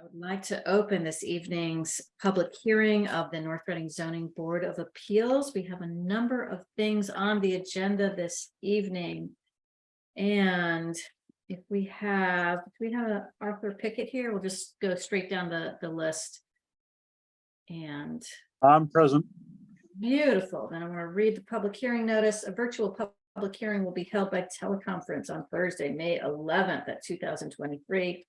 I would like to open this evening's public hearing of the North Reading Zoning Board of Appeals. We have a number of things on the agenda this evening. And if we have, do we have a Arthur Pickett here? We'll just go straight down the list. And I'm present. beautiful. Then I'm going to read the public hearing notice. A virtual public hearing will be held by teleconference on Thursday, May 11th at 2023.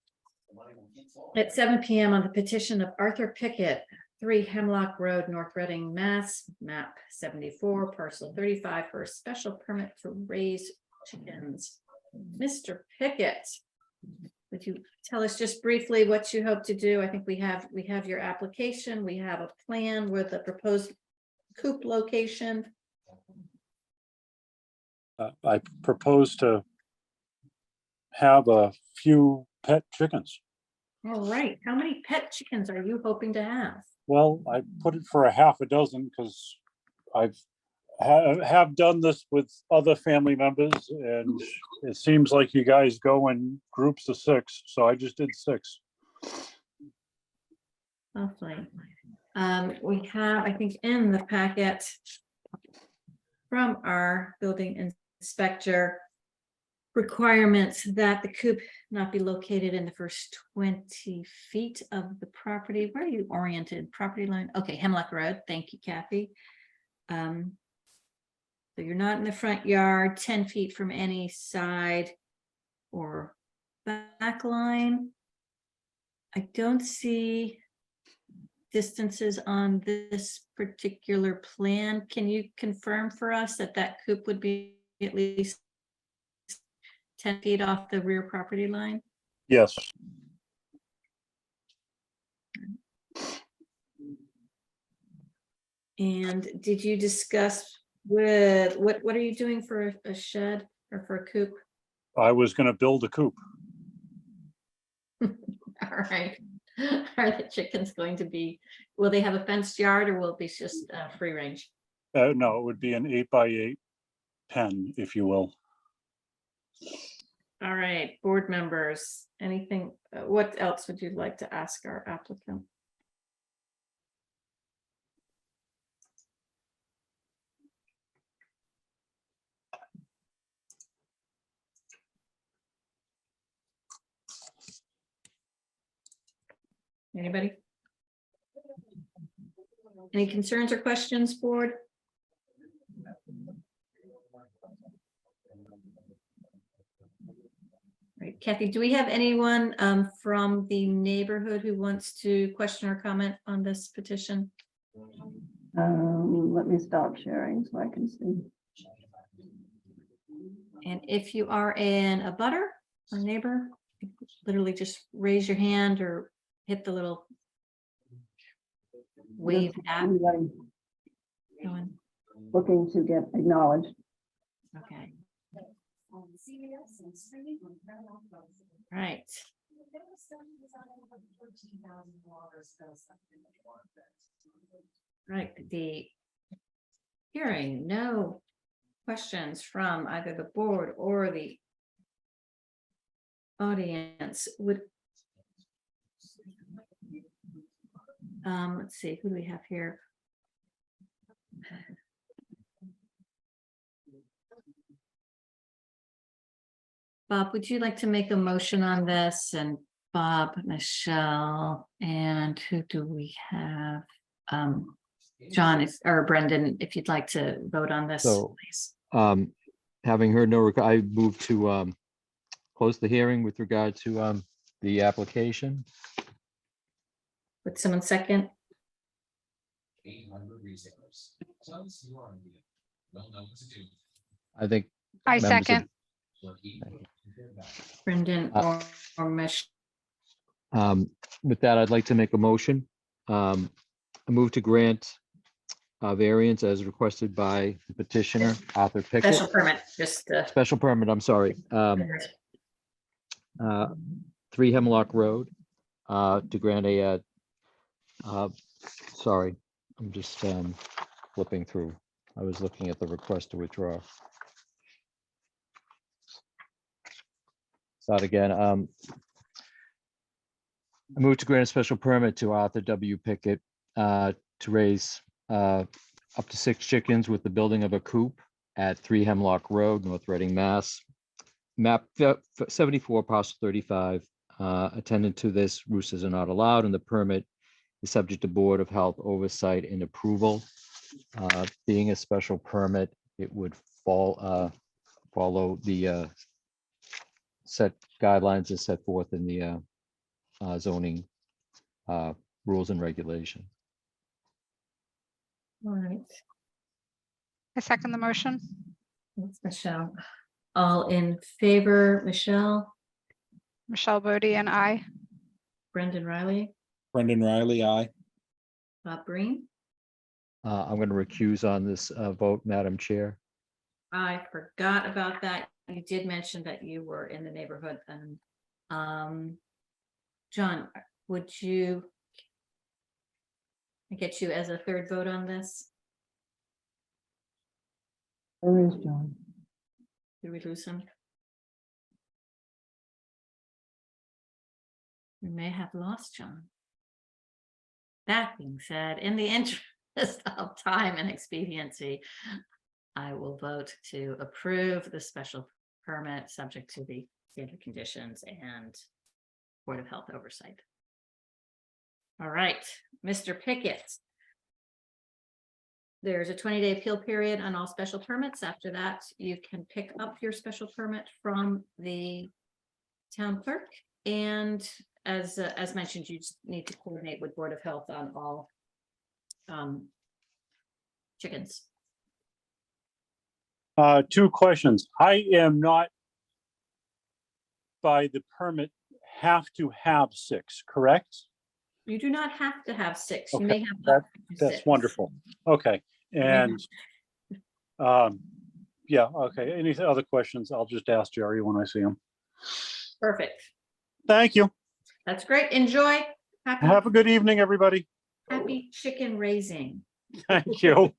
At 7 p.m. on the petition of Arthur Pickett, 3 Hemlock Road, North Reading, Mass, map 74, parcel 35, for a special permit to raise chickens. Mr. Pickett, would you tell us just briefly what you hope to do? I think we have your application. We have a plan with a proposed coop location. I propose to have a few pet chickens. All right. How many pet chickens are you hoping to have? Well, I put it for a half a dozen because I've have done this with other family members, and it seems like you guys go in groups of 6, so I just did 6. Lovely. We have, I think, in the packet from our building inspector requirements that the coop not be located in the first 20 feet of the property. Where are you oriented? Property line? Okay, Hemlock Road. Thank you, Kathy. So you're not in the front yard, 10 feet from any side or back line. I don't see distances on this particular plan. Can you confirm for us that that coop would be at least 10 feet off the rear property line? Yes. And did you discuss with what are you doing for a shed or for a coop? I was going to build a coop. All right. Are the chickens going to be, will they have a fenced yard or will it be just free range? No, it would be an 8x8 pen, if you will. All right, board members, anything, what else would you like to ask our applicant? Anybody? Any concerns or questions, board? Right, Kathy, do we have anyone from the neighborhood who wants to question or comment on this petition? Let me stop sharing so I can see. And if you are in a butter or neighbor, literally just raise your hand or hit the little wave app. Anybody Going. looking to get acknowledged? Okay. Right. Right, the hearing, no questions from either the board or the audience would. Let's see, who do we have here? Bob, would you like to make a motion on this? And Bob, Michelle, and who do we have? John, or Brendan, if you'd like to vote on this, So, please. Having heard no, I move to close the hearing with regard to the application. Would someone second? I think. I members of- second. Brendan or Michelle? With that, I'd like to make a motion. I move to grant a variance as requested by the petitioner, Arthur Pickett. Special permit, just Special permit, I'm sorry. 3 Hemlock Road, to grant a, sorry, I'm just flipping through. I was looking at the request to withdraw. Start again. I move to grant a special permit to Arthur W. Pickett to raise up to 6 chickens with the building of a coop at 3 Hemlock Road, North Reading, Mass. Map 74, parcel 35. Attendant to this, roosters are not allowed, and the permit is subject to Board of Health oversight and approval. Being a special permit, it would follow the set guidelines as set forth in the zoning rules and regulation. All right, I second the motion. thanks, Michelle. All in favor, Michelle, Michelle Bodie and I. Brendan Riley, Brendan Riley, aye. Bob Breen. I'm going to recuse on this vote, Madam Chair. I forgot about that. You did mention that you were in the neighborhood and, John, would you get you as a third vote on this? Where is John? Did we lose him? We may have lost John. That being said, in the interest of time and expediency, I will vote to approve the special permit subject to the standard conditions and Board of Health oversight. All right, Mr. Pickett. There's a 20-day appeal period on all special permits. After that, you can pick up your special permit from the town clerk. And as mentioned, you just need to coordinate with Board of Health on all chickens. 2 questions. I am not, by the permit, have to have 6, correct? You do not have to have 6. You Okay, may have up to That's 6. wonderful. Okay, and yeah, okay. Any other questions? I'll just ask Jerry when I see him. Perfect. Thank you. That's great. Enjoy. Have a good evening, everybody. Happy chicken raising. Thank you.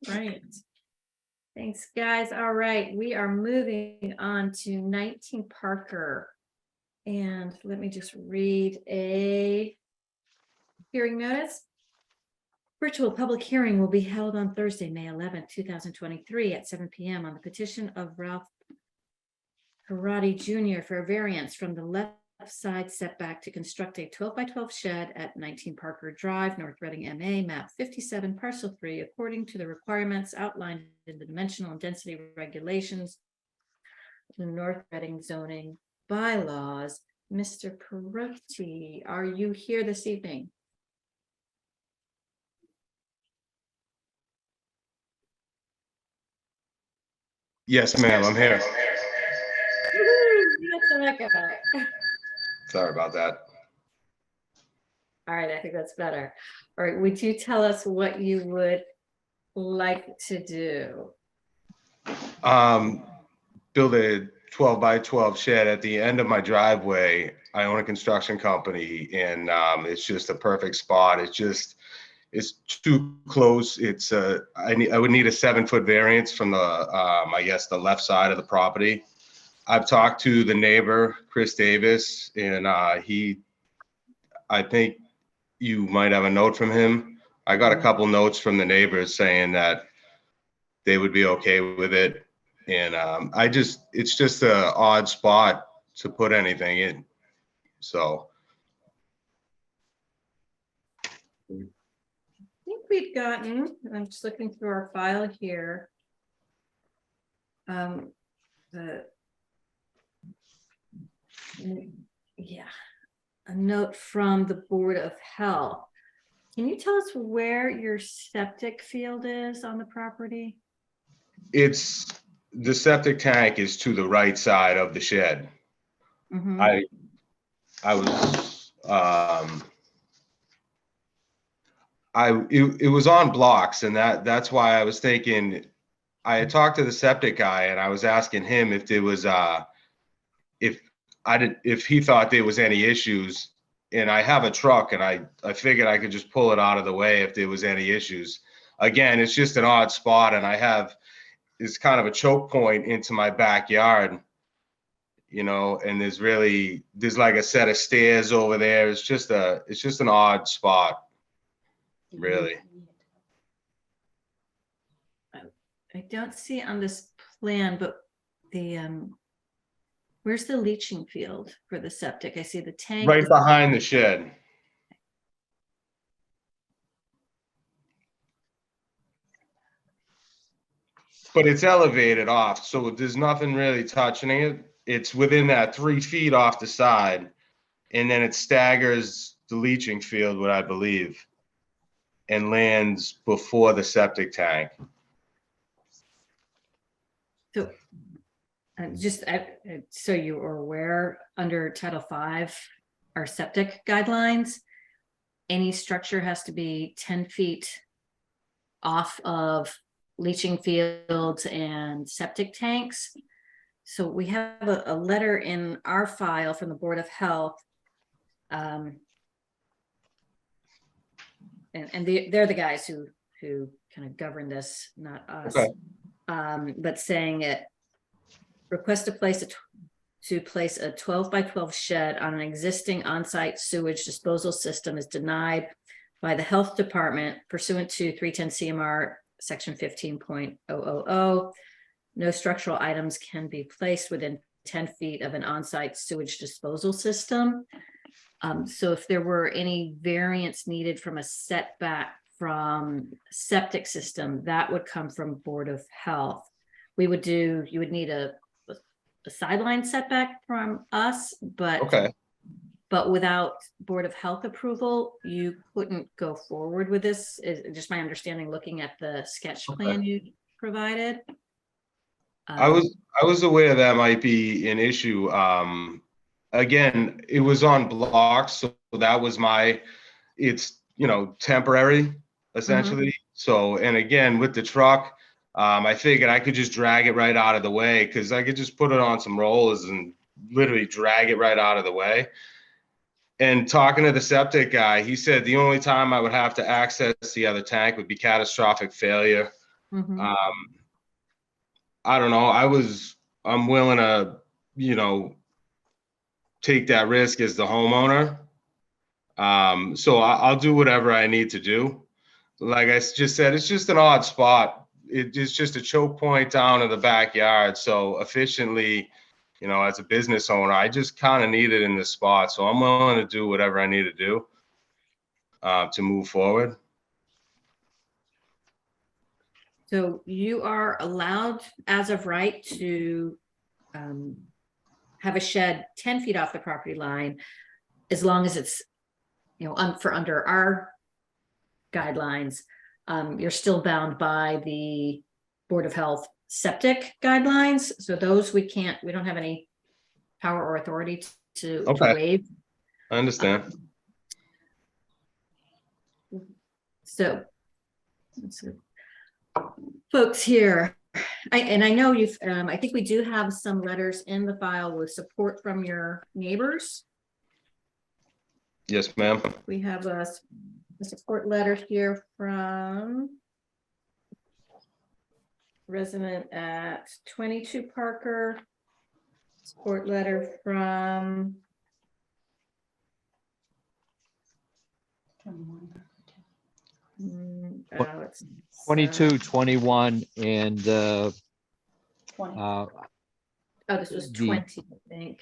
Right. Thanks, guys. All right, we are moving on to 19 Parker. And let me just read a hearing notice. Virtual public hearing will be held on Thursday, May 11th, 2023 at 7 p.m. on the petition of Ralph Karate Jr. for a variance from the left side setback to construct a 12 by 12 shed at 19 Parker Drive, North Reading, MA, map 57, parcel 3, according to the requirements outlined in the dimensional and density regulations, the North Reading zoning bylaws. Mr. Perotti, are you here this evening? Yes, ma'am, I'm here. Sorry about that. All right, I think that's better. All right, would you tell us what you would like to do? Build a 12 by 12 shed at the end of my driveway. I own a construction company and it's just a perfect spot. It's too close. It's I would need a 7-foot variance from the I guess the left side of the property. I've talked to the neighbor, Chris Davis, and I think you might have a note from him. I got a couple notes from the neighbors saying that they would be okay with it. And it's just an odd spot to put anything in. So. I think we've gotten, I'm just looking through our file here. Yeah, a note from the Board of Health. Can you tell us where your septic field is on the property? The septic tank is to the right side of the shed. Mhm. It was on blocks, and that's why I was thinking. I had talked to the septic guy, and I was asking him if there was if he thought there was any issues. And I have a truck, and I figured I could just pull it out of the way if there was any issues. Again, it's just an odd spot, and it's kind of a choke point into my backyard. you know, and there's like a set of stairs over there. It's just an odd spot, really. I don't see on this plan, but the, where's the leaching field for the septic? I see the tank. Right behind the shed. But it's elevated off, so there's nothing really touching it. It's within that 3 feet off the side, and then it staggers the leaching field, what I believe, and lands before the septic tank. So, just, so you are aware, under Title V, our septic guidelines, any structure has to be 10 feet off of leaching fields and septic tanks. So we have a letter in our file from the Board of Health. And they're the guys who kind of govern this, not us. Okay. But saying it, request to place a 12 by 12 shed on an existing on-site sewage disposal system is denied by the health department pursuant to 310 CMR section 15.000. No structural items can be placed within 10 feet of an on-site sewage disposal system. So if there were any variance needed from a setback from septic system, that would come from Board of Health. You would need a sideline setback from us, but Okay. but without Board of Health approval, you couldn't go forward with this, is just my understanding, looking at the sketch plan you provided. I was aware that might be an issue. Again, it was on blocks, so that was it's, temporary, essentially. So, and again, with the truck, I figured I could just drag it right out of the way, because I could just put it on some rollers and literally drag it right out of the way. And talking to the septic guy, he said the only time I would have to access the other tank would be catastrophic failure. Mhm. I don't know. I'm willing to, take that risk as the homeowner. So I'll do whatever I need to do. Like I just said, it's just an odd spot. It's just a choke point down in the backyard. So efficiently, as a business owner, I just kind of need it in this spot. So I'm willing to do whatever I need to do to move forward. So you are allowed, as of right, to have a shed 10 feet off the property line, as long as it's, under our guidelines. You're still bound by the Board of Health septic guidelines. So those we don't have any power or authority to Okay. waive. I understand. So folks here, I know I think we do have some letters in the file with support from your neighbors. Yes, ma'am. We have a support letter here from resident at 22 Parker. Support letter from it's 22, 21, and oh, this was the- 20, I think.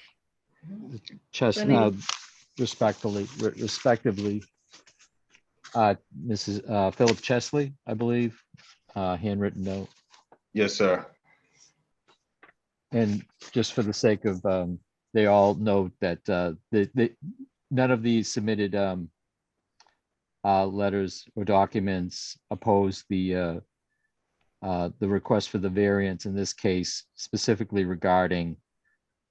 Chestnut, respectively, Mrs. Philip Chesley, I believe, handwritten note. Yes, sir. And just for the sake of, they all note that none of these submitted letters or documents oppose the request for the variance in this case, specifically regarding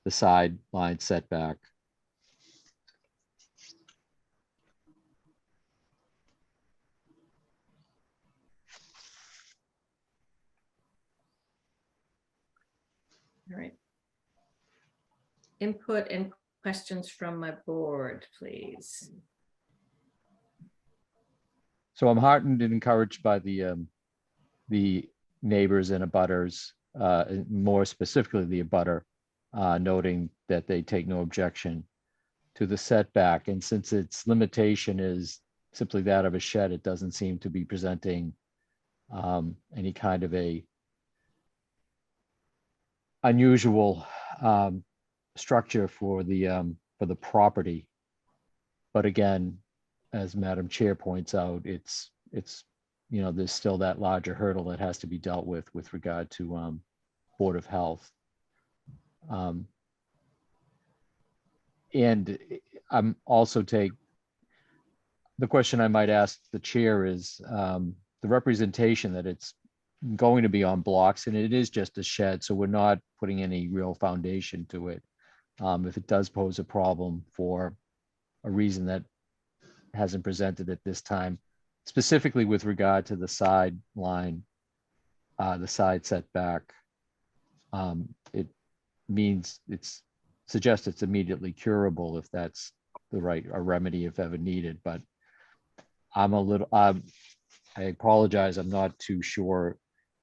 the sideline setback. All right. Input and questions from my board, please. So I'm heartened and encouraged by the neighbors and abutters, and more specifically the abutter, noting that they take no objection to the setback. And since its limitation is simply that of a shed, it doesn't seem to be presenting any kind of a unusual structure for the property. But again, as Madam Chair points out, it's there's still that larger hurdle that has to be dealt with regard to Board of Health. And I'm also the question I might ask the chair is the representation that it's going to be on blocks, and it is just a shed, so we're not putting any real foundation to it. If it does pose a problem for a reason that hasn't presented at this time, specifically with regard to the side line, the side setback, it means suggests it's immediately curable if that's the right remedy if ever needed. But I'm I apologize, I'm not too sure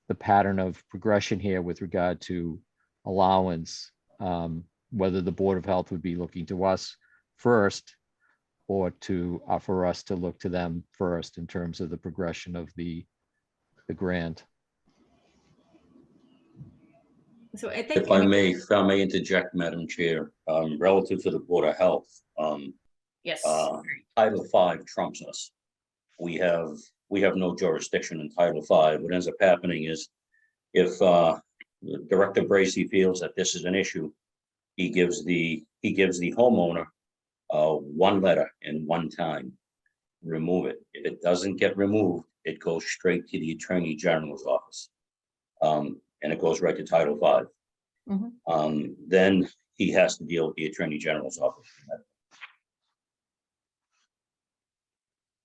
the pattern of progression here with regard to allowance, whether the Board of Health would be looking to us first or for us to look to them first in terms of the progression of the grant. So I think. If I may interject, Madam Chair, relative to the Board of Health, Yes. Title V trumps us. We have no jurisdiction in Title V. What ends up happening is if Director Bracy feels that this is an issue, he gives the homeowner one letter and one time, remove it. If it doesn't get removed, it goes straight to the Attorney General's office. And it goes right to Title V. Mhm. Then he has to deal with the Attorney General's office.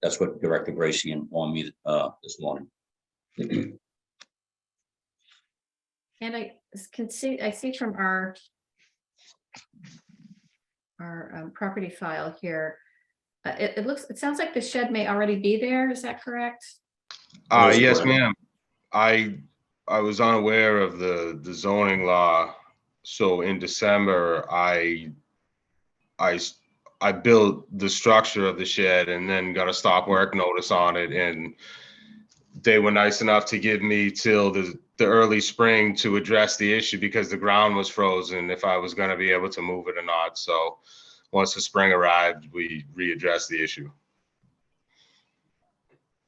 That's what Director Bracy informed me this morning. And I see from our property file here, it sounds like the shed may already be there. Is that correct? That is Yes, correct. ma'am. I was unaware of the zoning law. So in December, I built the structure of the shed and then got a stop work notice on it. And they were nice enough to give me till the early spring to address the issue because the ground was frozen, if I was going to be able to move it or not. So once the spring arrived, we readdressed the issue.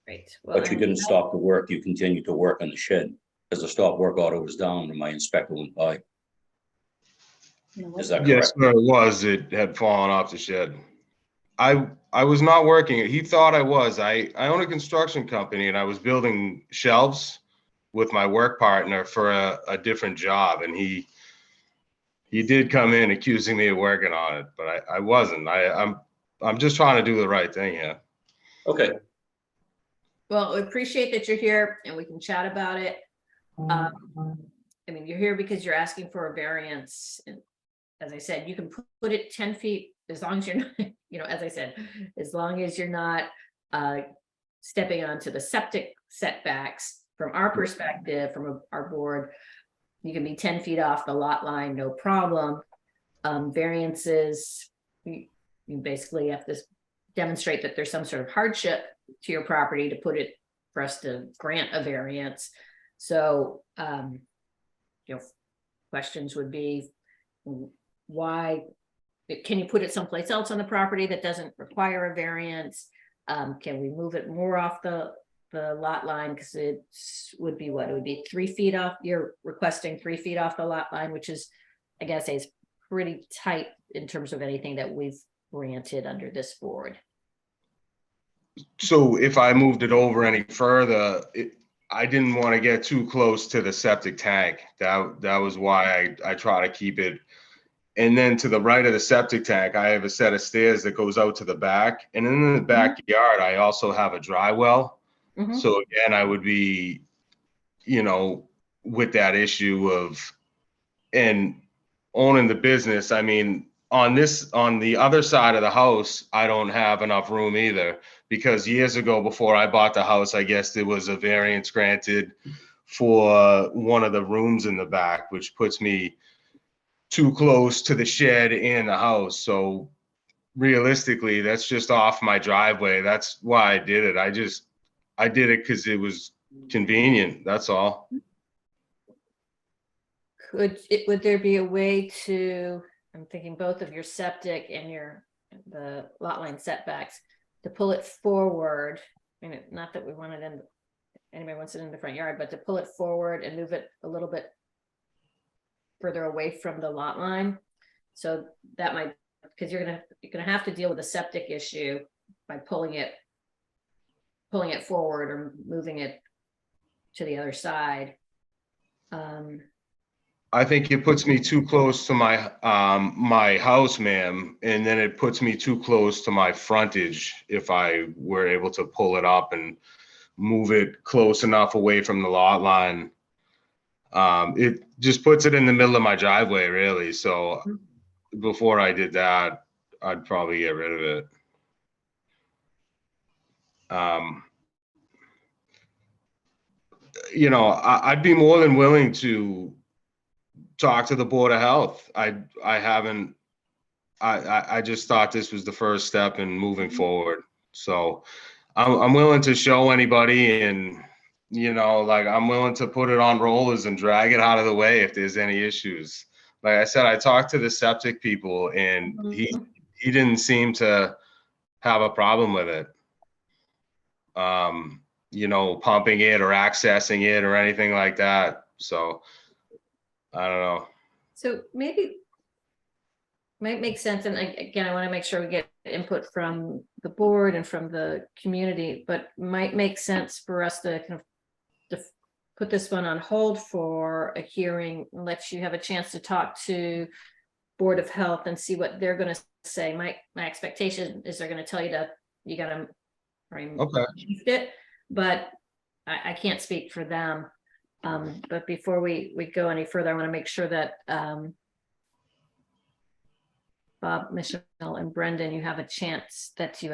Great. Well, But you didn't stop the work. You continued to work on the shed because the stop work order was down when my inspector went by. Is that correct? Yes, sir, it was. It had fallen off the shed. I was not working. He thought I was. I own a construction company and I was building shelves with my work partner for a different job. And he did come in accusing me of working on it, but I wasn't. I'm just trying to do the right thing here. Okay. Well, we appreciate that you're here and we can chat about it. I mean, you're here because you're asking for a variance. And as I said, you can put it 10 feet as long as you're not, as I said, as long as you're not stepping onto the septic setbacks. From our perspective, from our board, you can be 10 feet off the lot line, no problem. Variances, you basically have to demonstrate that there's some sort of hardship to your property to put it for us to grant a variance. So, questions would be, why can you put it someplace else on the property that doesn't require a variance? Can we move it more off the lot line? Because it would be what? It would be 3 feet off. You're requesting 3 feet off the lot line, which is, I guess, is pretty tight in terms of anything that we've granted under this board. So if I moved it over any further, I didn't want to get too close to the septic tank. That was why I try to keep it. And then to the right of the septic tank, I have a set of stairs that goes out to the back. And in the backyard, I also have a dry well. Mhm. So again, I would be, with that issue of, and owning the business. I mean, on the other side of the house, I don't have enough room either, because years ago, before I bought the house, I guess there was a variance granted for one of the rooms in the back, which puts me too close to the shed and the house. So realistically, that's just off my driveway. That's why I did it. I did it because it was convenient. That's all. Would there be a way to, I'm thinking both of your septic and the lot line setbacks, to pull it forward? I mean, not that we want it in, anybody wants it in the front yard, but to pull it forward and move it a little bit further away from the lot line. So that might, because you're gonna have to deal with a septic issue by pulling it forward or moving it to the other side. I think it puts me too close to my house, ma'am, and then it puts me too close to my frontage if I were able to pull it up and move it close enough away from the lot line. It just puts it in the middle of my driveway, really. So before I did that, I'd probably get rid of it. You know, I'd be more than willing to talk to the Board of Health. I just thought this was the first step in moving forward. So I'm willing to show anybody, and, you know, like, I'm willing to put it on rollers and drag it out of the way if there's any issues. Like I said, I talked to the septic people, and he didn't seem to have a problem with it. You know, pumping it or accessing it or anything like that. So I don't know. So maybe might make sense, and again, I want to make sure we get input from the board and from the community, but might make sense for us to kind of put this one on hold for a hearing, and let you have a chance to talk to Board of Health and see what they're going to say. My expectation is they're going to tell you you got to shift it, but I can't speak for them. But before we go any further, I want to make sure that Bob, Michelle, and Brendan, you have a chance that you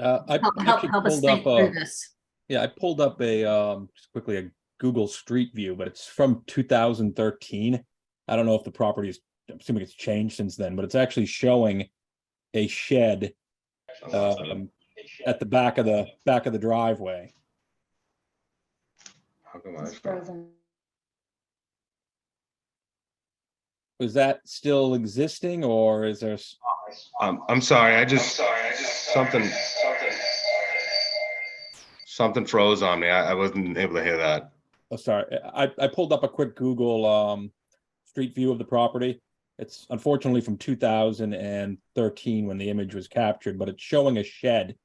I help us think through this. Yeah, I pulled up just quickly a Google Street View, but it's from 2013. I don't know if the property is, I'm assuming it's changed since then, but it's actually showing a shed at the back of the driveway. How come I Is that still existing, or is there? I'm sorry. Something froze on me. I wasn't able to hear that. Oh, sorry. I pulled up a quick Google Street View of the property. It's unfortunately from 2013 when the image was captured, but it's showing a shed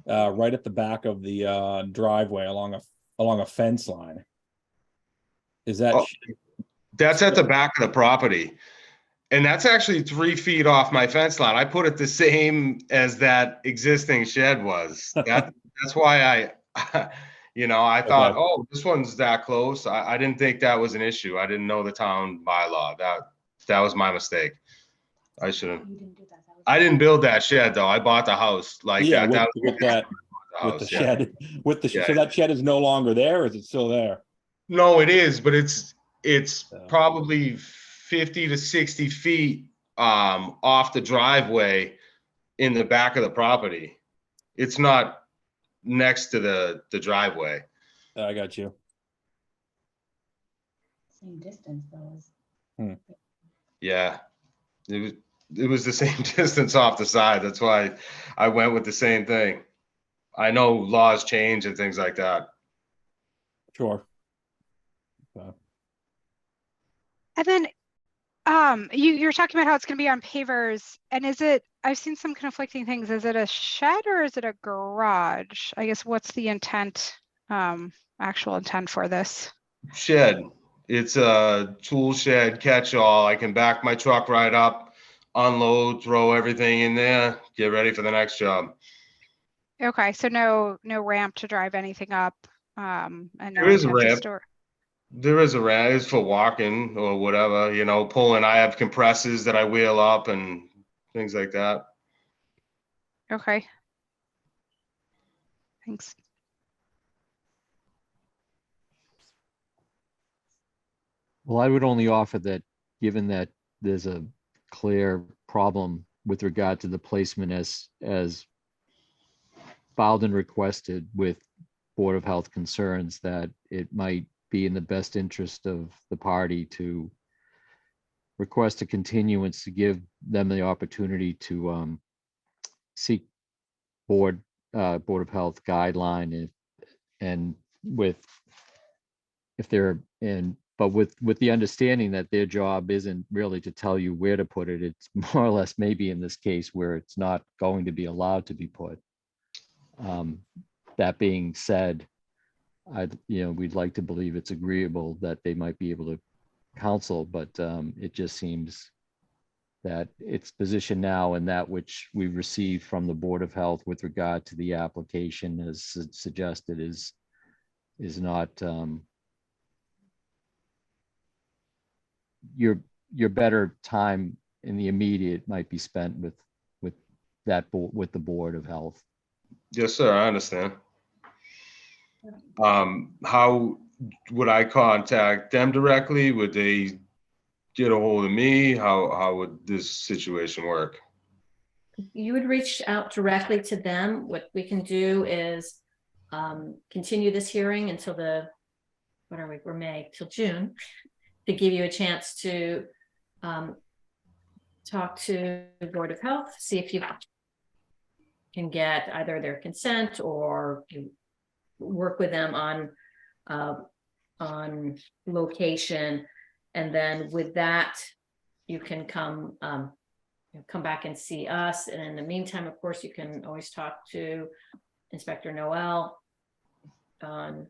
right at the back of the driveway along a fence line. Is that? Oh, that's at the back of the property. And that's actually 3 feet off my fence line. I put it the same as that existing shed was. That's why I thought, Okay. oh, this one's that close. I didn't think that was an issue. I didn't know the town bylaw. That was my mistake. I didn't build that shed though. I bought the house like Yeah, that. with the shed, Yeah. so that shed is no longer there, or is it still there? No, it is, but it's probably 50 to 60 feet off the driveway in the back of the property. It's not next to the driveway. I got you. Same distance though. Yeah, it was the same distance off the side. That's why I went with the same thing. I know laws change and things like that. Sure. And then you're talking about how it's going to be on pavers, and I've seen some conflicting things. Is it a shed or is it a garage? I guess what's the intent, actual intent for this? Shed. It's a tool shed, catch-all. I can back my truck right up, unload, throw everything in there, get ready for the next job. Okay, so no ramp to drive anything up, and no There is a intent to ramp. store. There is a ramp. It's for walking or whatever, pulling. I have compressors that I wheel up and things like that. Okay. Thanks. Well, I would only offer that, given that there's a clear problem with regard to the placement as filed and requested with Board of Health concerns, that it might be in the best interest of the party to request a continuance to give them the opportunity to seek Board of Health guideline and with, if they're in, but with the understanding that their job isn't really to tell you where to put it. It's more or less maybe in this case where it's not going to be allowed to be put. That being said, we'd like to believe it's agreeable that they might be able to counsel, but it just seems that its position now and that which we've received from the Board of Health with regard to the application as suggested is not your better time in the immediate might be spent with the Board of Health. Yes, sir, I understand. How would I contact them directly? Would they get a hold of me? How would this situation work? You would reach out directly to them. What we can do is continue this hearing until we're May, till June, to give you a chance to talk to the Board of Health, see if you can get either their consent or you work with them on location. And then with that, you can come back and see us. And in the meantime, of course, you can always talk to Inspector Noel on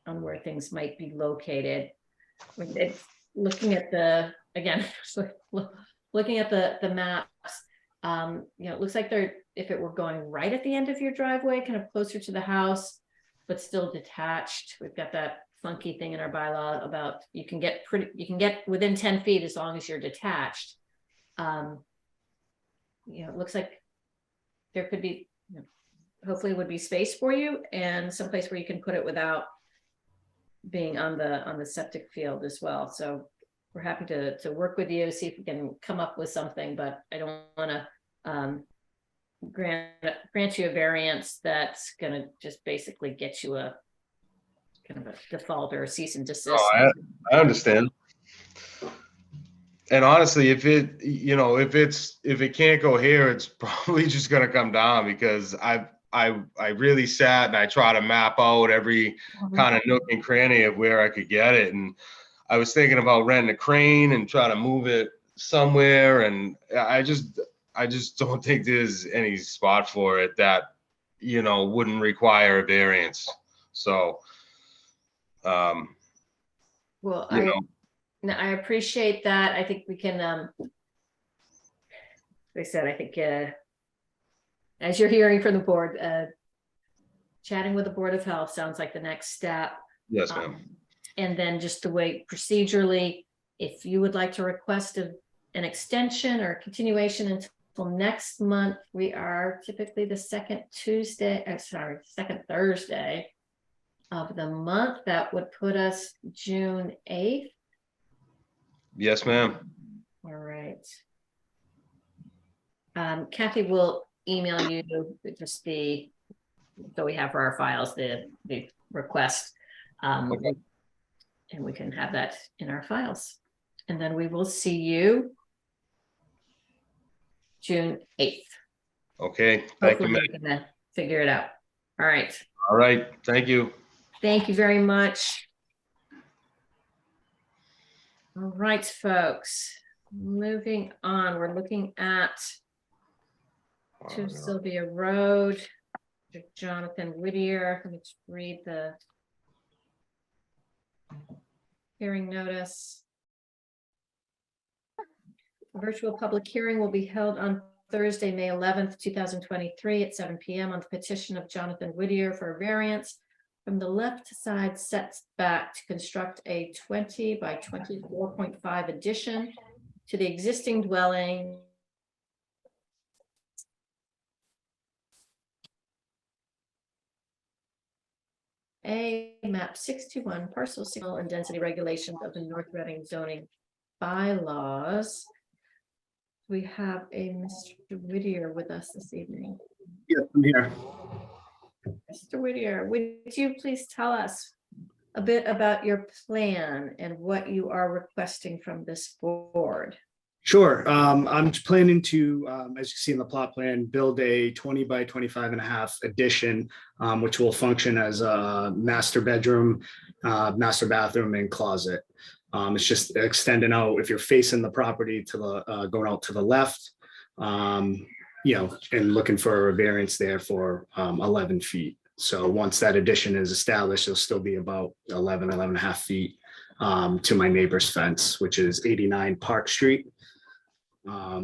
where things might be located. It's looking at looking at the maps, it looks like if it were going right at the end of your driveway, kind of closer to the house, but still detached. We've got that funky thing in our bylaw about you can get within 10 feet as long as you're detached. It looks like there could be, hopefully would be space for you and someplace where you can put it without being on the septic field as well. So we're happy to work with you, see if we can come up with something, but I don't want to grant you a variance that's going to just basically get you a kind of a default or a cease and desist. Oh, I understand. And honestly, if it can't go here, it's probably just gonna come down, because I really sat and I try to map out every kind of nook and cranny of where I could get it. And I was thinking about renting a crane and try to move it somewhere. And I just don't think there's any spot for it that, wouldn't require a variance. So, Well, I appreciate that. I think we can, like I said, I think as you're hearing from the board, chatting with the Board of Health sounds like the next step. yes, ma'am. And then just the way procedurally, if you would like to request an extension or continuation until next month, we are typically the second Thursday of the month. That would put us June 8th. Yes, ma'am. All right. Kathy will email you just so we have for our files, the request. Okay. And we can have that in our files. And then we will see you June 8th. Okay. Thank you, Hopefully ma'am. we can figure it out. All right. All right. Thank you. Thank you very much. All right, folks. Moving on, we're looking at 2 Sylvia Road, Jonathan Whittier. Let me just read the hearing notice. A virtual public hearing will be held on Thursday, May 11th, 2023 at 7 p.m. on the petition of Jonathan Whittier for a variance from the left side setback to construct a 20 by 24.5 addition to the existing dwelling A, map 621, parcel signal and density regulations of the North Reading zoning bylaws. We have a Mr. Whittier with us this evening. Yeah, I'm here. Mr. Whittier, would you please tell us a bit about your plan and what you are requesting from this board? Sure. I'm planning to, as you see in the plot plan, build a 20 by 25 and a half addition, which will function as a master bedroom, master bathroom and closet. It's just extending out, if you're facing the property to the, going out to the left, you know, and looking for a variance there for 11 feet. So once that addition is established, it'll still be about 11 and a half feet to my neighbor's fence, which is 89 Park Street. I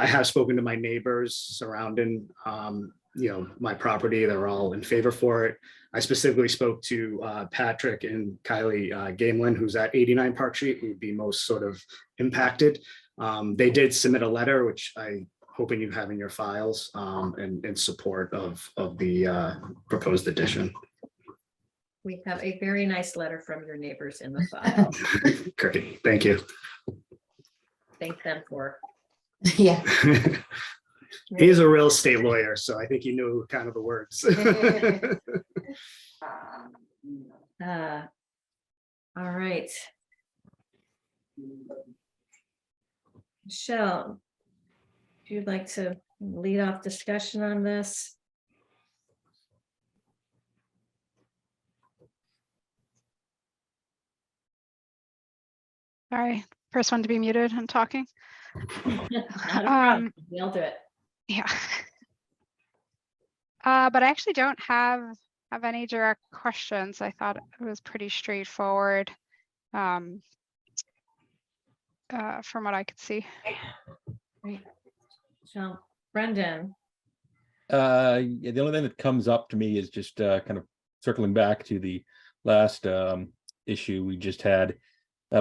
have spoken to my neighbors surrounding, you know, my property. They're all in favor for it. I specifically spoke to Patrick and Kylie Gamelin, who's at 89 Park Street, who would be most sort of impacted. They did submit a letter, which I hoping you have in your files, in support of the proposed addition. We have a very nice letter from your neighbors in the file. Great, thank you. Thank them for. Yeah. He's a real estate lawyer, so I think he knew kind of the words. All right. Michelle, if you'd like to lead off discussion on this. Sorry, first one to be muted and talking. Not a problem. We'll do it. Yeah. But I actually don't have any direct questions. I thought it was pretty straightforward from what I could see. Great. So Brendan. Yeah, the only thing that comes up to me is just kind of circling back to the last issue we just had.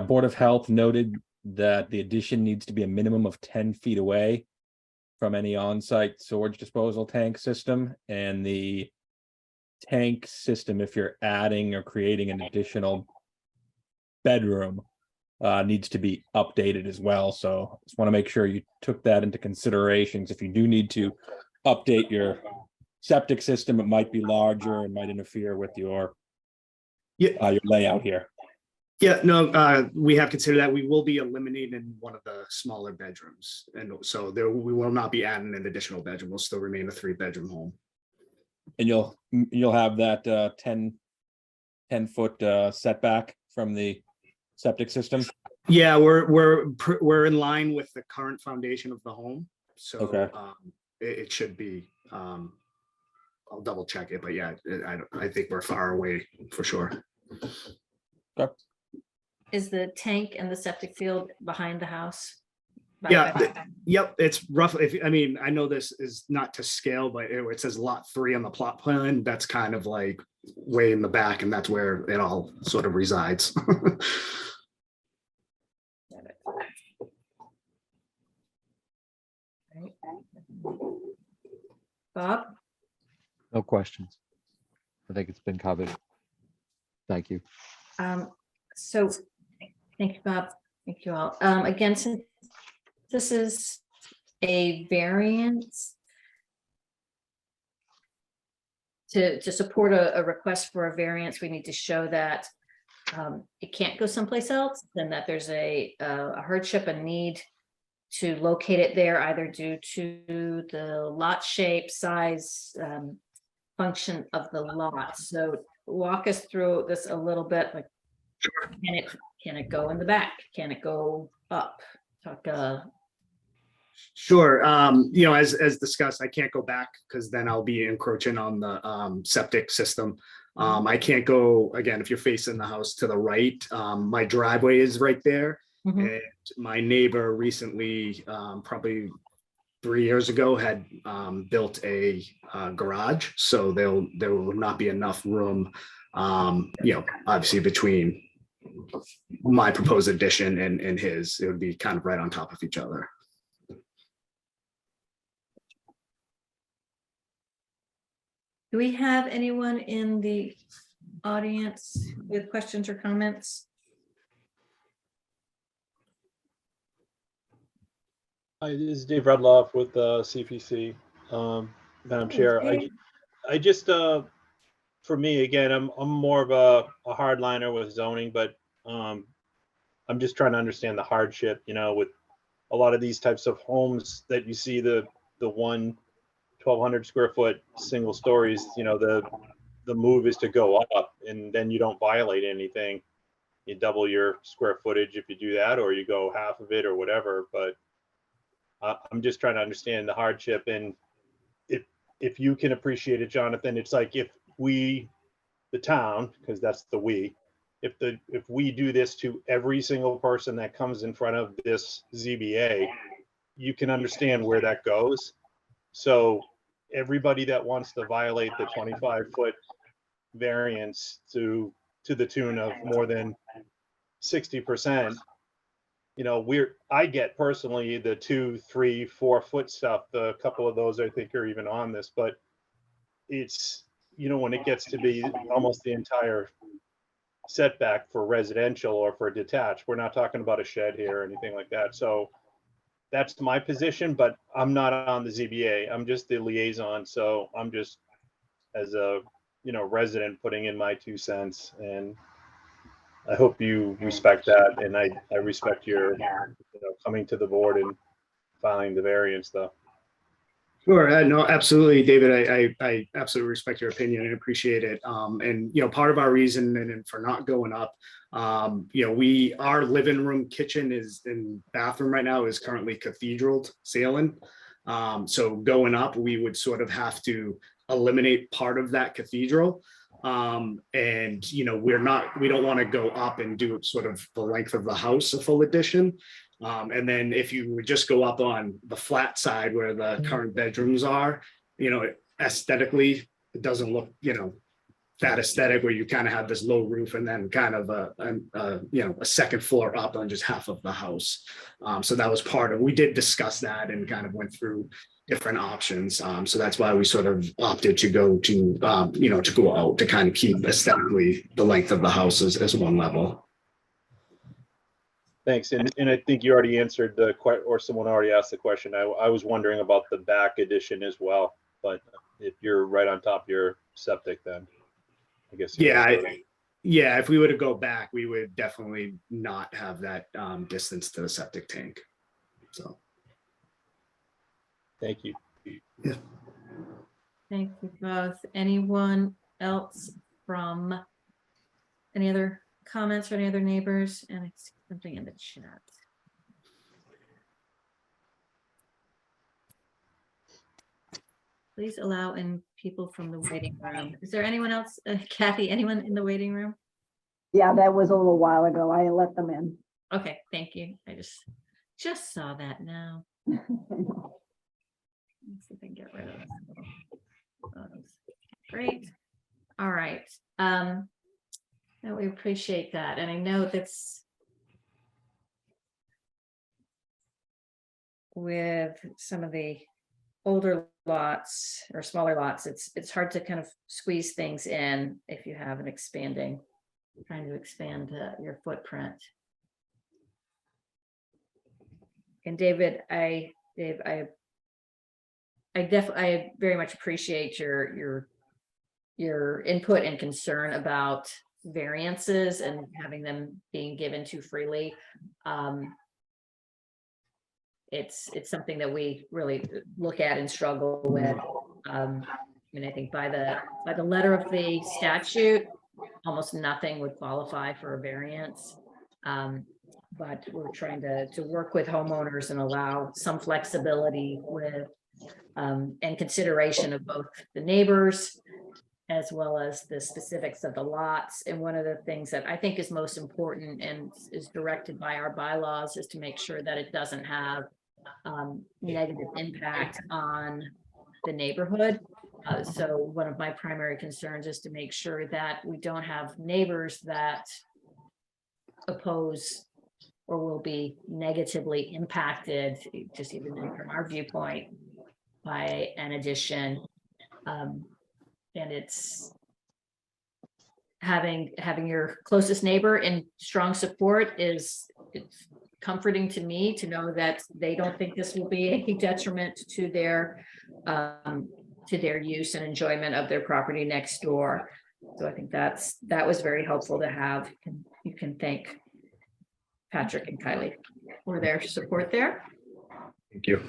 Board of Health noted that the addition needs to be a minimum of 10 feet away from any on-site sewage disposal tank system, and the tank system, if you're adding or creating an additional bedroom, needs to be updated as well. So just want to make sure you took that into considerations. If you do need to update your septic system, it might be larger and might interfere with your your layout here. Yeah, no, we have considered that. We will be eliminating one of the smaller bedrooms. And so we will not be adding an additional bedroom. We'll still remain a 3-bedroom home. And you'll have that 10 foot setback from the septic system. Yeah, we're in line with the current foundation of the home. So Okay. It should be, I'll double check it, but yeah, I think we're far away for sure. Okay. Is the tank and the septic field behind the house? Yeah, yep, it's roughly, I mean, I know this is not to scale, but it says lot 3 on the plot plan. That's kind of like way in the back, and that's where it all sort of resides. Bob? No questions. I think it's been covered. Thank you. So, thank you, Bob. Thank you all. Again, since this is a variance to support a request for a variance, we need to show that it can't go someplace else, and that there's a hardship, a need to locate it there, either due to the lot shape, size, function of the lot. So walk us through this a little bit. Like, can it go in the back? Can it go up? Talk. Sure. You know, as discussed, I can't go back because then I'll be encroaching on the septic system. I can't go, again, if you're facing the house to the right, my driveway is right there. Mhm. And my neighbor recently, probably 3 years ago, had built a garage. So there will not be enough room, you know, obviously between my proposed addition and his. It would be kind of right on top of each other. Do we have anyone in the audience with questions or comments? Hi, this is Dave Redloff with CPC. Madam Chair, Dave. I just, for me, again, I'm more of a hardliner with zoning, but I'm just trying to understand the hardship, with a lot of these types of homes that you see, the 1,200 square foot single stories, the move is to go up and then you don't violate anything. You double your square footage if you do that, or you go half of it or whatever, but I'm just trying to understand the hardship. And if you can appreciate it, Jonathan, it's like if we, the town, because that's the we, if we do this to every single person that comes in front of this ZBA, you can understand where that goes. So everybody that wants to violate the 25-foot variance to the tune of more than 60%, I get personally the 2, 3, 4 foot stuff. A couple of those I think are even on this, but it's, when it gets to be almost the entire setback for residential or for detached, we're not talking about a shed here or anything like that. So that's my position, but I'm not on the ZBA. I'm just the liaison. So I'm just, as a, resident, putting in my 2 cents, and I hope you respect that. And I respect your, coming to the board and filing the variance though. Sure, no, absolutely, David. I absolutely respect your opinion and appreciate it. And part of our reason and for not going up, our living room, kitchen is and bathroom right now is currently cathedral ceiling. So going up, we would sort of have to eliminate part of that cathedral. And we don't want to go up and do sort of the length of the house, a full addition. And then if you would just go up on the flat side where the current bedrooms are, aesthetically, it doesn't look, that aesthetic where you kind of have this low roof and then kind of a second floor up on just half of the house. So that was we did discuss that and kind of went through different options. So that's why we sort of opted to go to go out to kind of keep aesthetically the length of the house as one level. Thanks. And I think you already answered the question, or someone already asked the question. I was wondering about the back addition as well, but if you're right on top of your septic, then I guess. Yeah, if we were to go back, we would definitely not have that distance to the septic tank. So. Thank you. Yeah. Thank you both. Anyone else from any other comments or any other neighbors? And I see something in the chat. Please allow in people from the waiting room. Is there anyone else, Kathy, anyone in the waiting room? Yeah, that was a little while ago. I let them in. Okay, thank you. I just saw that now. Let's see if I can get rid of this. Great. All right. No, we appreciate that. And I know that's with some of the older lots or smaller lots, it's hard to kind of squeeze things in if you have an trying to expand your footprint. And David, I very much appreciate your input and concern about variances and having them being given too freely. It's something that we really look at and struggle with. And I think by the letter of the statute, almost nothing would qualify for a variance. But we're trying to work with homeowners and allow some flexibility with and consideration of both the neighbors as well as the specifics of the lots. And one of the things that I think is most important and is directed by our bylaws is to make sure that it doesn't have negative impact on the neighborhood. So one of my primary concerns is to make sure that we don't have neighbors that oppose or will be negatively impacted, just even from our viewpoint, by an addition. it's having your closest neighbor in strong support it's comforting to me to know that they don't think this will be a detriment to their use and enjoyment of their property next door. So I think that was very helpful to have. You can thank Patrick and Kylie for their support there. Thank you.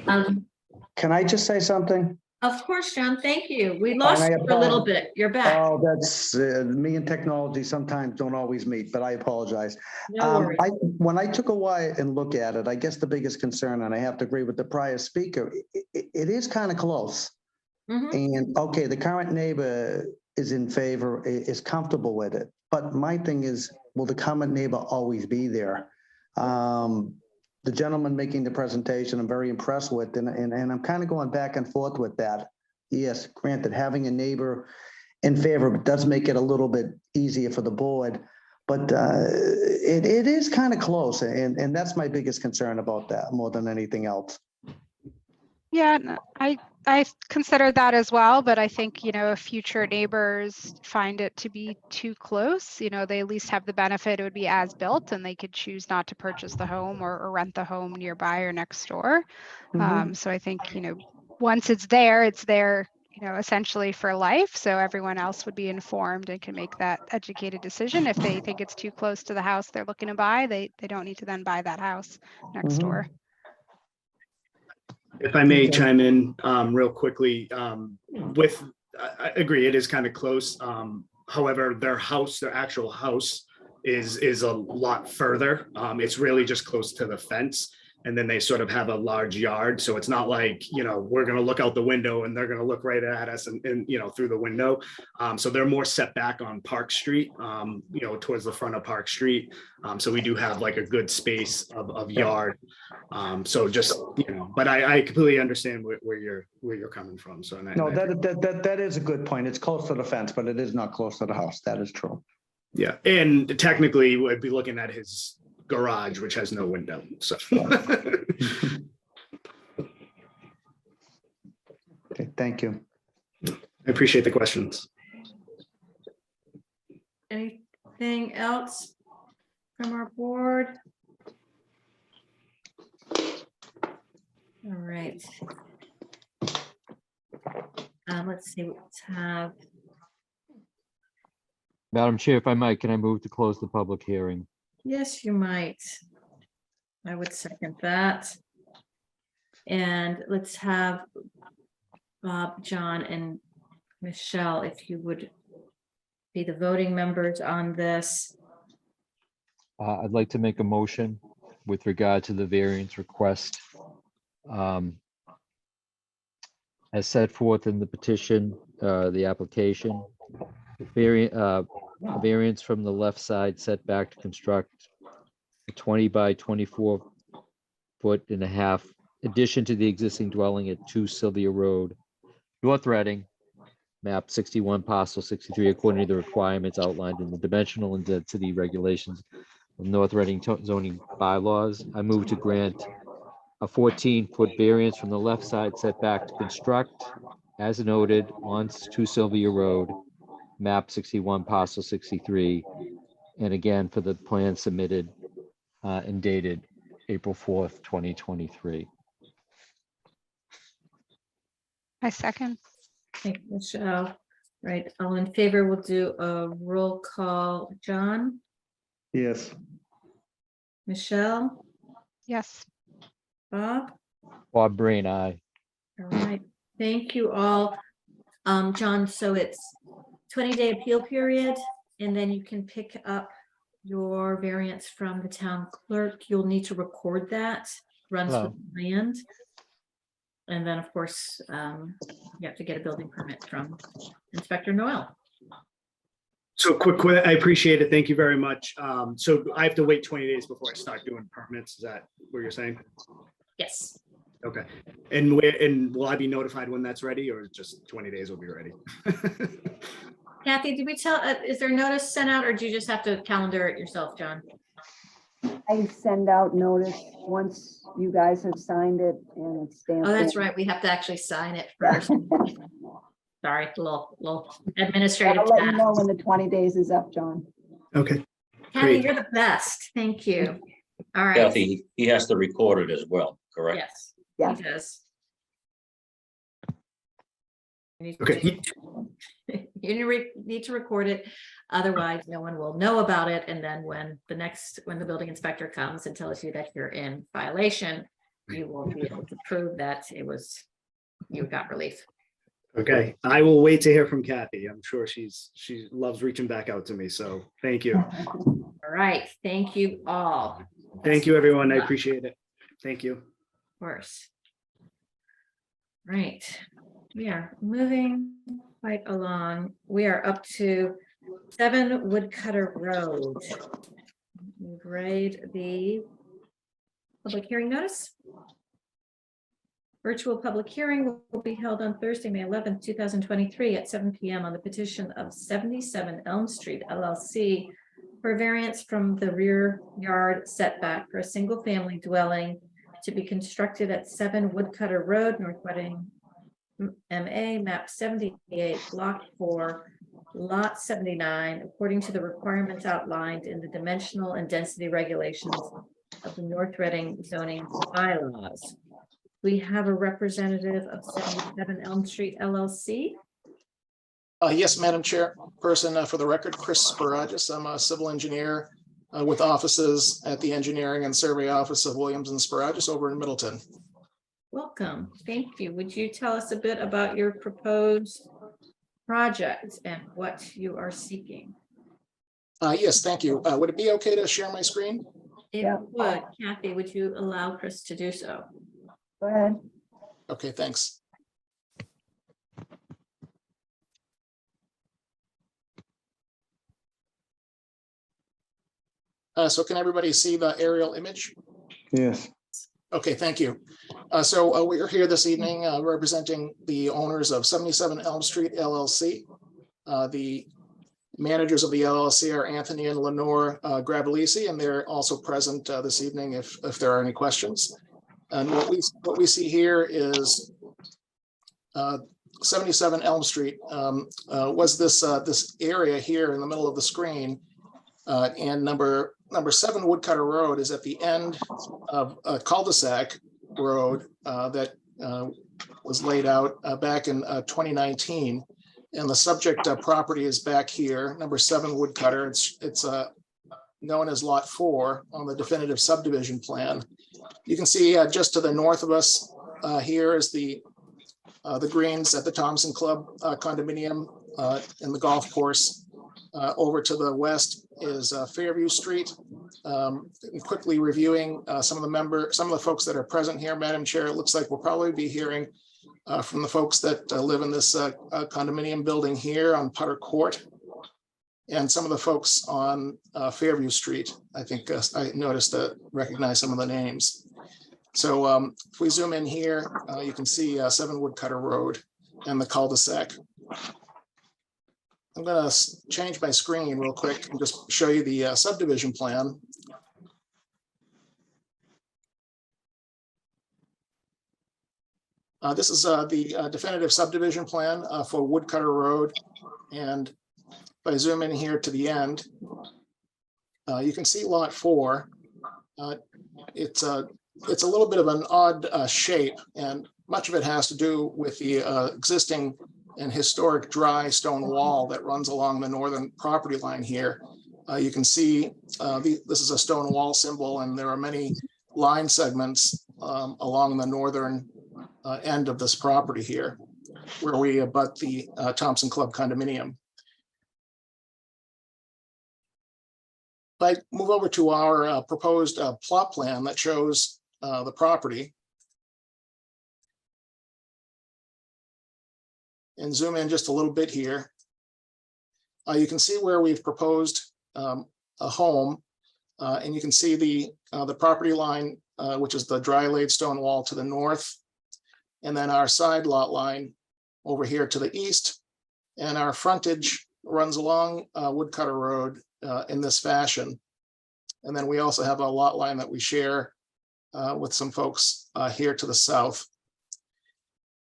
Can I just say something? Of course, John, thank you. We lost I you for a little bit. You're back. Oh, that's me and technology sometimes don't always meet, but I apologize. No worries. When I took a while and look at it, I guess the biggest concern, and I have to agree with the prior speaker, it is kind of close. Mhm. And okay, the current neighbor is in favor, is comfortable with it. But my thing is, will the current neighbor always be there? The gentleman making the presentation, I'm very impressed with, and I'm kind of going back and forth with that. Yes, granted, having a neighbor in favor does make it a little bit easier for the board, but it is kind of close, and that's my biggest concern about that more than anything else. Yeah, no, I consider that as well, but I think, if future neighbors find it to be too close, they at least have the benefit, it would be as built and they could choose not to purchase the home or rent the home nearby or next door. So I think, once it's there, essentially for life. So everyone else would be informed and can make that educated decision. If they think it's too close to the house they're looking to buy, they don't need to then buy that house next door. If I may chime in real quickly, I agree, it is kind of close. However, their actual house is a lot further. It's really just close to the fence. And then they sort of have a large yard. So it's not like, we're going to look out the window and they're going to look right at us and through the window. So they're more set back on Park Street, towards the front of Park Street. So we do have like a good space of yard. So just, but I completely understand where you're coming from. So No, that is a good point. It's close to the fence, but it is not close to the house. That is true. Yeah. And technically we'd be looking at his garage, which has no window. So Okay, thank you. I appreciate the questions. Anything else from our board? All right. Let's see, let's have. Madam Chair, if I might, can I move to close the public hearing? Yes, you might. I would second that. And let's have Bob, John, and Michelle, if you would be the voting members on this. I'd like to make a motion with regard to the variance request. As set forth in the petition, the application, variance from the left side setback to construct a 20 by 24 foot and a half addition to the existing dwelling at 2 Sylvia Road, North Reading, map 61, parcel 63, according to the requirements outlined in the dimensional and density regulations of North Reading zoning bylaws. I move to grant a 14-foot variance from the left side setback to construct, as noted, on 2 Sylvia Road, map 61, parcel 63, and again for the plan submitted and dated April 4th, 2023. I second. Thank you, Michelle. Right, all in favor, we'll do a roll call. John, Yes. Michelle, Yes. Bob. Bob Brain, aye. All right, thank you all. John, so it's 20-day appeal period, and then you can pick up your variance from the town clerk. You'll need to record that, runs with the land. And then, of course, you have to get a building permit from Inspector Noel. So quick, I appreciate it. Thank you very much. So I have to wait 20 days before I start doing permits. Is that what you're saying? Yes. Okay. And will I be notified when that's ready, or just 20 days will be ready? Kathy, did we tell, is there notice sent out, or do you just have to calendar it yourself, John? I send out notice once you guys have signed it and it's stamped. Oh, that's right. We have to actually sign it first. Sorry, a little administrative I'll let you task. know when the 20 days is up, John. Okay, Kathy, great. you're the best. Thank you. All right. Kathy, he has to record it as well, correct? Yes, Yeah. he does. You Okay. need to record it, otherwise no one will know about it. And then when the building inspector comes and tells you that you're in violation, you will be able to prove that you got relief. Okay, I will wait to hear from Kathy. I'm sure she loves reaching back out to me. So thank you. All right, thank you all. Thank you, everyone. I Of appreciate it. Thank you. course. Right, we are moving right along. We are up to 7 Woodcutter Road. We've read the public hearing notice. Virtual public hearing will be held on Thursday, May 11th, 2023 at 7 p.m. on the petition of 77 Elm Street LLC for variance from the rear yard setback for a single-family dwelling to be constructed at 7 Woodcutter Road, North Reading, MA, map 78, block 4, lot 79, according to the requirements outlined in the dimensional and density regulations of the North Reading zoning bylaws. We have a representative of 77 Elm Street LLC. Yes, Madam Chairperson, for the record, Chris Sparagus. I'm a civil engineer with offices at the Engineering and Survey Office of Williams and Sparagus over in Middleton. Welcome. Thank you. Would you tell us a bit about your proposed project and what you are seeking? Yes, thank you. Would it be okay to share my screen? It Yeah. would. Kathy, would you allow Chris to do so? Go ahead. Okay, thanks. So can everybody see the aerial image? Yes. Okay, thank you. So we are here this evening representing the owners of 77 Elm Street LLC. The managers of the LLC are Anthony and Lenore Grabilisi, and they're also present this evening if there are any questions. And what we see here is 77 Elm Street was this area here in the middle of the screen, and number 7 Woodcutter Road is at the end of a cul-de-sac road that was laid out back in 2019. And the subject property is back here, number 7 Woodcutter. It's known as Lot 4 on the definitive subdivision plan. You can see just to the north of us here is the greens at the Thompson Club condominium and the golf course. Over to the west is Fairview Street. Quickly reviewing some of the folks that are present here, Madam Chair, it looks like we'll probably be hearing from the folks that live in this condominium building here on Putter Court, and some of the folks on Fairview Street. I think I noticed recognize some of the names. So if we zoom in here, you can see 7 Woodcutter Road and the cul-de-sac. I'm going to change my screen real quick and just show you the subdivision plan. This is the definitive subdivision plan for Woodcutter Road. And if I zoom in here to the end, you can see Lot 4. It's a little bit of an odd shape, and much of it has to do with the existing and historic dry stone wall that runs along the northern property line here. You can see this is a stone wall symbol, and there are many line segments along the northern end of this property here, where we abut the Thompson Club condominium. If I move over to our proposed plot plan that shows the property, and zoom in just a little bit here, you can see where we've proposed a home, and you can see the property line, which is the dry laid stone wall to the north, and then our side lot line over here to the east, and our frontage runs along Woodcutter Road in this fashion. And then we also have a lot line that we share with some folks here to the south.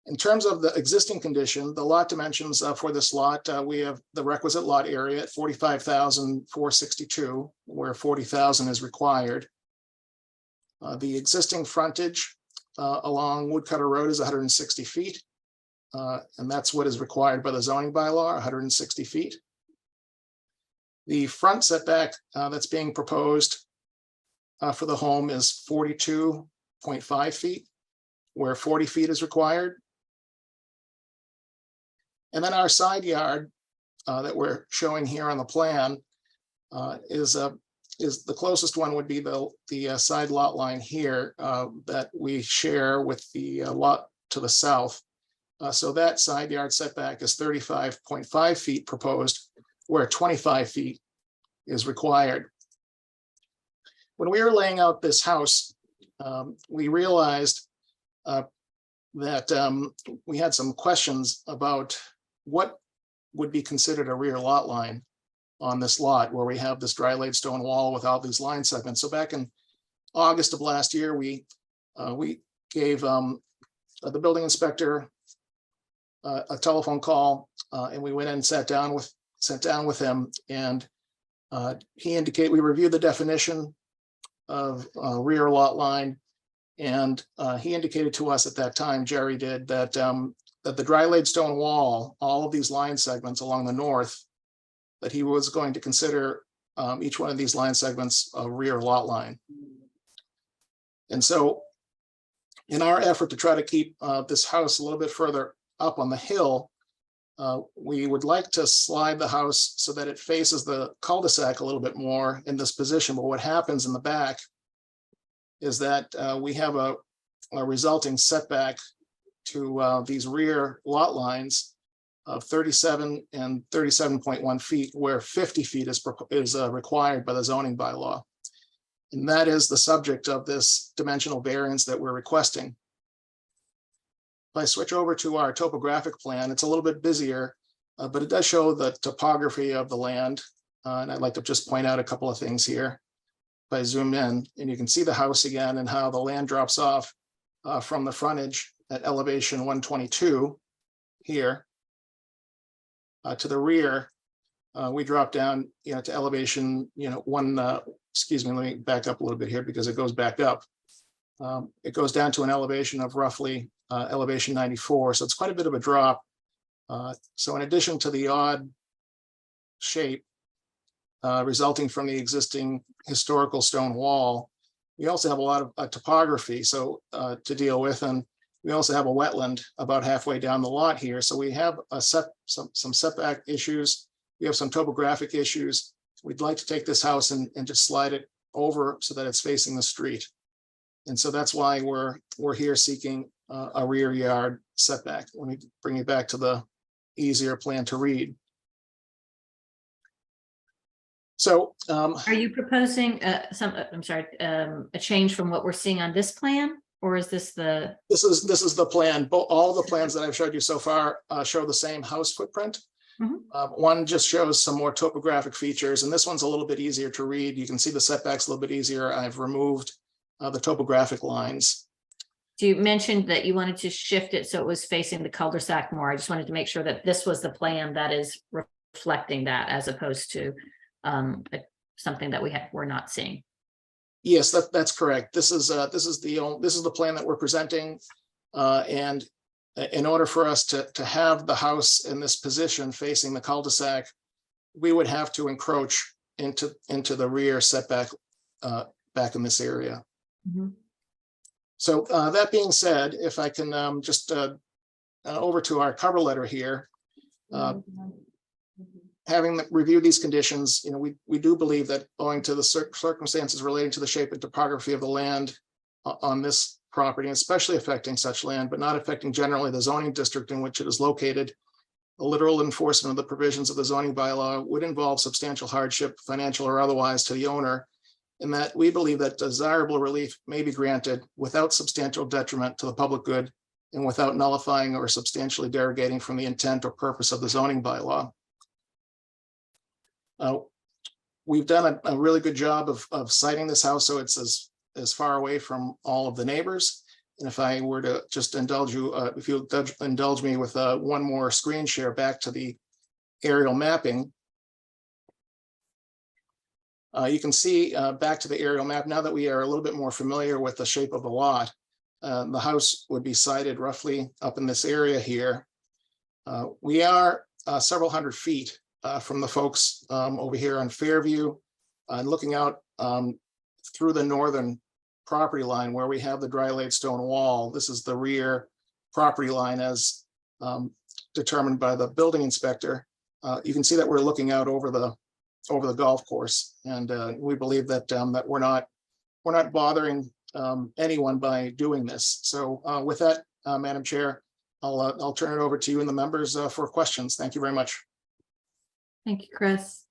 In terms of the existing condition, the lot dimensions for this lot, we have the requisite lot area at 45,462, where 40,000 is required. The existing frontage along Woodcutter Road is 160 feet. And that's what is required by the zoning bylaw, 160 feet. The front setback that's being proposed for the home is 42.5 feet, where 40 feet is required. And then our side yard that we're showing here on the plan is the closest one would be the side lot line here that we share with the lot to the south. So that side yard setback is 35.5 feet proposed, where 25 feet is required. When we were laying out this house, we realized that we had some questions about what would be considered a rear lot line on this lot where we have this dry laid stone wall with all these line segments. So back in August of last year, we gave the building inspector a telephone call, and we went in and sat down with him, and he indicated, we reviewed the definition of rear lot line, and he indicated to us at that time, Jerry did, that that the dry laid stone wall, all of these line segments along the north, that he was going to consider each one of these line segments a rear lot line. And so in our effort to try to keep this house a little bit further up on the hill, we would like to slide the house so that it faces the cul-de-sac a little bit more in this position. But what happens in the back is that we have a resulting setback to these rear lot lines of 37 and 37.1 feet, where 50 feet is required by the zoning bylaw. And that is the subject of this dimensional variance that we're requesting. If I switch over to our topographic plan, it's a little bit busier, but it does show the topography of the land. And I'd like to just point out a couple of things here. If I zoom in, and you can see the house again and how the land drops off from the frontage at elevation 122 here. To the rear, we drop down, to elevation, excuse me, let me back up a little bit here because it goes back up. It goes down to an elevation of roughly elevation 94. So it's quite a bit of a drop. So in addition to the odd shape resulting from the existing historical stone wall, we also have a lot of topography to deal with. And we also have a wetland about halfway down the lot here. So we have some setback issues. We have some topographic issues. We'd like to take this house and just slide it over so that it's facing the street. And so that's why we're here seeking a rear yard setback. Let me bring you back to the easier plan to read. So are you proposing a change from what we're seeing on this plan? Or is this the? This is the plan. All the plans that I've showed you so far show the same house footprint. Mm-hmm. One just shows some more topographic features, and this one's a little bit easier to read. You can see the setbacks a little bit easier. I've removed the topographic lines. So you mentioned that you wanted to shift it so it was facing the cul-de-sac more. I just wanted to make sure that this was the plan that is reflecting that, as opposed to something that we're not seeing. Yes, that's correct. This is the plan that we're presenting, and in order for us to have the house in this position facing the cul-de-sac, we would have to encroach into the rear setback back in this area. Mm-hmm. So that being said, if I can just over to our cover letter here. Having reviewed these conditions, we do believe that owing to the circumstances relating to the shape and topography of the land on this property, especially affecting such land, but not affecting generally the zoning district in which it is located, the literal enforcement of the provisions of the zoning bylaw would involve substantial hardship, financial or otherwise, to the owner, and that we believe that desirable relief may be granted without substantial detriment to the public good and without nullifying or substantially derogating from the intent or purpose of the zoning bylaw. We've done a really good job of siting this house so it's as far away from all of the neighbors And if I were to just indulge you, if you'll indulge me with one more screen share back to the aerial mapping. You can see back to the aerial map, now that we are a little bit more familiar with the shape of the lot, the house would be sited roughly up in this area here. We are several hundred feet from the folks over here on Fairview, and looking out through the northern property line where we have the dry laid stone wall. This is the rear property line as determined by the building inspector. You can see that we're looking out over the golf course, and we believe that that we're not bothering anyone by doing this. So with that, Madam Chair, I'll turn it over to you and the members for questions. Thank you very much. Thank you, Chris.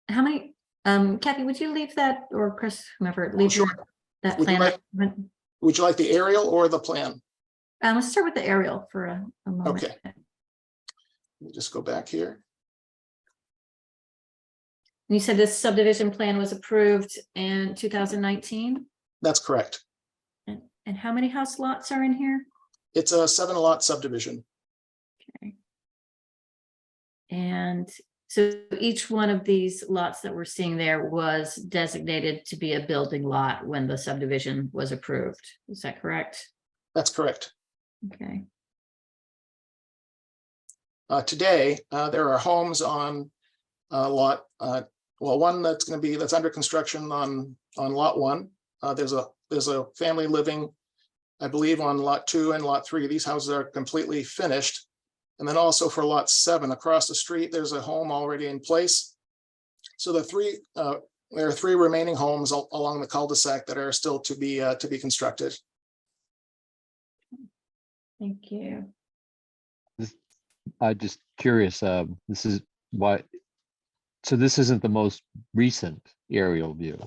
How many, Kathy, would you leave that, or Chris, whomever, leave Sure. that Would you plan? Would you like the aerial or the plan? Let's start with the aerial for a moment. Okay. Let me just go back here. You said this subdivision plan was approved in 2019? That's correct. And how many house lots are in here? It's a 7-lot subdivision. Okay. And so each one of these lots that we're seeing there was designated to be a building lot when the subdivision was approved. Is that correct? That's correct. Okay. Today, there are homes on lot, well, one that's under construction on lot 1. There's a family living, I believe, on lot 2 and lot 3. These houses are completely finished. And then also for lot 7 across the street, there's a home already in place. So there are 3 remaining homes along the cul-de-sac that are still to be constructed. Thank you. I'm just curious, this is why, so this isn't the most recent aerial view,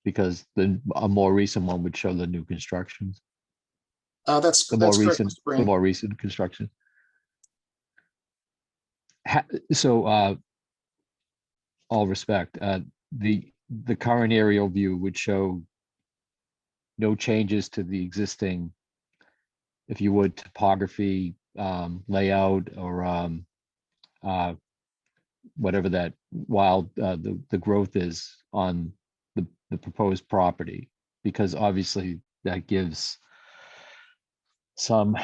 because a more recent one would show the new constructions. That's The more correct, recent, Mr. Breen. the more recent construction. So, all respect, the current aerial view would show no changes to the existing, if you would, topography, layout, or whatever that wild the growth is on the proposed property, because obviously that gives some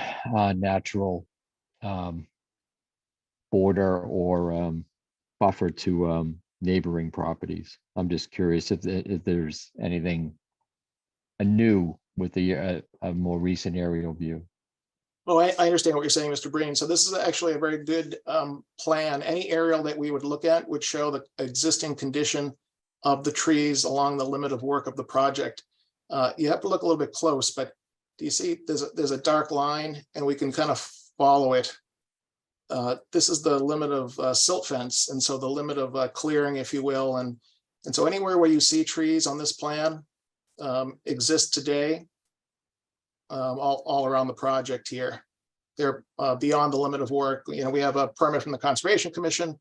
natural border or buffer to neighboring properties. I'm just curious if there's anything new with the a more recent aerial view. Oh, I understand what you're saying, Mr. Breen. So this is actually a very good plan. Any aerial that we would look at would show the existing condition of the trees along the limit of work of the project. You have to look a little bit close, but do you see there's a dark line, and we can kind of follow it. This is the limit of silt fence, and so the limit of clearing, if you will. And so anywhere where you see trees on this plan exist today, all around the project here. They're beyond the limit of work. You know, we have a permit from the Conservation Commission,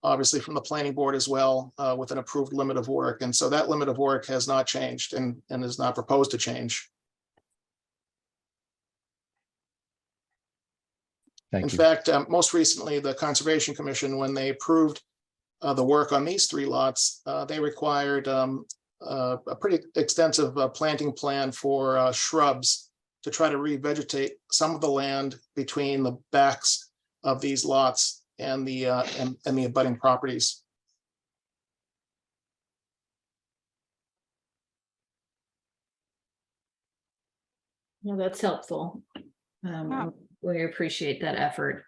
obviously from the Planning Board as well, with an approved limit of work. And so that limit of work has not changed and is not proposed to change. Thank you. In fact, most recently, the Conservation Commission, when they approved the work on these 3 lots, they required a pretty extensive planting plan for shrubs to try to revegetate some of the land between the backs of these lots and the abutting properties. No, that's helpful. We appreciate that effort.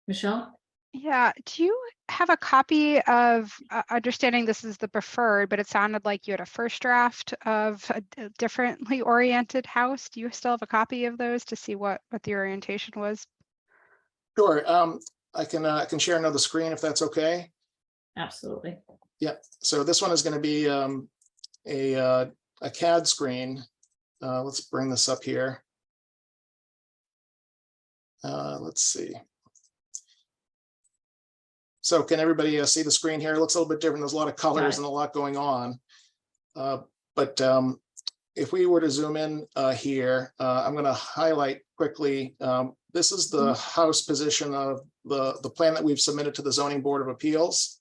Michelle? Yeah, do you have a copy of, understanding this is the preferred, but it sounded like you had a first draft of a differently oriented house. Do you still have a copy of those to see what the orientation was? Sure. I can share another screen if that's okay. Absolutely. Yeah. So this one is going to be a CAD screen. Let's bring this up here. Let's see. So can everybody see the screen here? It looks a little bit different. There's a lot of colors and a lot going on. But if we were to zoom in here, I'm going to highlight quickly. This is the house position of the plan that we've submitted to the Zoning Board of Appeals.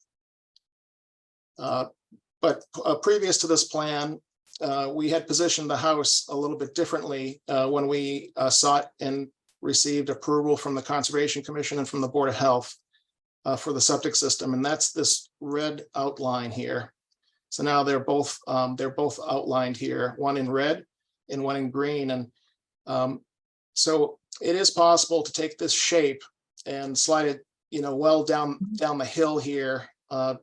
But previous to this plan, we had positioned the house a little bit differently when we sought and received approval from the Conservation Commission and from the Board of Health for the septic system, and that's this red outline here. So now they're both outlined here, one in red and one in green, and so it is possible to take this shape and slide it, well down the hill here to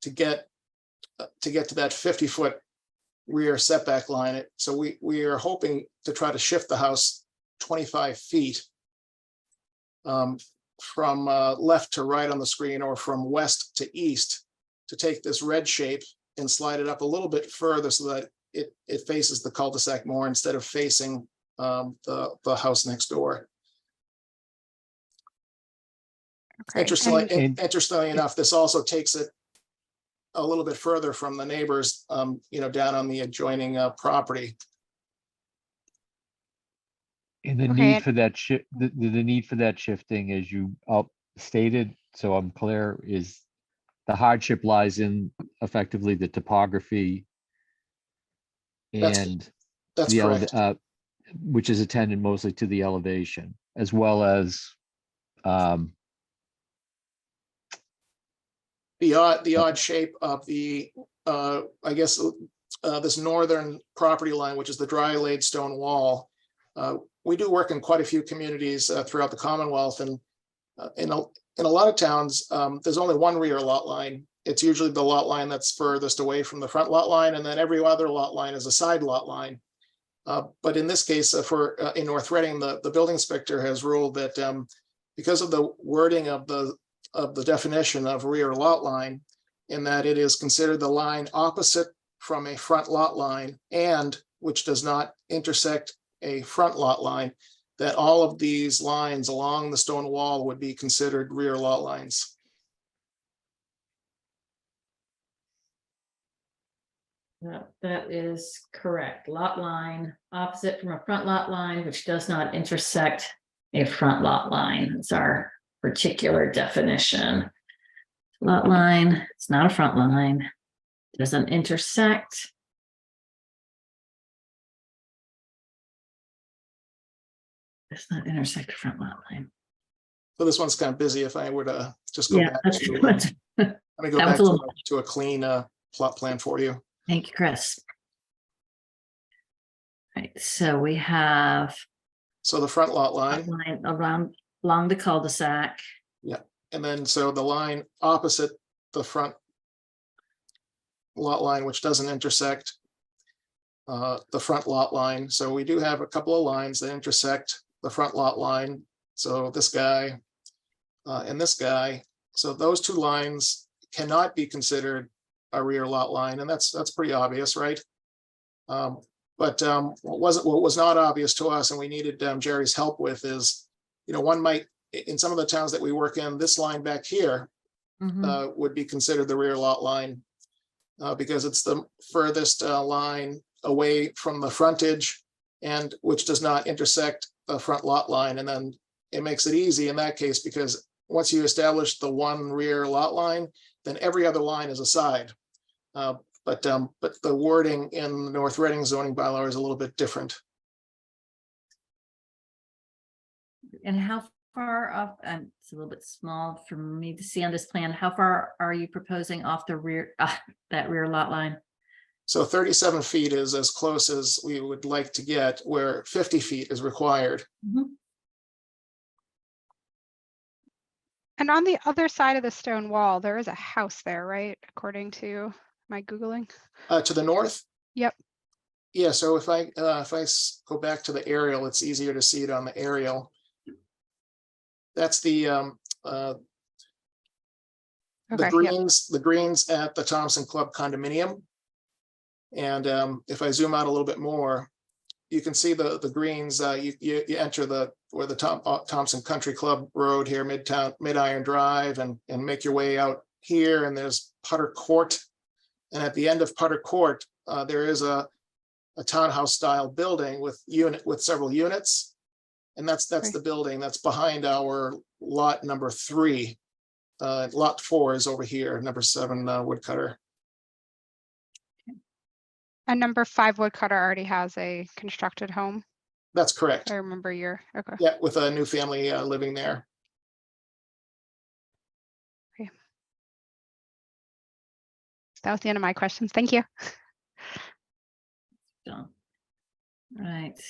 get to that 50-foot rear setback line. So we are hoping to try to shift the house 25 feet from left to right on the screen, or from west to east, to take this red shape and slide it up a little bit further so that it faces the cul-de-sac more instead of facing the house next door. Okay. Interestingly enough, this also takes it a little bit further from the neighbors, down on the adjoining property. And the Okay. need for that the need for that shifting, as you stated, so I'm clear, is the hardship lies in effectively the topography and That's the correct. which is attendant mostly to the elevation, as well as The odd shape of the, I guess, this northern property line, which is the dry laid stone wall. We do work in quite a few communities throughout the Commonwealth, and in a lot of towns, there's only one rear lot line. It's usually the lot line that's furthest away from the front lot line, and then every other lot line is a side lot line. But in this case, in North Reading, the building inspector has ruled that because of the wording of the definition of rear lot line, in that it is considered the line opposite from a front lot line and which does not intersect a front lot line, that all of these lines along the stone wall would be considered rear lot lines. That is correct. Lot line opposite from a front lot line, which does not intersect a front lot line. It's our particular definition. Lot line, it's not a front line, doesn't intersect. Does not intersect a front lot line. So this one's kind of busy. If I were to just go back that's to, good. let me go That back was a little- to a clean plot plan for you. Thank you, Chris. Right, so we have So the front lot line, along the cul-de-sac. and then so the line opposite the front lot line, which doesn't intersect the front lot line. So we do have a couple of lines that intersect the front lot line. So this guy and this guy. So those two lines cannot be considered a rear lot line, and that's pretty obvious, right? But what was not obvious to us, and we needed Jerry's help with, is, one might, in some of the towns that we work in, this line back here would be considered the rear lot line because it's the furthest line away from the frontage, and which does not intersect the front lot line. And then it makes it easy in that case, because once you establish the one rear lot line, then every other line is a side. But the wording in the North Reading zoning bylaw is a little bit different. And how far off, it's a little bit small for me to see on this plan, how far are you proposing off the rear, that rear lot line? So 37 feet is as close as we would like to get, where 50 feet is required. And on the other side of the stone wall, there is a house there, right? According to my Googling. To the north? Yep. Yeah, so if I go back to the aerial, it's easier to see it on the aerial. That's the greens at the Thompson Club condominium. And if I zoom out a little bit more, you can see the greens. You enter where the Thompson Country Club Road here, Mid-Iron Drive, and make your way out here. And there's Putter Court. And at the end of Putter Court, there is a a townhouse style building with several units. And that's the building that's behind our lot number 3. Lot 4 is over here, number 7 woodcutter. And number 5 woodcutter already has a constructed home. That's correct. I remember okay. Yeah, with a new family living there. That was the end of my questions. Thank you. Done. Right.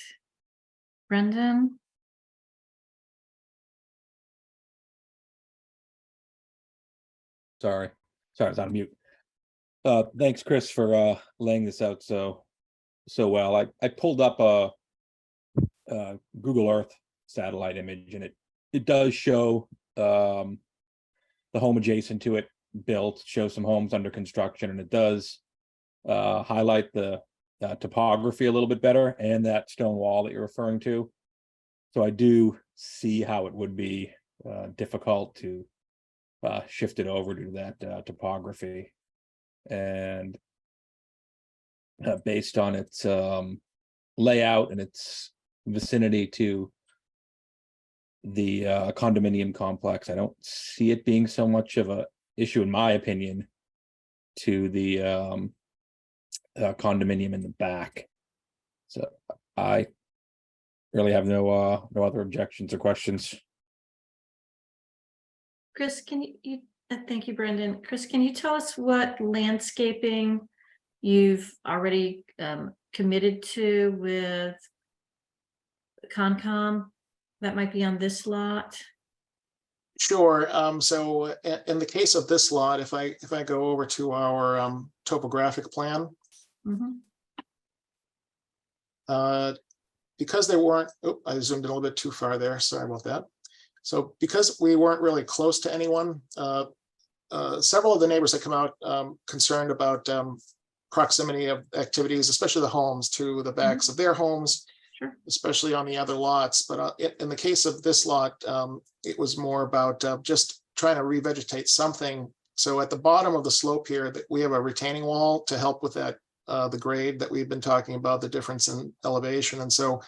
Brendan? Sorry, I was on mute. Thanks, Chris, for laying this out so well. I pulled up a Google Earth satellite image, and it does show the home adjacent to it built, shows some homes under construction, and it does highlight the topography a little bit better and that stone wall that you're referring to. So I do see how it would be difficult to shift it over to that topography, and based on its layout and its vicinity to the condominium complex, I don't see it being so much of a issue, in my opinion, to the condominium in the back. So I really have no other objections or questions. Chris, can you thank you, Brendan. Chris, can you tell us what landscaping you've already committed to with Concom that might be on this lot? Sure. So in the case of this lot, if I go over to our topographic plan, because they weren't, I zoomed in a little bit too far there. Sorry about that. So because we weren't really close to anyone, several of the neighbors that come out concerned about proximity of activities, especially the homes, to the backs of their homes, especially on the other lots. But in the case of this lot, it was more about just trying to revegetate something. So at the bottom of the slope here, that we have a retaining wall to help with that, the grade that we've been talking about, the difference in elevation. And so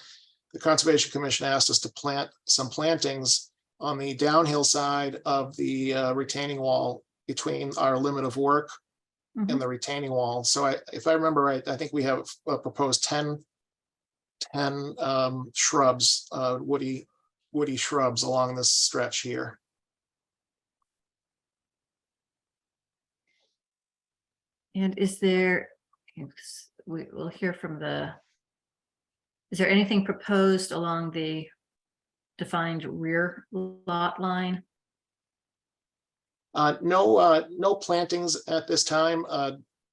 the Conservation Commission asked us to plant some plantings on the downhill side of the retaining wall between our limit of work and the retaining wall. So if I remember right, I think we have proposed 10 shrubs, woody shrubs along this stretch here. And is there, we'll hear from is there anything proposed along the defined rear lot line? No plantings at this time.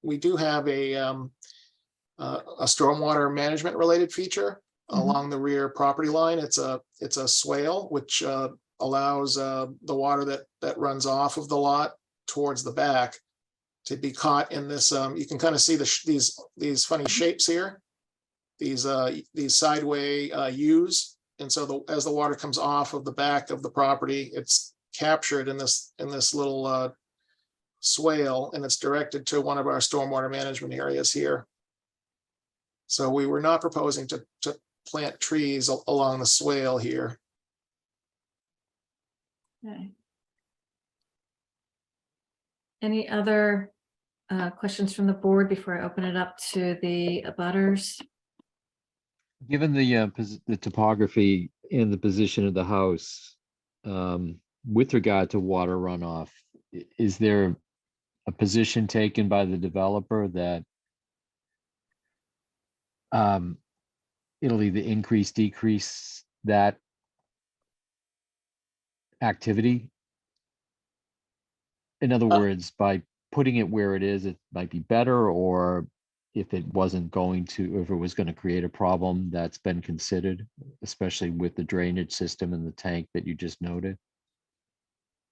We do have a stormwater management related feature along the rear property line. It's a swale which allows the water that runs off of the lot towards the back to be caught in this. You can kind of see these funny shapes here, these sideway U's, and so as the water comes off of the back of the property, it's captured in this little swale, and it's directed to one of our stormwater management areas here. So we were not proposing to plant trees along the swale here. Okay. Any other questions from the board before I open it up to the abutters? Given the topography and the position of the house, with regard to water runoff, is there a position taken by the developer that it'll either increase, decrease that activity? In other words, by putting it where it is, it might be better, or if it wasn't going to, if it was going to create a problem that's been considered, especially with the drainage system and the tank that you just noted?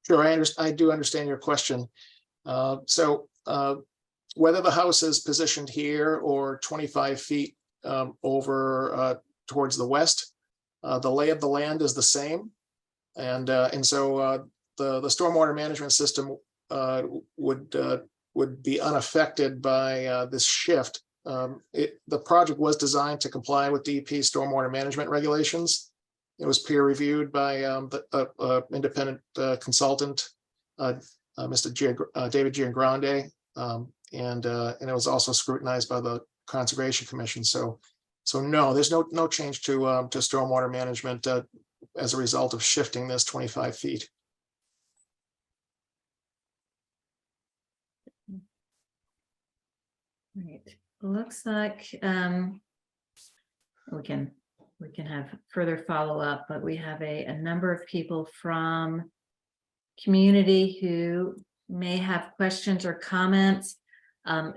Sure, I do understand your question. So whether the house is positioned here or 25 feet over towards the west, the lay of the land is the same, and so the stormwater management system would be unaffected by this shift The project was designed to comply with DEP stormwater management regulations. It was peer reviewed by the independent consultant, Mr. David Giangrande, and it was also scrutinized by the Conservation Commission. So no, there's no change to stormwater management as a result of shifting this 25 feet. Right, looks like we can have further follow-up, but we have a number of people from community who may have questions or comments,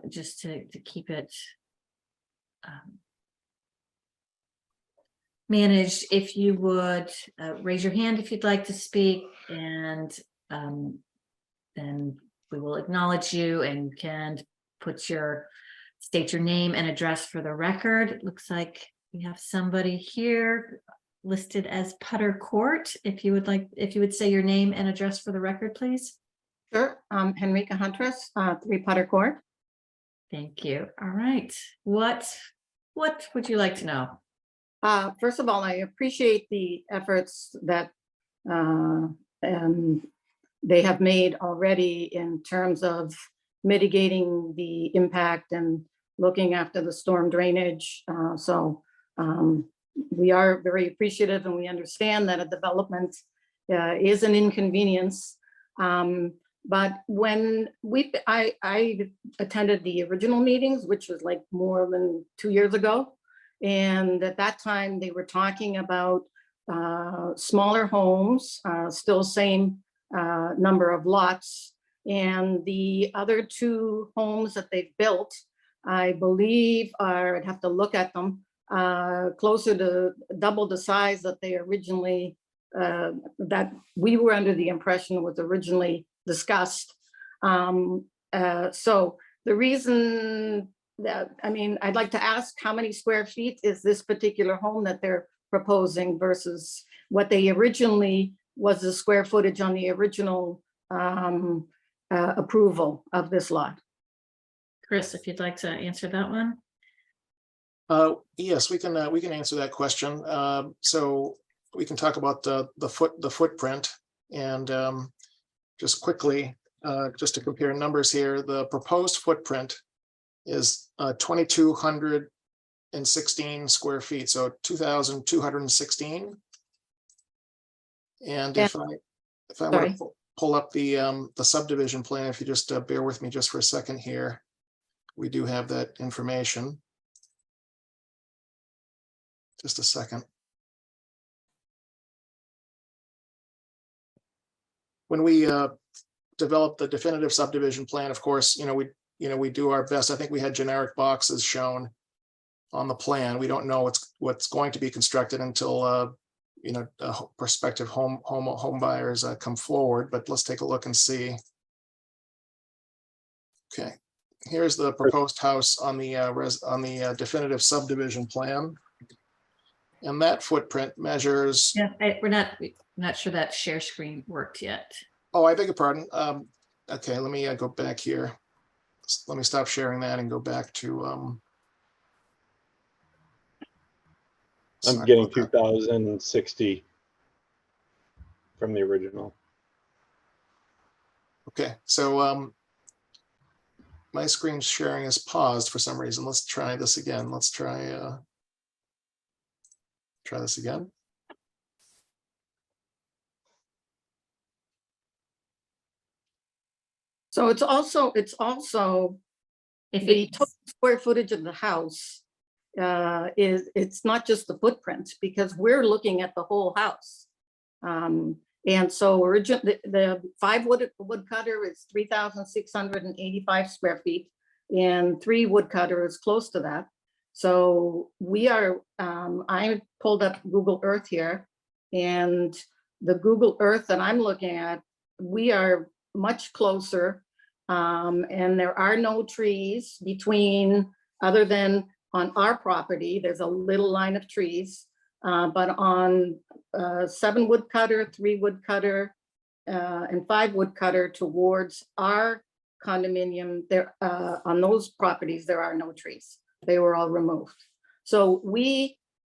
just to keep it managed. If you would raise your hand if you'd like to speak, and then we will acknowledge you and can state your name and address for the record. It looks like we have somebody here listed as Putter Court. If you would say your name and address for the record, please. Sure. Henrika Huntress, 3 Putter Court. Thank you. All right. What would you like to know? First of all, I appreciate the efforts that they have made already in terms of mitigating the impact and looking after the storm drainage. We are very appreciative, and we understand that a development is an inconvenience. But when I attended the original meetings, which was like more than 2 years ago, and at that time they were talking about smaller homes, still same number of lots, and the other 2 homes that they've built, I believe I'd have to look at them, closer to double the size that they originally, that we were under the impression was originally discussed. So the reason that, I'd like to ask, how many square feet is this particular home that they're proposing versus what they originally was the square footage on the original approval of this lot? Chris, if you'd like to answer that one. Yes, we can answer that question. So we can talk about the footprint, and just quickly, just to compare numbers here, the proposed footprint is 2,216 square feet, so 2,216. And if I want to pull up the subdivision plan, if you just bear with me just for a second here, we do have that information. Just a second. When we develop the definitive subdivision plan, of course, we do our best. I think we had generic boxes shown on the plan. We don't know what's going to be constructed until prospective home buyers come forward. But let's take a look and see. Okay, here's the proposed house on the definitive subdivision plan, and that footprint measures. Yeah, we're not sure that share screen worked yet. Oh, I beg your pardon. Okay, let me go back here. Let me stop sharing that and go back to. I'm getting 2,060 from the original. Okay, so my screen sharing is paused for some reason. Let's try this again. Let's try this again. So it's also if the total square footage of the house it's not just the footprint, because we're looking at the whole house. And so the 5 woodcutter is 3,685 square feet, and 3 woodcutter is close to that. So we are, I pulled up Google Earth here, and the Google Earth that I'm looking at, we are much closer, and there are no trees between, other than on our property, there's a little line of trees, but on 7 woodcutter, 3 woodcutter, and 5 woodcutter towards our condominium, there on those properties, there are no trees. They were all removed. So we,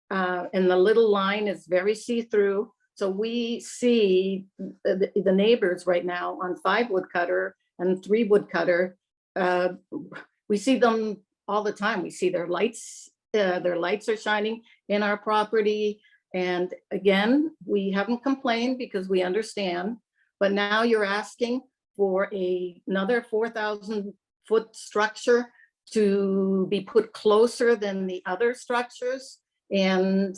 and the little line is very see-through. So we see the neighbors right now on 5 woodcutter and 3 woodcutter. We see them all the time. We see their lights are shining in our property. And again, we haven't complained because we understand, but now you're asking for another 4,000-foot structure to be put closer than the other structures. And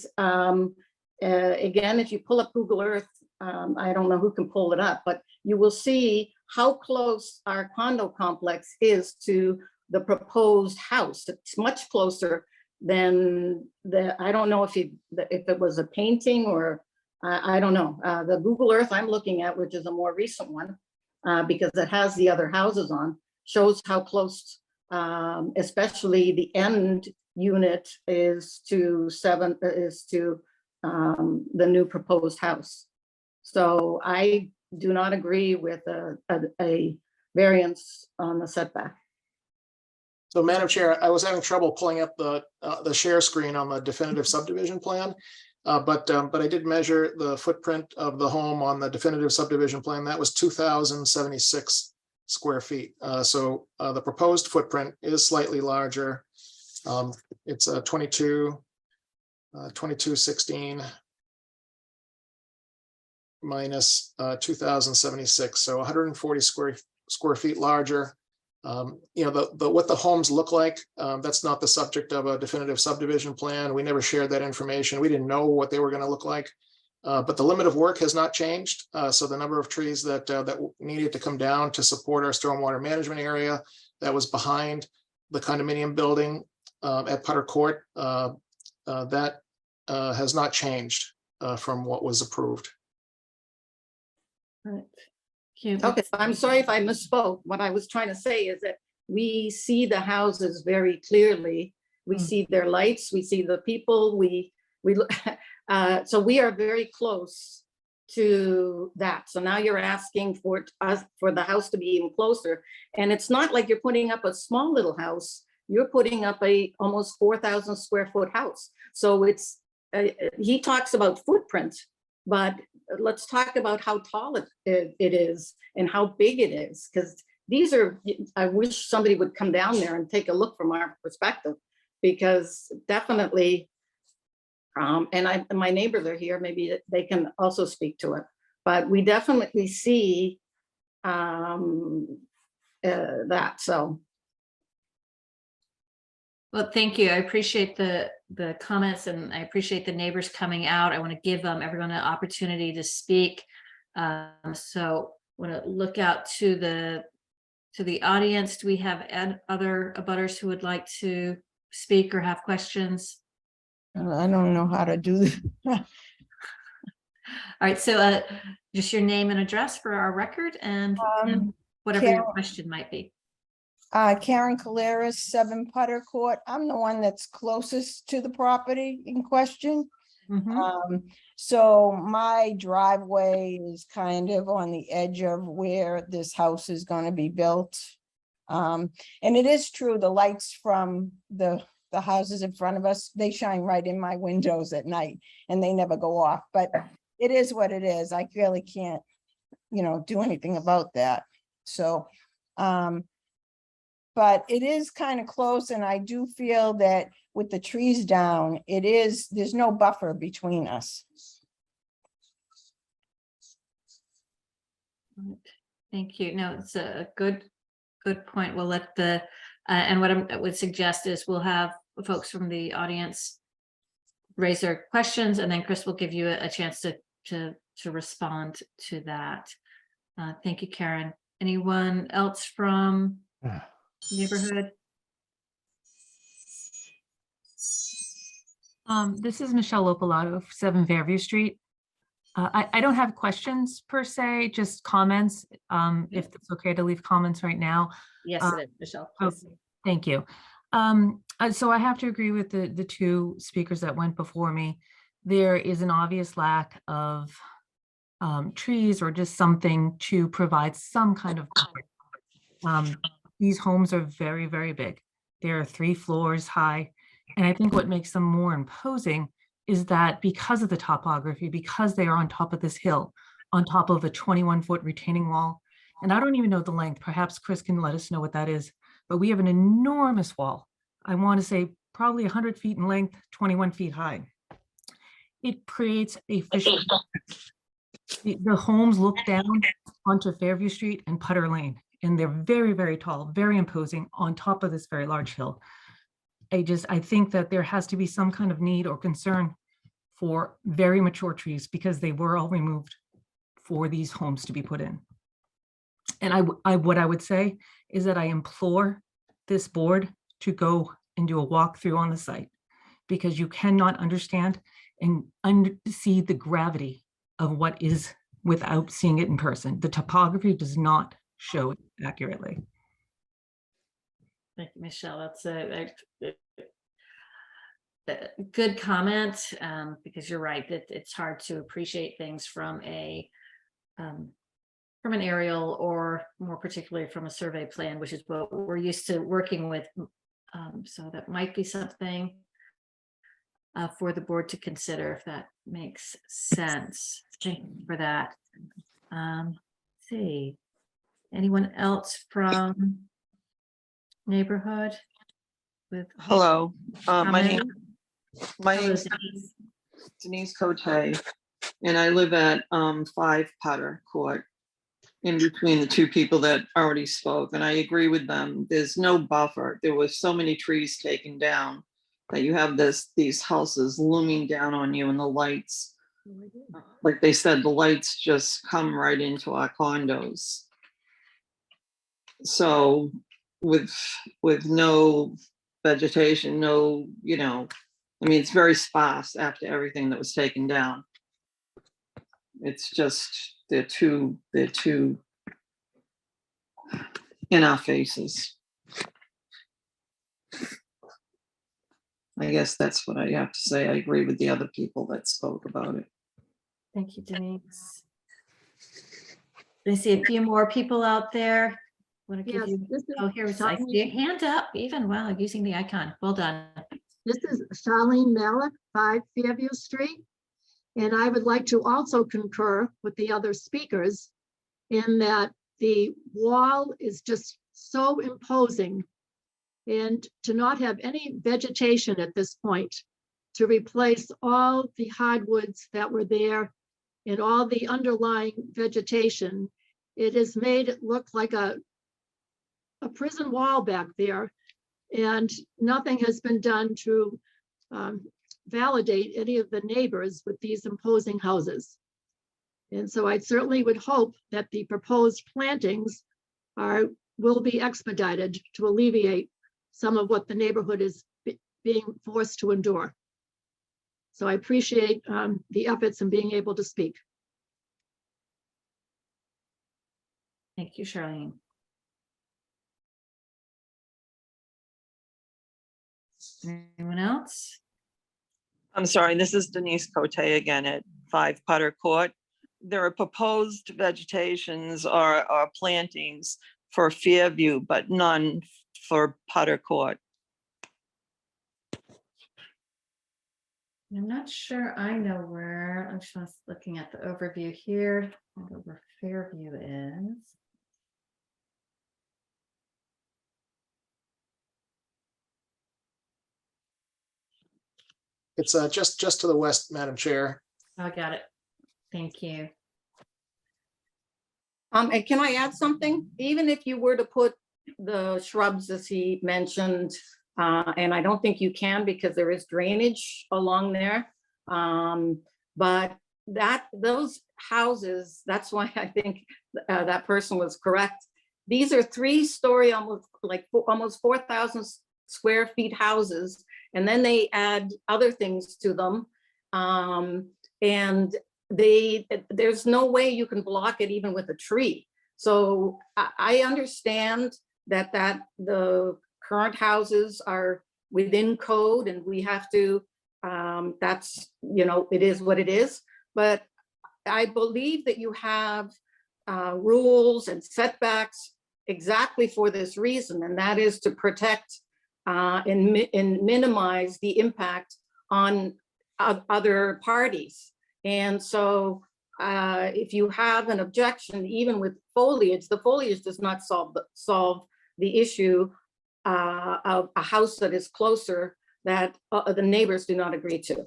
again, if you pull up Google Earth, I don't know who can pull it up, but you will see how close our condo complex is to the proposed house. It's much closer than I don't know if it was a painting or I don't know. The Google Earth I'm looking at, which is a more recent one, because it has the other houses on, shows how close, especially the end unit is to the new proposed house. So I do not agree with a variance on the setback. So Madam Chair, I was having trouble pulling up the share screen on the definitive subdivision plan. But I did measure the footprint of the home on the definitive subdivision plan. That was 2,076 square feet. So the proposed footprint is slightly larger. It's a 2216 minus 2,076, so 140 square feet larger. You know, what the homes look like, that's not the subject of a definitive subdivision plan. We never shared that information. We didn't know what they were going to look like. But the limit of work has not changed. So the number of trees that needed to come down to support our stormwater management area that was behind the condominium building at Putter Court, that has not changed from what was approved. Right. Okay, I'm sorry if I misspoke. What I was trying to say is that we see the houses very clearly. We see their lights, we see the people, we look, so we are very close to that. So now you're asking for the house to be even closer. And it's not like you're putting up a small little house, you're putting up a almost 4,000 square foot house. So it's, he talks about footprint, but let's talk about how tall it is and how big it is, because these are, I wish somebody would come down there and take a look from our perspective, because definitely, and my neighbors are here, maybe they can also speak to it, but we definitely see that, so. Well, thank you. I appreciate the comments, and I appreciate the neighbors coming out. I want to give everyone an opportunity to speak. So I want to look out to the audience. Do we have other abutters who would like to speak or have questions? I don't know how to do this. All right, so just your name and address for our record, and whatever your question might be. Karen Caleras, 7 Putter Court. I'm the one that's closest to the property in question. So my driveway is kind of on the edge of where this house is going to be built. And it is true, the lights from the houses in front of us, they shine right in my windows at night and they never go off, but it is what it is. I really can't, do anything about that. So, but it is kind of close, and I do feel that with the trees down, there's no buffer between us. Thank you. No, it's a good point. We'll let and what I would suggest is we'll have folks from the audience raise their questions, and then Chris will give you a chance to respond to that. Thank you, Karen. Anyone else from neighborhood? This is Michelle Lopalato, 7 Fairview Street. I don't have questions per se, just comments. If it's okay to leave comments right now. Yes, it is, Michelle. Please. Thank you. So I have to agree with the 2 speakers that went before me. There is an obvious lack of trees or just something to provide some kind of cover. These homes are very, very big. They're 3 floors high. And I think what makes them more imposing is that because of the topography, because they are on top of this hill, on top of a 21-foot retaining wall, and I don't even know the length, perhaps Chris can let us know what that is, but we have an enormous wall. I want to say probably 100 feet in length, 21 feet high. It creates a fishing. The homes look down onto Fairview Street and Putter Lane, and they're very, very tall, very imposing on top of this very large hill. I think that there has to be some kind of need or concern for very mature trees because they were all removed for these homes to be put in. And what I would say is that I implore this board to go and do a walkthrough on the site, because you cannot understand and see the gravity of what is without seeing it in person. The topography does not show it accurately. Thank you, Michelle. That's a good comment, because you're right that it's hard to appreciate things from an aerial, or more particularly from a survey plan, which is what we're used to working with. So that might be something for the board to consider, if that makes sense. Thank you for that. Let's see, anyone else from neighborhood with? Hello, my name Hello, is Denise Cote, and I live at 5 Potter Court, in between the two people that already spoke, and I agree with them. There's no buffer. There was so many trees taken down that you have these houses looming down on you, and the lights, like they said, the lights just come right into our condos. So with no vegetation, no, I mean, it's very sparse after everything that was taken down. It's just, they're too in our faces. I guess that's what I have to say. I agree with the other people that spoke about it. Thank you, Denise. I see a few more people out there. Want to give you? Oh, here's I see a hand up. Even while using the icon. Well done. This is Charlene Malik, 5 Fairview Street. And I would like to also concur with the other speakers in that the wall is just so imposing, and to not have any vegetation at this point to replace all the hardwoods that were there and all the underlying vegetation, it has made it look like a prison wall back there, and nothing has been done to validate any of the neighbors with these imposing houses. And so I certainly would hope that the proposed plantings will be expedited to alleviate some of what the neighborhood is being forced to endure. So I appreciate the efforts in being able to speak. Thank you, Charlene. Anyone else? I'm sorry, this is Denise Cote again at 5 Potter Court. There are proposed vegetations or plantings for Fairview, but none for Potter Court. I'm not sure I know where. I'm just looking at the overview here. I don't know where Fairview is. It's just to the west, Madam Chair. I got it. Thank you. And can I add something? Even if you were to put the shrubs, as he mentioned, and I don't think you can because there is drainage along there. But those houses, that's why I think that person was correct. These are 3-story, almost 4,000 square feet houses, and then they add other things to them. And there's no way you can block it even with a tree. So I understand that the current houses are within code, and we have to, that's, it is what it is. But I believe that you have rules and setbacks exactly for this reason, and that is to protect and minimize the impact on other parties. And so if you have an objection, even with foliage, the foliage does not solve the issue of a house that is closer that the neighbors do not agree to.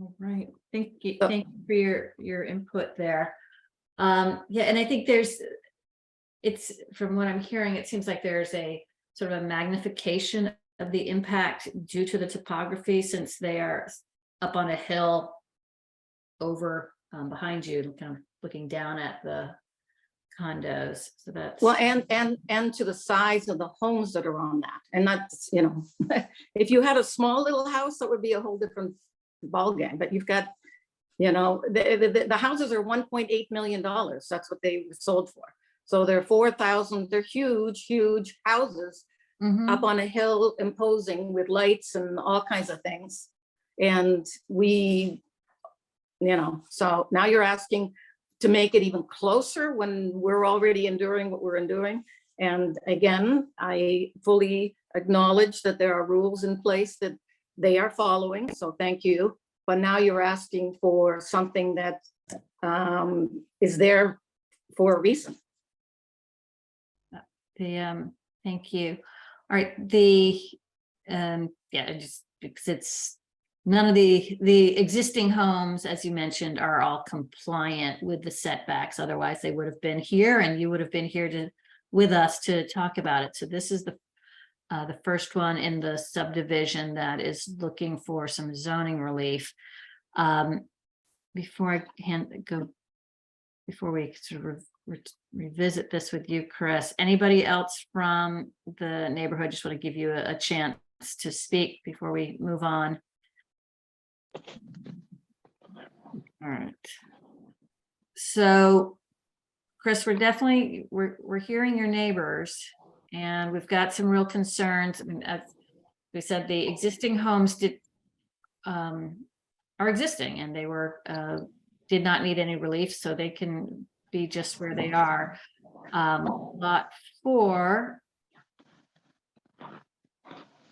All right, thank you for your input there. Yeah, and I think it's from what I'm hearing, it seems like there's a sort of a magnification of the impact due to the topography, since they are up on a hill over behind you, kind of looking down at the condos. So that's well, and to the size of the homes that are on that, and that's, you know, if you had a small little house, that would be a whole different ballgame. But you've got, you know, the houses are $1.8 million. That's what they were sold for. So they're 4,000. They're huge houses up on a hill, imposing, with lights and all kinds of things. And we, you know, so now you're asking to make it even closer when we're already enduring what we're enduring. And again, I fully acknowledge that there are rules in place that they are following. So thank you. But now you're asking for something that is there for a reason. Thank you. All right, yeah, just because it's none of the existing homes, as you mentioned, are all compliant with the setbacks. Otherwise, they would have been here, and you would have been here with us to talk about it. So this is the first one in the subdivision that is looking for some zoning relief. Before we sort of revisit this with you, Chris, anybody else from the neighborhood? Just want to give you a chance to speak before we move on. All right. So, Chris, we're hearing your neighbors, and we've got some real concerns. I mean, as we said, the existing homes are existing, and they did not need any relief, so they can be just where they are. Lot 4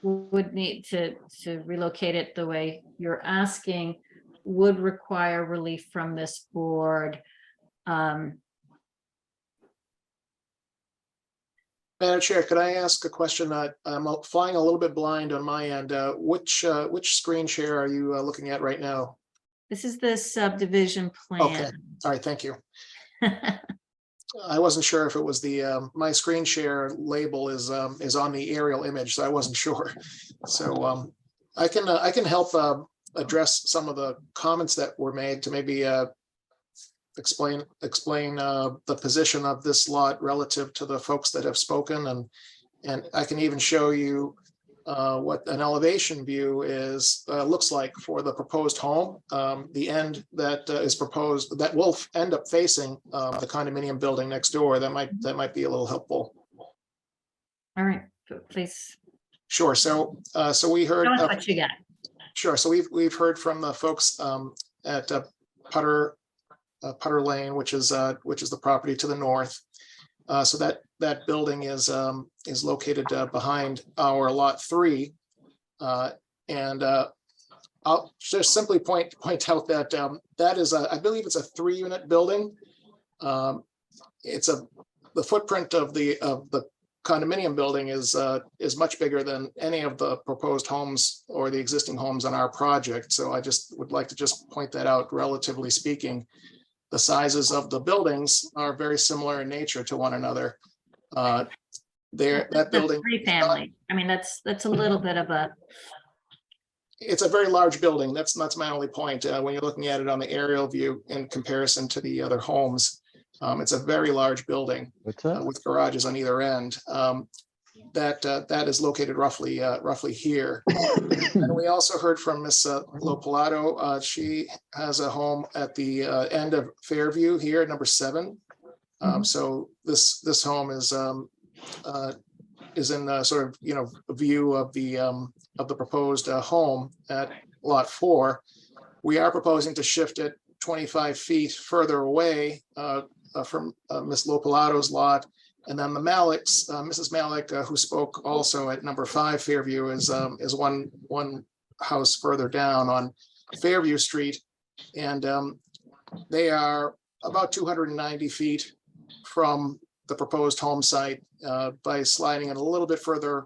would need to relocate it the way you're asking, would require relief from this board. Madam Chair, could I ask a question? I'm flying a little bit blind on my end. Which screen share are you looking at right now? This is the subdivision plan. Okay, all right, thank you. I wasn't sure if it was my screen share label is on the aerial image, so I wasn't sure. So I can help address some of the comments that were made to maybe explain the position of this lot relative to the folks that have spoken, and I can even show you what an elevation view looks like for the proposed home. The end that is proposed, that will end up facing the condominium building next door. That might be a little helpful. All right, please. Sure. So we heard what you got. Sure. So we've heard from the folks at Putter Lane, which is the property to the north. So that building is located behind our lot 3, and I'll just simply point out that that is I believe it's a 3-unit building. The footprint of the condominium building is much bigger than any of the proposed homes or the existing homes on our project. So I just would like to just point that out. Relatively speaking, the sizes of the buildings are very similar in nature to one another. That building, 3-family. I mean, that's a little bit of a. It's a very large building. That's my only point. When you're looking at it on the aerial view in comparison to the other homes, it's a very large building with garages on either end. That is located roughly here. And we also heard from Miss Lopalato. She has a home at the end of Fairview here, number 7. So this home is in the sort of view of the proposed home at lot 4. We are proposing to shift it 25 feet further away from Miss Lopalato's lot, And then the Malicks, Mrs. Malik, who spoke also at number 5 Fairview, is one house further down on Fairview Street. And they are about 290 feet from the proposed home site. By sliding it a little bit further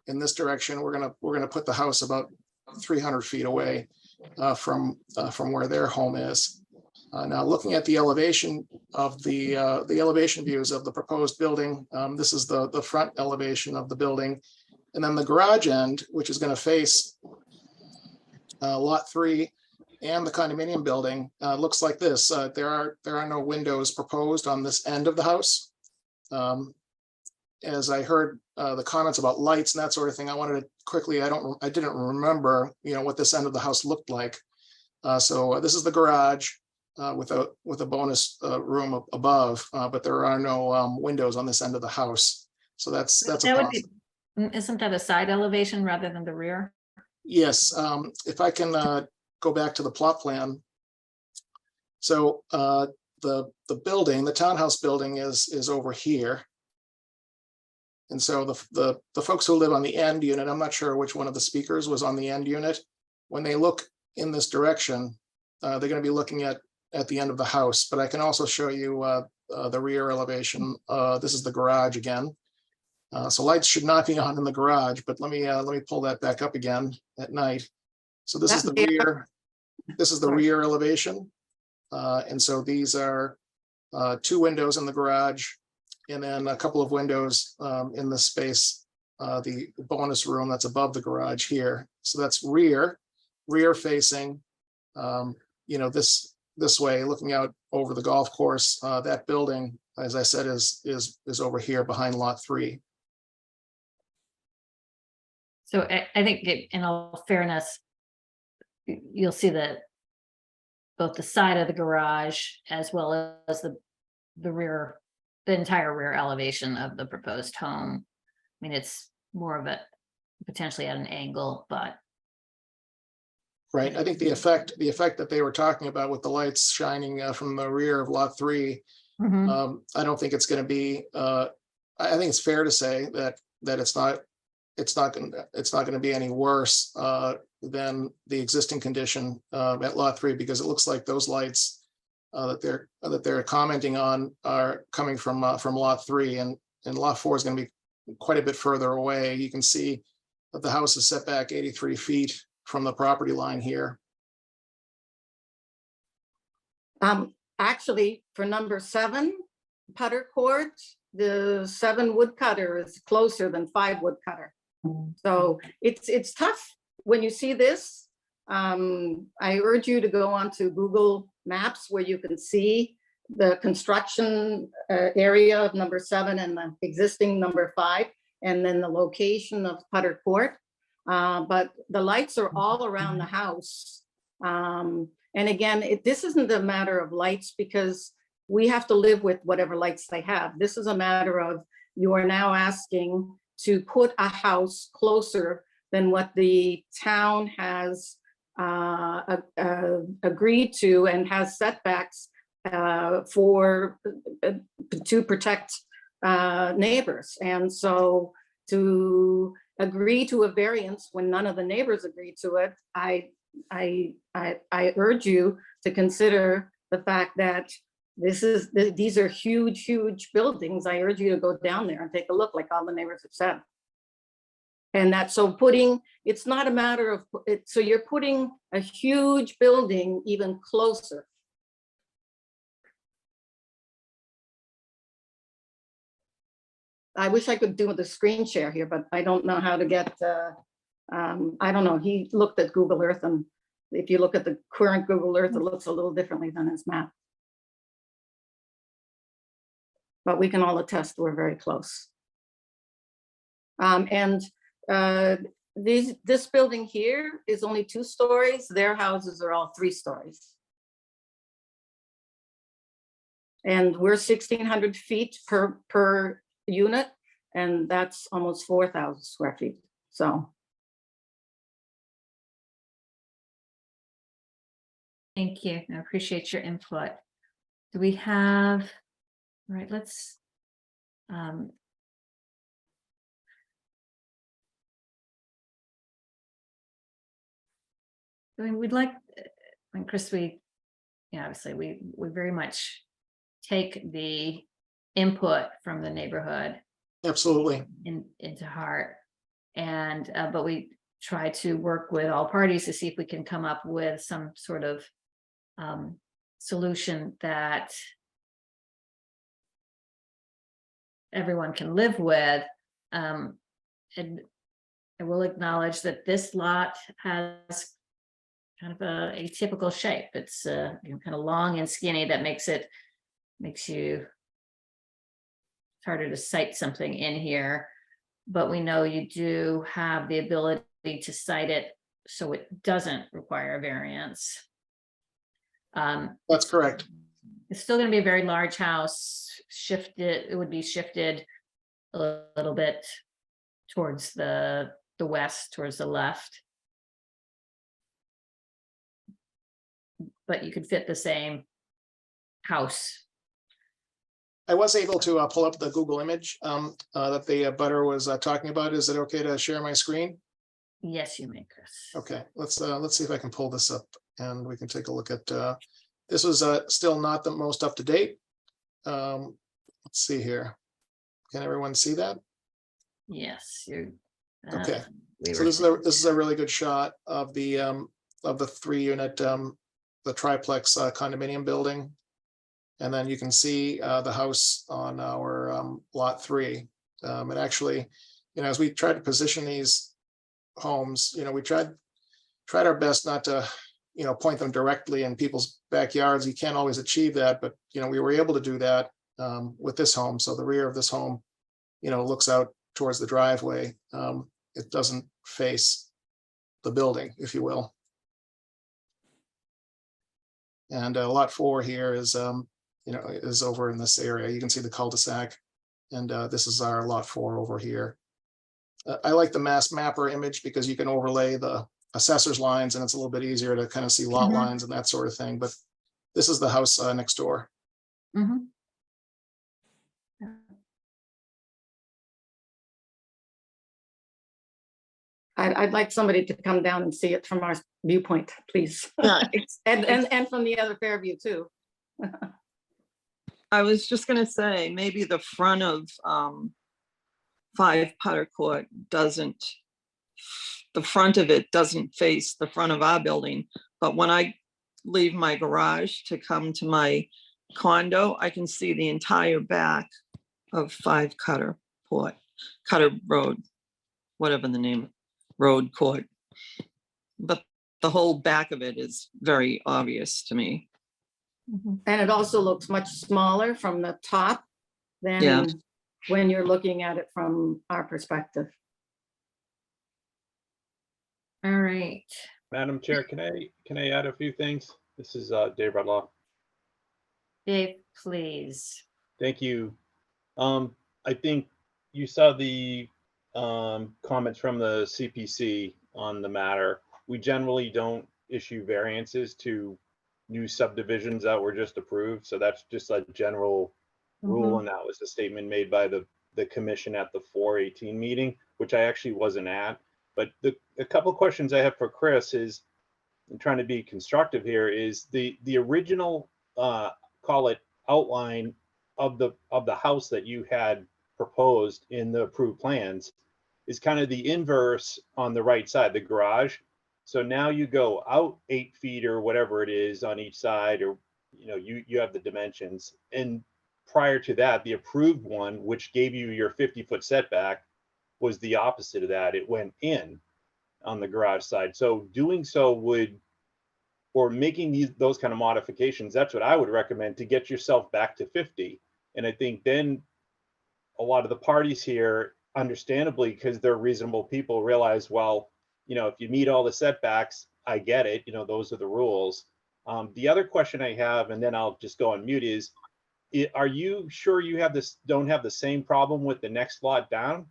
in this direction, we're gonna put the house about 300 feet away from where their home is. Now, looking at the elevation of the elevation views of the proposed building, this is the front elevation of the building, and then the garage end, which is going to face lot 3 and the condominium building, looks like this. There are no windows proposed on this end of the house. As I heard the comments about lights and that sort of thing, I wanted to quickly, I didn't remember, what this end of the house looked like. So this is the garage with a bonus room above, but there are no windows on this end of the house. So that's a That would positive. be, isn't that a side elevation rather than the rear? Yes, if I can go back to the plot plan. So the building, the townhouse building is over here. And so the folks who live on the end unit, I'm not sure which one of the speakers was on the end unit. When they look in this direction, they're going to be looking at the end of the house, but I can also show you the rear elevation. This is the garage again. So lights should not be on in the garage, but let me pull that back up again at night. So this is the rear. This is the rear elevation. And so these are 2 windows in the garage, and then a couple of windows in the space, the bonus room that's above the garage here. So that's rear facing, this way, looking out over the golf course. That building, as I said, is over here behind lot 3. So I think in all fairness, you'll see that both the side of the garage as well as the rear, the entire rear elevation of the proposed home. I mean, it's more of a potentially at an angle, but. Right. I think the effect that they were talking about with the lights shining from the rear of lot 3, I don't think it's going to be. I think it's fair to say that it's not going to be any worse than the existing condition at lot 3, because it looks like those lights that they're commenting on are coming from lot 3, and lot 4 is going to be quite a bit further away. You can see that the house is set back 83 feet from the property line here. Actually, for number 7 putter court, the 7 woodcutter is closer than 5 woodcutter. So it's tough when you see this. I urge you to go onto Google Maps where you can see the construction area of number 7 and the existing number 5, and then the location of putter court. But the lights are all around the house. And again, this isn't a matter of lights, because we have to live with whatever lights they have. This is a matter of, you are now asking to put a house closer than what the town has agreed to and has setbacks to protect neighbors. And so to agree to a variance when none of the neighbors agree to it, I urge you to consider the fact that these are huge buildings. I urge you to go down there and take a look, like all the neighbors have said. And that's so it's not a matter of, so you're putting a huge building even closer. I wish I could do the screen share here, but I don't know how to get, I don't know. He looked at Google Earth, and if you look at the current Google Earth, it looks a little differently than his map. But we can all attest we're very close. This building here is only 2 stories. Their houses are all 3 stories. And we're 1,600 feet per unit, and that's almost 4,000 square feet. So. Thank you. I appreciate your input. Do we have, all right, let's Um, I mean, we'd like, and Chris, obviously, we very much take the input from the neighborhood Absolutely. into heart. And, but we try to work with all parties to see if we can come up with some sort of solution that everyone can live with. And I will acknowledge that this lot has kind of a atypical shape. It's kind of long and skinny. That makes you harder to cite something in here. But we know you do have the ability to cite it so it doesn't require a variance. That's correct. It's still going to be a very large house. It would be shifted a little bit towards the west, towards the left. But you could fit the same house. I was able to pull up the Google image that the butter was talking about. Is it okay to share my screen? Yes, you may, Chris. Okay, let's see if I can pull this up and we can take a look at. This was still not the most up to date. Let's see here. Can everyone see that? Yes, you're. Okay, so this is a really good shot of the 3-unit the triplex condominium building. And then you can see the house on our lot 3. And actually, as we tried to position these homes, we tried our best not to, point them directly in people's backyards. You can't always achieve that, but we were able to do that with this home. So the rear of this home, looks out towards the driveway. It doesn't face the building, if you will. And lot 4 here is is over in this area. You can see the cul-de-sac, and this is our lot 4 over here. I like the mass mapper image because you can overlay the assessor's lines, and it's a little bit easier to kind of see lot lines and that sort of thing. But this is the house next door. I'd like somebody to come down and see it from our viewpoint, please. And from the other Fairview too. I was just gonna say, maybe the front of 5 Putter Court the front of it doesn't face the front of our building, but when I leave my garage to come to my condo, I can see the entire back of 5 Cutter Road, whatever the name, Road Court. But the whole back of it is very obvious to me. And it also looks much smaller from the top than when you're looking at it from our perspective. All right. Madam Chair, can I add a few things? This is Dave Redlaw. Dave, please. Thank you. I think you saw the comments from the CPC on the matter. We generally don't issue variances to new subdivisions that were just approved. So that's just a general rule. And that was the statement made by the commission at the 4/18 meeting, which I actually wasn't at. But a couple of questions I have for Chris is, I'm trying to be constructive here, is the original call it outline of the house that you had proposed in the approved plans is kind of the inverse on the right side, the garage. So now you go out 8 feet or whatever it is on each side, or you have the dimensions. And prior to that, the approved one, which gave you your 50-foot setback, was the opposite of that. It went in on the garage side. So doing so or making those kind of modifications, that's what I would recommend to get yourself back to 50. And I think then a lot of the parties here, understandably, because they're reasonable people, realize, well, if you meet all the setbacks, I get it, those are the rules. The other question I have, and then I'll just go on mute, is, are you sure you don't have the same problem with the next lot down?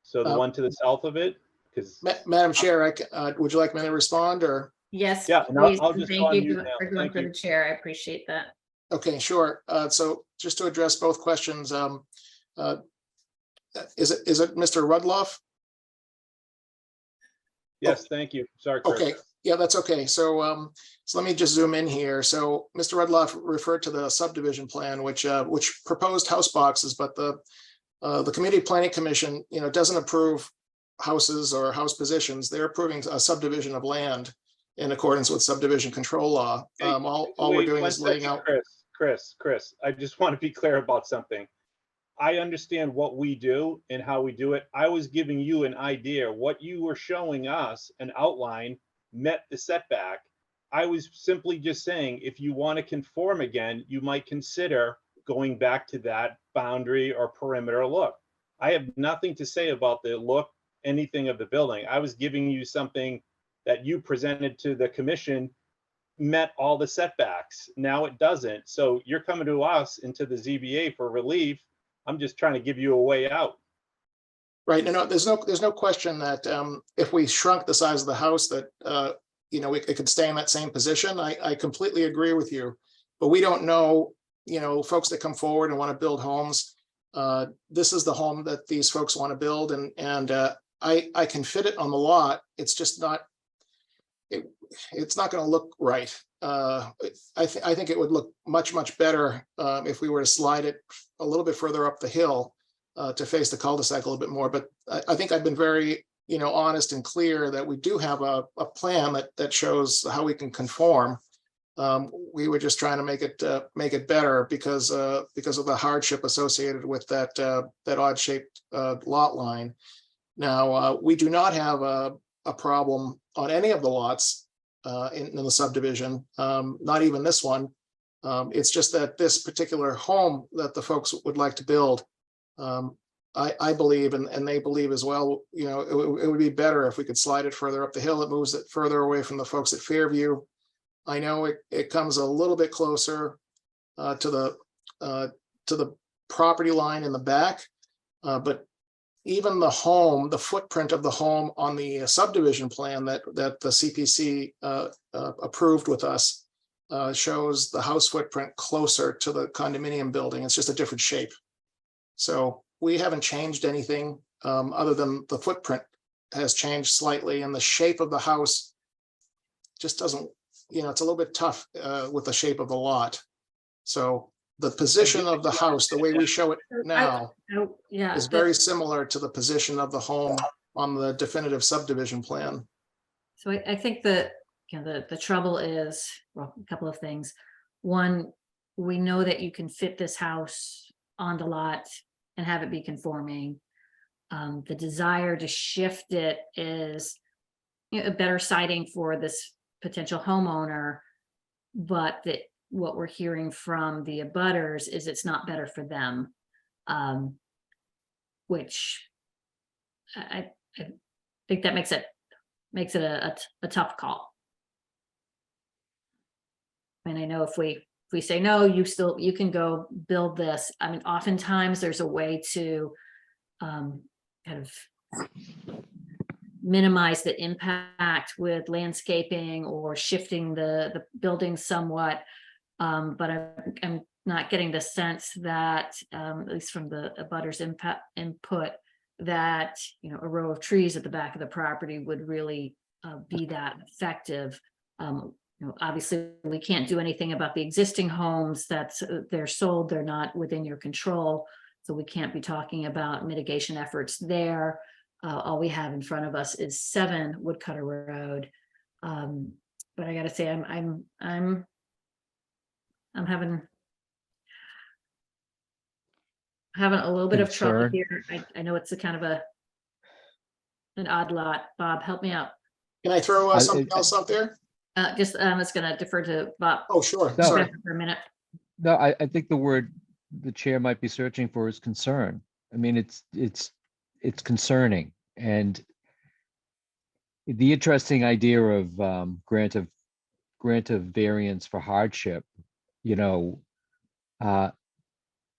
So the one to the south of it? Because Madam Chair, would you like me to respond, or? Yes, yeah, please. I'll just Thank you now. for going for the chair. I appreciate that. Okay, sure. So just to address both questions, is it Mr. Rudloff? Yes, thank you. Sorry, Chris. Okay, yeah, that's okay. So, so let me just zoom in here. So Mr. Rudloff referred to the subdivision plan, which proposed house boxes, but the Community Planning Commission, doesn't approve houses or house positions. They're approving a subdivision of land in accordance with subdivision control law. All we're Wait, doing one is laying second, out. Chris, I just want to be clear about something. I understand what we do and how we do it. I was giving you an idea. What you were showing us, an outline, met the setback. I was simply just saying, if you want to conform again, you might consider going back to that boundary or perimeter look. I have nothing to say about the look, anything of the building. I was giving you something that you presented to the commission met all the setbacks. Now it doesn't. So you're coming to us into the ZBA for relief. I'm just trying to give you a way out. Right. No, there's no question that if we shrunk the size of the house, that it could stay in that same position. I completely agree with you, but we don't know. Folks that come forward and want to build homes. This is the home that these folks want to build, and I can fit it on the lot. It's just not. It's not going to look right. I think it would look much better if we were to slide it a little bit further up the hill to face the cul-de-sac a little bit more. But I think I've been very, honest and clear that we do have a plan that shows how we can conform. We were just trying to make it better because of the hardship associated with that odd shaped lot line. Now we do not have a problem on any of the lots in the subdivision, not even this one. It's just that this particular home that the folks would like to build, I believe, and they believe as well, it would be better if we could slide it further up the hill. It moves it further away from the folks at Fairview. I know it comes a little bit closer to the property line in the back, but even the footprint of the home on the subdivision plan that the CPC approved with us shows the house footprint closer to the condominium building. It's just a different shape. So we haven't changed anything other than the footprint has changed slightly, and the shape of the house just doesn't, it's a little bit tough with the shape of the lot. So the position of the house, the way we show it now, is very similar to the position of the home on the definitive subdivision plan. So I think that the trouble is, well, a couple of things. One, we know that you can fit this house on the lot and have it be conforming. The desire to shift it is a better siding for this potential homeowner, but what we're hearing from the abutters is it's not better for them, which I think that makes it a tough call. And I know if we say no, you can go build this. I mean, oftentimes there's a way to kind of minimize the impact with landscaping or shifting the building somewhat. But I'm not getting the sense that, at least from the abutters input, that a row of trees at the back of the property would really be that effective. Obviously, we can't do anything about the existing homes they're sold. They're not within your control, so we can't be talking about mitigation efforts there. All we have in front of us is 7 Woodcutter Road. But I got to say, I'm having a little bit of trouble Concern. here. I know it's a kind of an odd lot. Bob, help me out. Can I throw something else out there? Just I'm just going to defer to Bob. Oh, sure. No. Sorry. For a minute. No, I think the word the chair might be searching for is concern. I mean, it's concerning, and the interesting idea of grant of variance for hardship, in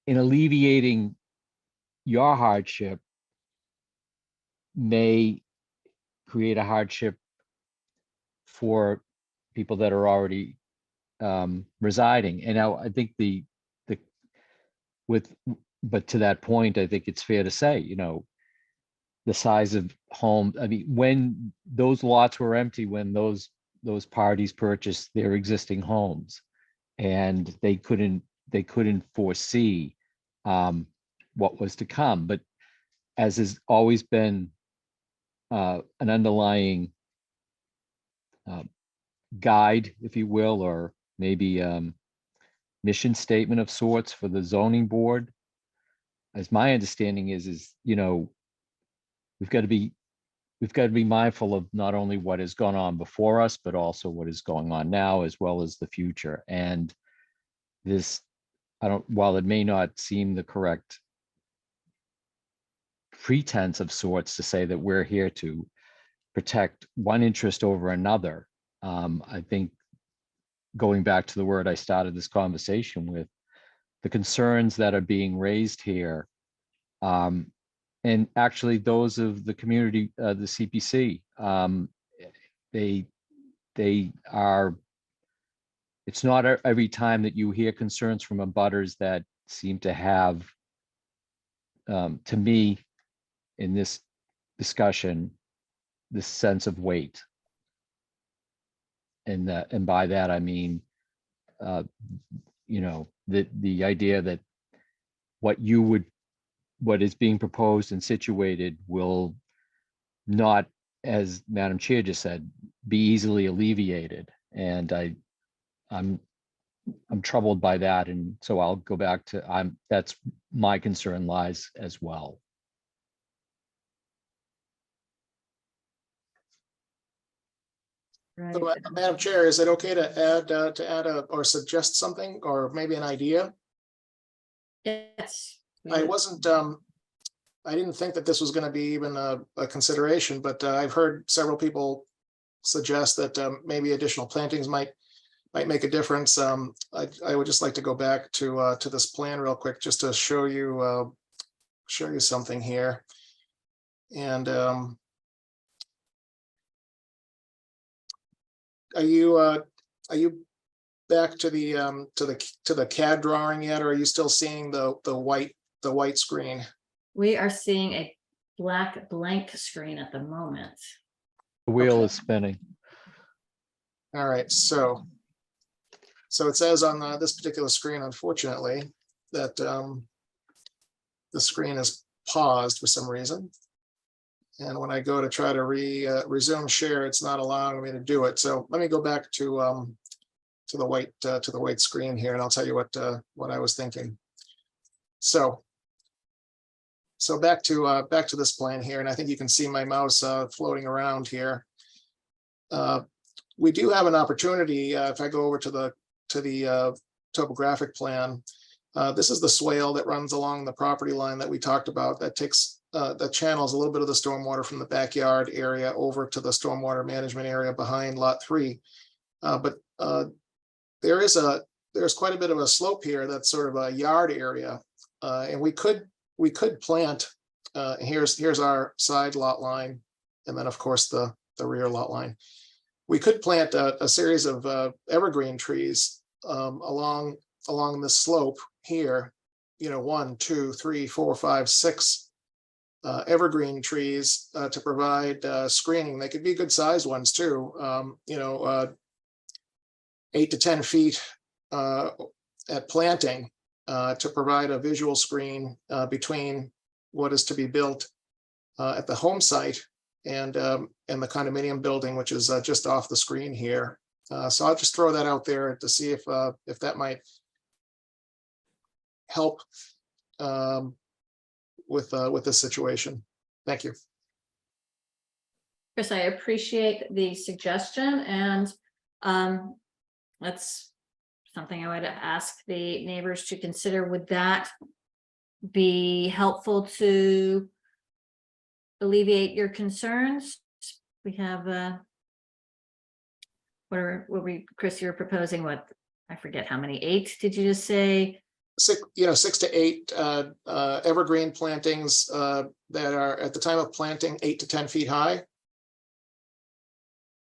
alleviating your hardship may create a hardship for people that are already residing. And now I think but to that point, I think it's fair to say, you know, the size of home, I mean, when those lots were empty, when those parties purchased their existing homes, and they couldn't foresee what was to come. But as has always been an underlying guide, if you will, or maybe mission statement of sorts for the zoning board, as my understanding is, you know, we've got to be mindful of not only what has gone on before us, but also what is going on now, as well as the future. And this, while it may not seem the correct pretense of sorts to say that we're here to protect one interest over another, I think going back to the word I started this conversation with, the concerns that are being raised here, and actually those of the community, the CPC, they are, it's not every time that you hear concerns from abutters that seem to have, to me, in this discussion, this sense of weight. And by that, I mean, you know, the idea that what is being proposed and situated will not, as Madam Chair just said, be easily alleviated. And I'm troubled by that. And so I'll go back to, that's my concern lies as well. Right. So, Madam Chair, is it okay to add or suggest something, or maybe an idea? Yes. I wasn't, I didn't think that this was going to be even a consideration, but I've heard several people suggest that maybe additional plantings might make a difference. I would just like to go back to this plan real quick, just to show you something here. And are you back to the CAD drawing yet, or are you still seeing the white screen? We are seeing a black blank screen at the moment. The wheel is spinning. All right, so it says on this particular screen, unfortunately, that the screen is paused for some reason. And when I go to try to resume share, it's not allowing me to do it. So let me go back to the white screen here, and I'll tell you what I was thinking. So back to this plan here, and I think you can see my mouse floating around here. We do have an opportunity if I go over to the topographic plan. This is the swale that runs along the property line that we talked about. That takes that channels a little bit of the stormwater from the backyard area over to the stormwater management area behind lot 3. But there's quite a bit of a slope here that's sort of a yard area, and we could plant. Here's our side lot line, and then of course the rear lot line. We could plant a series of evergreen trees along this slope here. You know, 1, 2, 3, 4, 5, 6 evergreen trees to provide screening. They could be good sized ones too. You know, 8 to 10 feet at planting to provide a visual screen between what is to be built at the home site and the condominium building, which is just off the screen here. So I'll just throw that out there to see if that might help with this situation. Thank you. Chris, I appreciate the suggestion, and that's something I would ask the neighbors to consider. Would that be helpful to alleviate your concerns? We have Chris, you're proposing what? I forget how many, 8 did you just say? 6 to 8 evergreen plantings that are at the time of planting 8 to 10 feet high.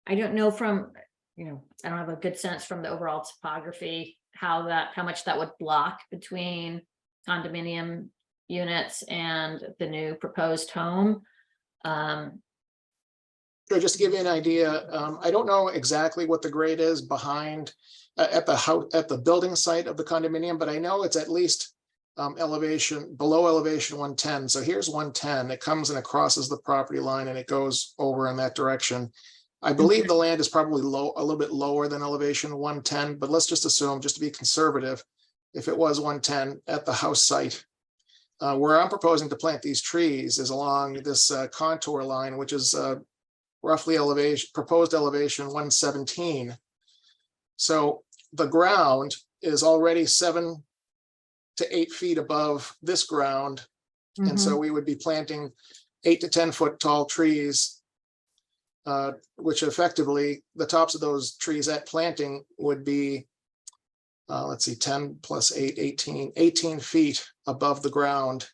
I don't know from I don't have a good sense from the overall topography, how much that would block between condominium units and the new proposed home. Sure, just to give you an idea, I don't know exactly what the grade is behind at the house, at the building site of the condominium, but I know it's at least below elevation 110. So here's 110. It comes and it crosses the property line and it goes over in that direction. I believe the land is probably a little bit lower than elevation 110, but let's just assume, just to be conservative, if it was 110 at the house site. Where I'm proposing to plant these trees is along this contour line, which is roughly proposed elevation 117. So the ground is already 7 to 8 feet above this ground. And so we would be planting 8 to 10 foot tall trees, which effectively the tops of those trees at planting would be, let's see, 10 plus 8, 18 feet above the ground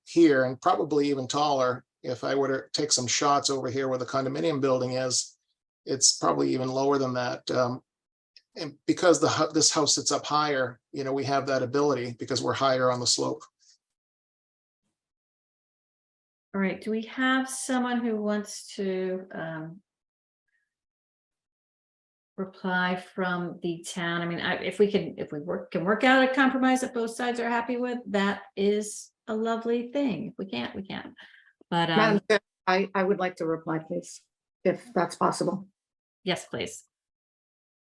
here, and probably even taller. If I were to take some shots over here where the condominium building is, it's probably even lower than that. And because this house sits up higher, we have that ability because we're higher on the slope. All right, do we have someone who wants to reply from the town? I mean, if we can work out a compromise that both sides are happy with, that is a lovely thing. If we can't, we can't. But Madam Chair, I would like to reply, please, if that's possible. Yes, please.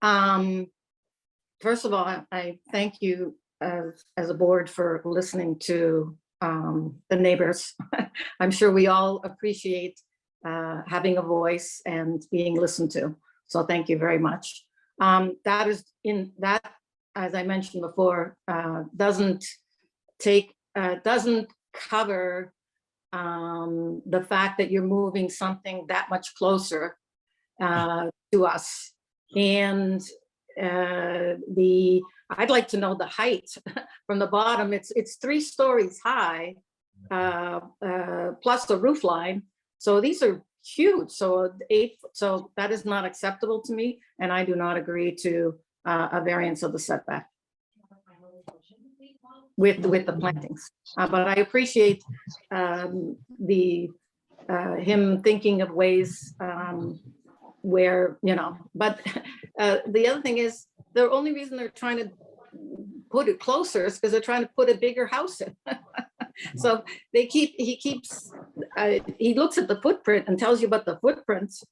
First of all, I thank you as a board for listening to the neighbors. I'm sure we all appreciate having a voice and being listened to. So thank you very much. That, as I mentioned before, doesn't cover the fact that you're moving something that much closer to us. And I'd like to know the height from the bottom. It's 3 stories high, plus the roof line. So these are huge. So that is not acceptable to me, and I do not agree to a variance of the setback with the plantings. But I appreciate him thinking of ways where, but the other thing is, the only reason they're trying to put it closer is because they're trying to put a bigger house in. So he looks at the footprint and tells you about the footprints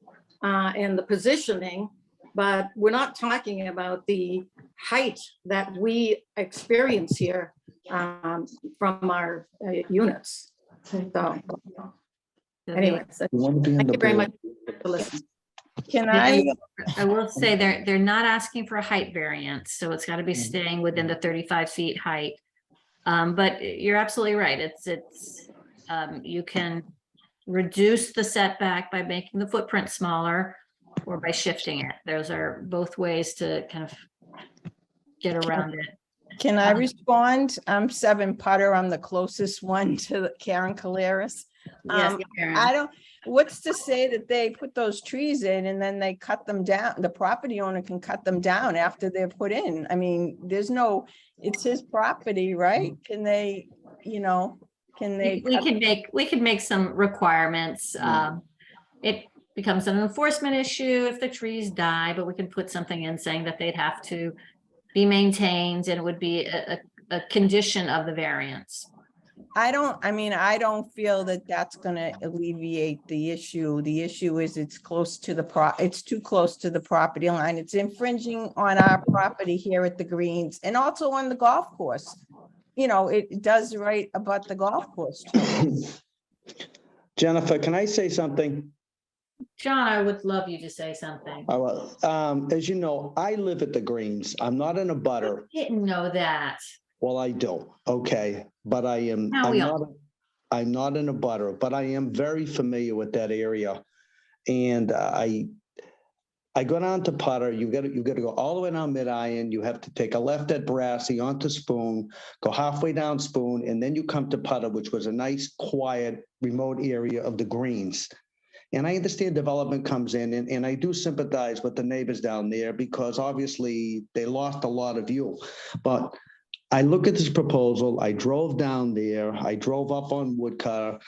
and the positioning, but we're not talking about the height that we experience here from our units. So anyways, thank you very much for listening. I will say they're not asking for a height variance, so it's got to be staying within the 35 feet height. But you're absolutely right. It's you can reduce the setback by making the footprint smaller or by shifting it. Those are both ways to kind of get around it. Can I respond? I'm 7 Putter. I'm the closest one to Karen Caleras. Yes, Karen. I don't, what's to say that they put those trees in and then they cut them down? The property owner can cut them down after they're put in. I mean, it's his property, right? Can they, we could make some requirements. It becomes an enforcement issue if the trees die, but we can put something in saying that they'd have to be maintained and it would be a condition of the variance. I don't feel that that's going to alleviate the issue. The issue is it's too close to the property line. It's infringing on our property here at the Greens and also on the golf course. It does right about the golf course too. Jennifer, can I say something? John, I would love you to say something. As you know, I live at the Greens. I'm not in a butter. I didn't know that. Well, I do. Okay. But I'm not in a butter, but I am very familiar with that area. And I go down to Putter. You got to go all the way down Mid-Iron. You have to take a left at Brassy onto Spoon, go halfway down Spoon, and then you come to Putter, which was a nice, quiet, remote area of the Greens. And I understand development comes in, and I do sympathize with the neighbors down there because obviously they lost a lot of view. But I look at this proposal, I drove down there, I drove up on Woodcutter.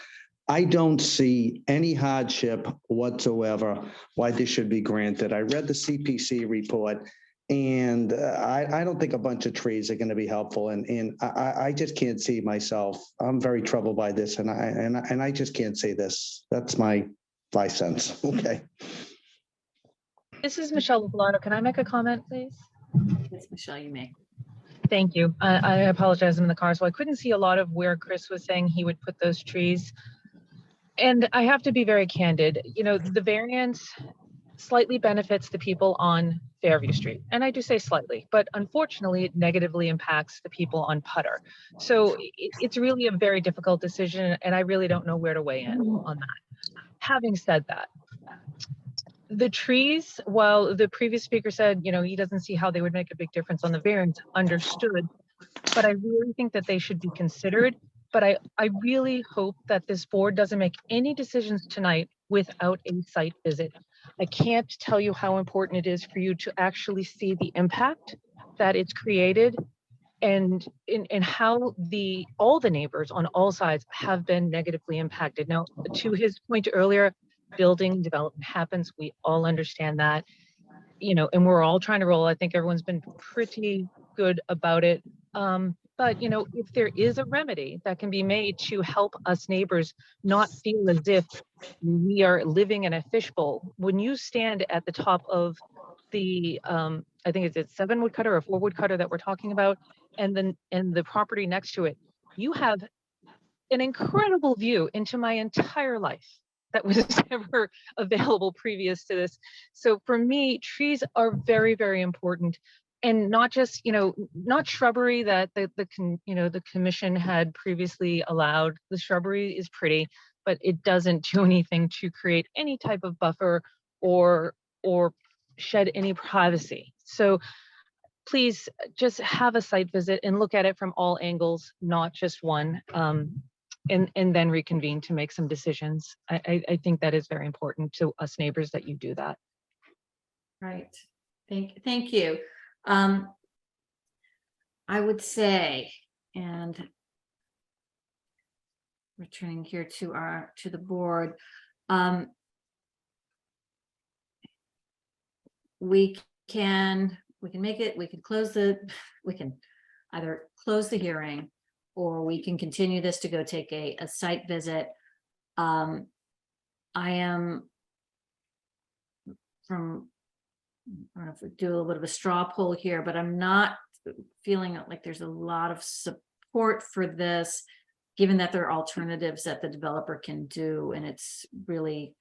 I don't see any hardship whatsoever why this should be granted. I read the CPC report, and I don't think a bunch of trees are going to be helpful. And I just can't see myself. I'm very troubled by this, and I just can't see this. That's my 5 cents. Okay. This is Michelle Lupolano. Can I make a comment, please? Yes, Michelle, you may. Thank you. I apologize. I'm in the car, so I couldn't see a lot of where Chris was saying he would put those trees. And I have to be very candid. You know, the variance slightly benefits the people on Fairview Street. And I do say slightly, but unfortunately, it negatively impacts the people on Putter. So it's really a very difficult decision, and I really don't know where to weigh in on that. Having said that, the trees, while the previous speaker said, you know, he doesn't see how they would make a big difference on the variance, understood, but I really think that they should be considered. But I really hope that this board doesn't make any decisions tonight without a site visit. I can't tell you how important it is for you to actually see the impact that it's created and how all the neighbors on all sides have been negatively impacted. Now, to his point earlier, building development happens. We all understand that, you know, and we're all trying to roll. I think everyone's been pretty good about it. But, you know, if there is a remedy that can be made to help us neighbors not feel as if we are living in a fishbowl, when you stand at the top of the, I think it's 7 woodcutter or 4 woodcutter that we're talking about, and then the property next to it, you have an incredible view into my entire life that was never available previous to this. So for me, trees are very, very important. And not just, you know, not shrubbery that the commission had previously allowed. The shrubbery is pretty, but it doesn't do anything to create any type of buffer or shed any privacy. So please just have a site visit and look at it from all angles, not just one, and then reconvene to make some decisions. I think that is very important to us neighbors that you do that. Right. Thank you. I would say, and returning here to the board, we can make it, we can either close the hearing, or we can continue this to go take a site visit. I am I don't know if we do a little bit of a straw poll here, but I'm not feeling like there's a lot of support for this, given that there are alternatives that the developer can do. And it's really,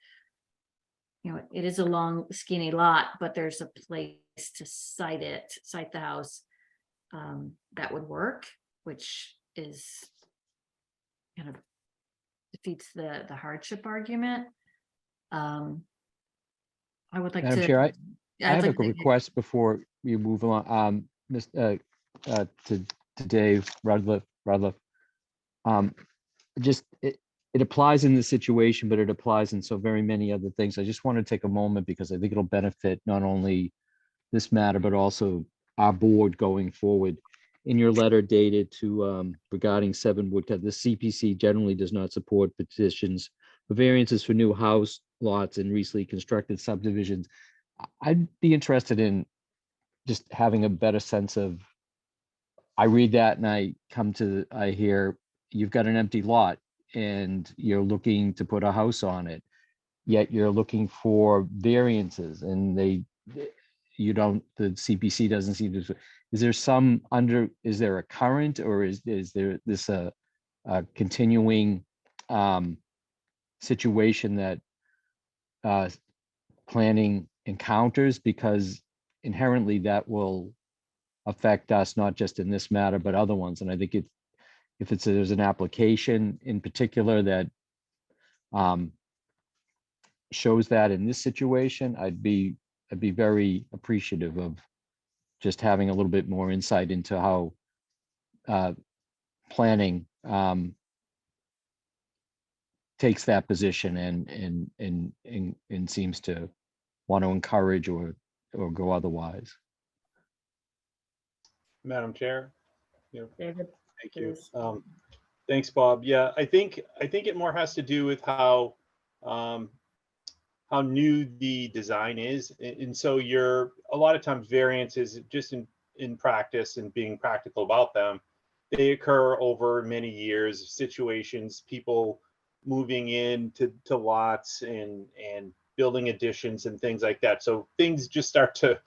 you know, it is a long, skinny lot, but there's a place to site the house that would work, which is kind of defeats the hardship argument. I would like Madam to. Chair, I I'd have like a to- request before you move along. To Dave Rudliff. It applies in this situation, but it applies in so very many other things. I just want to take a moment because I think it'll benefit not only this matter, but also our board going forward. In your letter dated to regarding 7 Woodcut, the CPC generally does not support petitions for variances for new house lots and recently constructed subdivisions. I'd be interested in just having a better sense of, I read that and I hear you've got an empty lot and you're looking to put a house on it, yet you're looking for variances and the CPC doesn't seem to. Is there a current, or is there this a continuing situation that planning encounters? Because inherently that will affect us, not just in this matter, but other ones. And I think if there's an application in particular that shows that in this situation, I'd be very appreciative of just having a little bit more insight into how planning takes that position and seems to want to encourage or go otherwise. Madam Chair. Yeah. David, Thank you. please. Thanks, Bob. Yeah, I think it more has to do with how new the design is. And so you're a lot of times variances just in practice and being practical about them, they occur over many years, situations, people moving in to lots and building additions and things like that. So things just start to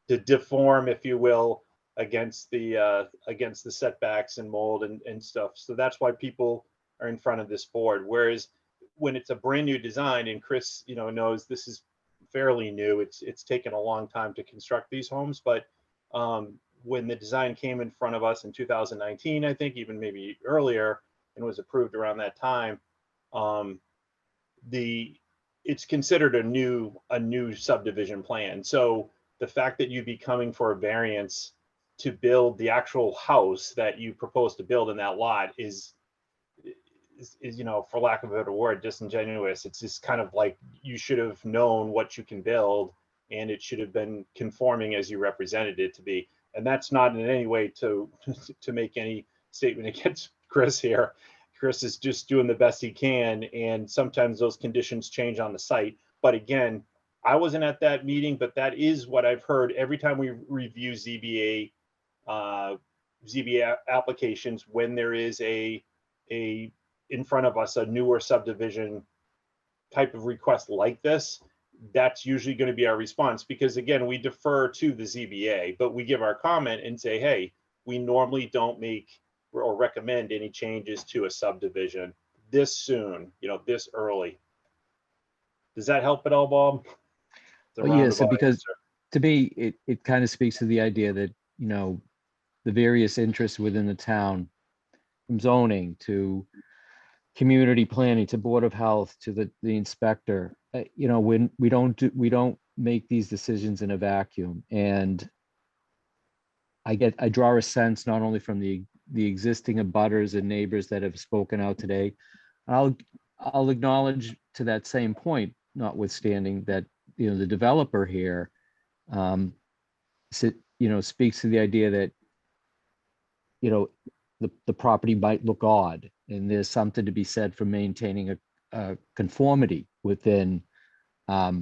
deform, if you will, against the setbacks and mold and stuff. So that's why people are in front of this board. Whereas when it's a brand new design, and Chris, knows this is fairly new, it's taken a long time to construct these homes, but when the design came in front of us in 2019, I think even maybe earlier, and was approved around that time, it's considered a new subdivision plan. So the fact that you'd be coming for a variance to build the actual house that you propose to build in that lot is for lack of a better word, disingenuous. It's just kind of like you should have known what you can build, and it should have been conforming as you represented it to be. And that's not in any way to make any statement against Chris here. Chris is just doing the best he can, and sometimes those conditions change on the site. But again, I wasn't at that meeting, but that is what I've heard every time we review ZBA applications, when there is a in front of us a newer subdivision type of request like this. That's usually going to be our response, because again, we defer to the ZBA, but we give our comment and say, hey, we normally don't make or recommend any changes to a subdivision this soon, this early. Does that help at all, Bob? Well, yes, because to me, it kind of speaks to the idea that, the various interests within the town, from zoning to community planning to Board of Health to the inspector, when we don't make these decisions in a vacuum. And I draw a sense not only from the existing abutters and neighbors that have spoken out today. I'll acknowledge to that same point, notwithstanding that, the developer here, speaks to the idea that, the property might look odd, and there's something to be said for maintaining a conformity within a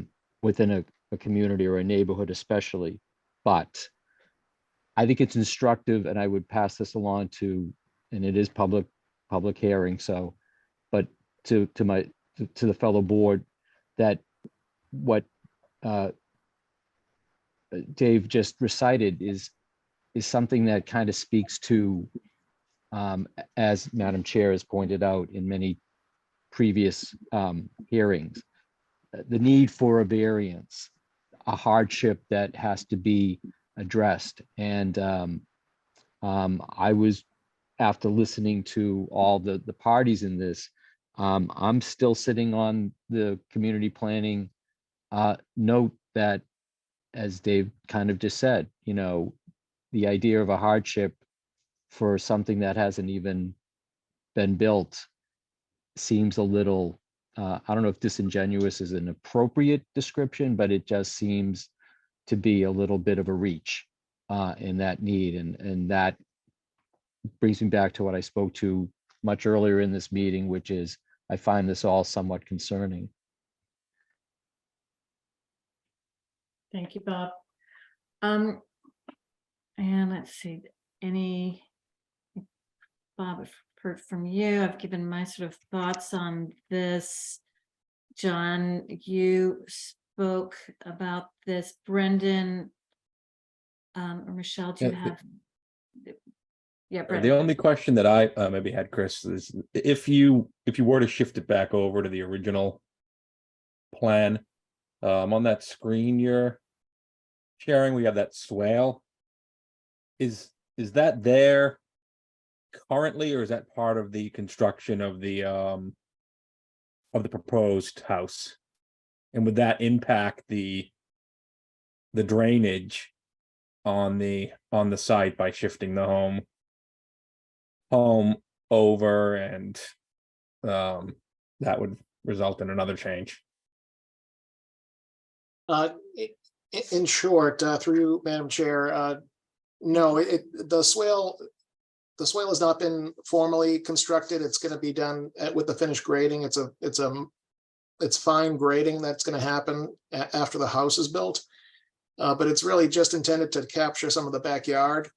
community or a neighborhood especially. But I think it's instructive, and I would pass this along to, and it is public hearing, so, but to the fellow board, that what Dave just recited is something that kind of speaks to, as Madam Chair has pointed out in many previous hearings, the need for a variance, a hardship that has to be addressed. And I was, after listening to all the parties in this, I'm still sitting on the community planning note that, as Dave kind of just said, the idea of a hardship for something that hasn't even been built seems a little, I don't know if disingenuous is an appropriate description, but it just seems to be a little bit of a reach in that need. And that brings me back to what I spoke to much earlier in this meeting, which is I find this all somewhat concerning. Thank you, Bob. And let's see, Bob, I've heard from you. I've given my sort of thoughts on this. John, you spoke about this. Brendan, or Michelle, do you have? Yeah, Brendan. The only question that I maybe had, Chris, is if you were to shift it back over to the original plan, on that screen you're sharing, we have that swale. Is that there currently, or is that part of the construction of the proposed house? And would that impact the drainage on the site by shifting the home over and that would result in another change. In short, through you, Madam Chair, no, the swale has not been formally constructed. It's going to be done with the finished grading. It's fine grading that's going to happen after the house is built. But it's really just intended to capture some of the backyard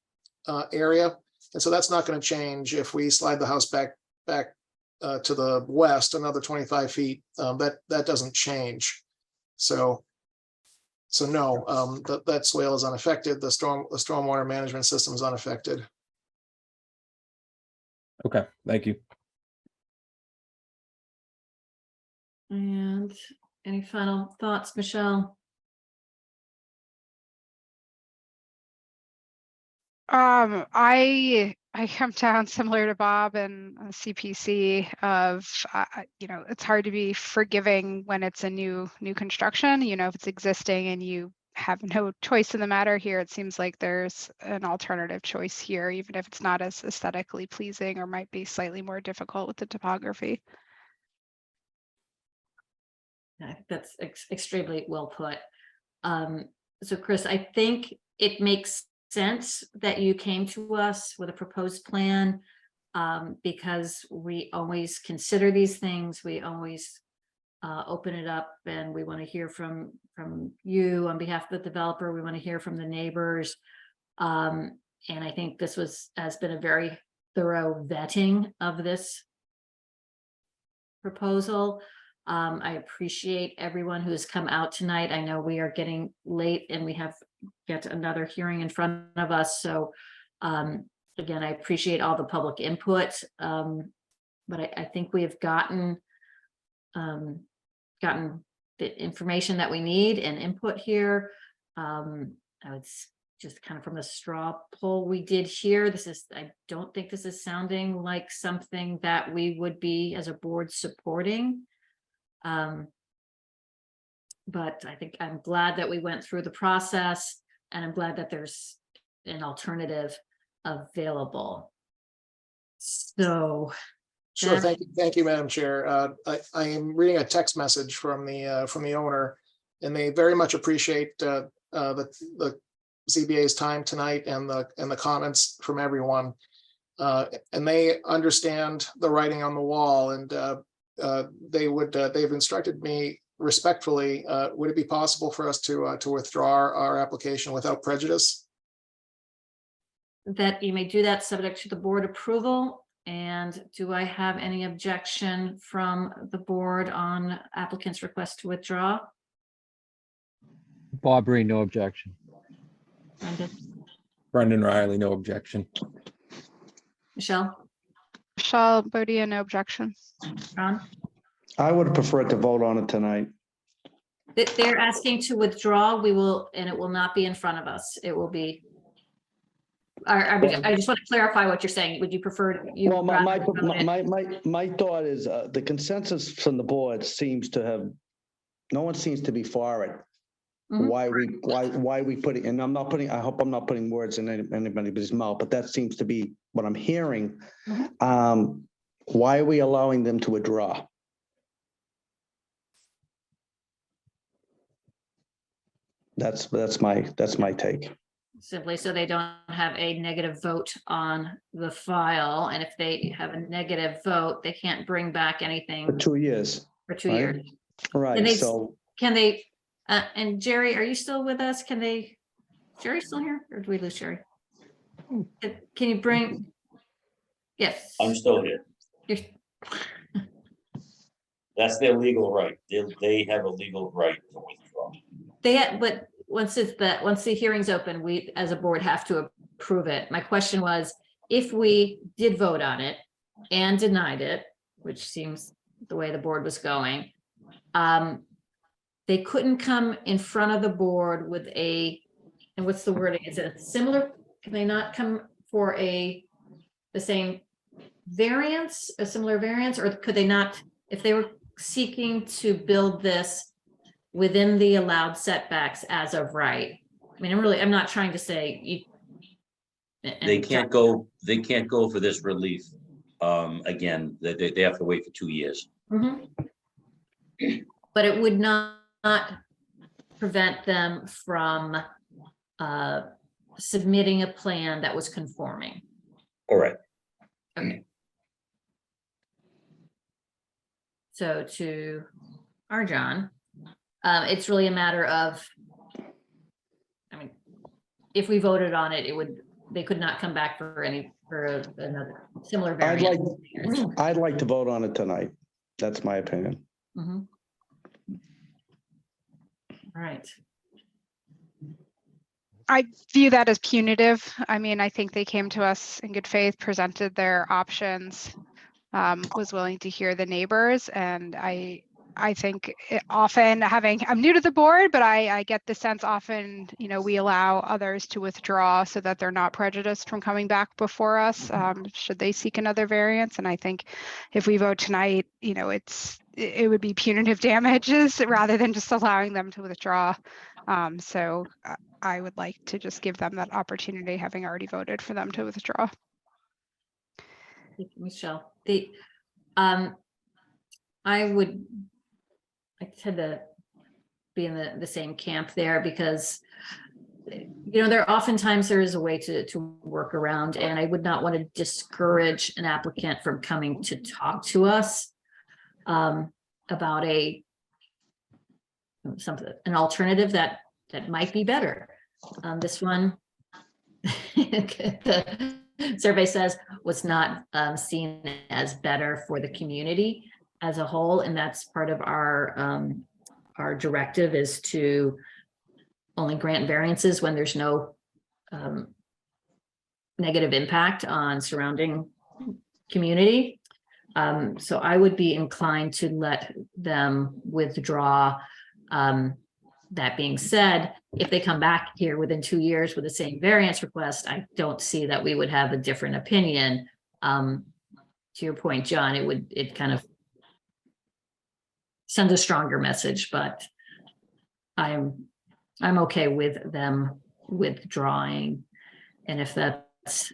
area. And so that's not going to change if we slide the house back to the west another 25 feet. That doesn't change. So no, that swale is unaffected. The stormwater management system is unaffected. Okay, thank you. And any final thoughts, Michelle? I come down similar to Bob and CPC of, it's hard to be forgiving when it's a new construction, if it's existing and you have no choice in the matter here. It seems like there's an alternative choice here, even if it's not as aesthetically pleasing or might be slightly more difficult with the topography. I think that's extremely well put. So Chris, I think it makes sense that you came to us with a proposed plan, because we always consider these things. We always open it up, and we want to hear from you on behalf of the developer. We want to hear from the neighbors. And I think this has been a very thorough vetting of this proposal. I appreciate everyone who's come out tonight. I know we are getting late and we have yet another hearing in front of us. So again, I appreciate all the public input. But I think we have gotten the information that we need and input here. I would just kind of from the straw poll we did here, I don't think this is sounding like something that we would be as a board supporting. But I think I'm glad that we went through the process, and I'm glad that there's an alternative available. So sure, thank you, Madam Chair. I am reading a text message from the owner, and they very much appreciate the ZBA's time tonight and the comments from everyone, and they understand the writing on the wall, and they've instructed me respectfully, would it be possible for us to withdraw our application without prejudice? That you may do that subject to the board approval. And do I have any objection from the board on applicant's request to withdraw? Bob Breen, no objection. Brendan Riley, no objection. Michelle? Michelle Bodia, no objection. Ron? I would have preferred to vote on it tonight. They're asking to withdraw. And it will not be in front of us. It will be. I just want to clarify what you're saying. Would you prefer? Well, my thought is the consensus from the board seems to have, no one seems to be for it. Mm-hmm. Why we put it, and I hope I'm not putting words in anybody's mouth, but that seems to be what I'm hearing. Mm-hmm. Why are we allowing them to withdraw? That's my take. Simply so they don't have a negative vote on the file, and if they have a negative vote, they can't bring back anything for 2 years. For 2 years, right? Can they? And Jerry, are you still with us? Jerry still here, or do we lose Jerry? Can you bring? Yes, I'm still here. That's their legal right. They have a legal right to withdraw. But once the hearing's open, we as a board have to approve it. My question was, if we did vote on it and denied it, which seems the way the board was going, they couldn't come in front of the board with and what's the wording? Is it similar? Can they not come for the same variance, a similar variance, or could they not, if they were seeking to build this within the allowed setbacks as of right? I mean, I'm not trying to say they can't go for this relief. Again, they have to wait for 2 years. Mhm. But it would not prevent them from submitting a plan that was conforming. Correct. Okay. So to our John, it's really a matter of, I mean, if we voted on it, they could not come back for another similar variant. I'd like to vote on it tonight. That's my opinion. Mhm. All right. I view that as punitive. I mean, I think they came to us in good faith, presented their options, was willing to hear the neighbors, and I think often I'm new to the board, but I get the sense often, we allow others to withdraw so that they're not prejudiced from coming back before us, should they seek another variance. And I think if we vote tonight, it would be punitive damages rather than just allowing them to withdraw. So I would like to just give them that opportunity, having already voted for them to withdraw. Thank you, Michelle. I tend to be in the same camp there because, there oftentimes there is a way to work around, and I would not want to discourage an applicant from coming to talk to us about an alternative that might be better. This one, the survey says, was not seen as better for the community as a whole, and that's part of our directive, is to only grant variances when there's no negative impact on surrounding community. So I would be inclined to let them withdraw. That being said, if they come back here within 2 years with the same variance request, I don't see that we would have a different opinion. To your point, John, it kind of sends a stronger message, but I'm okay with them withdrawing. And if that's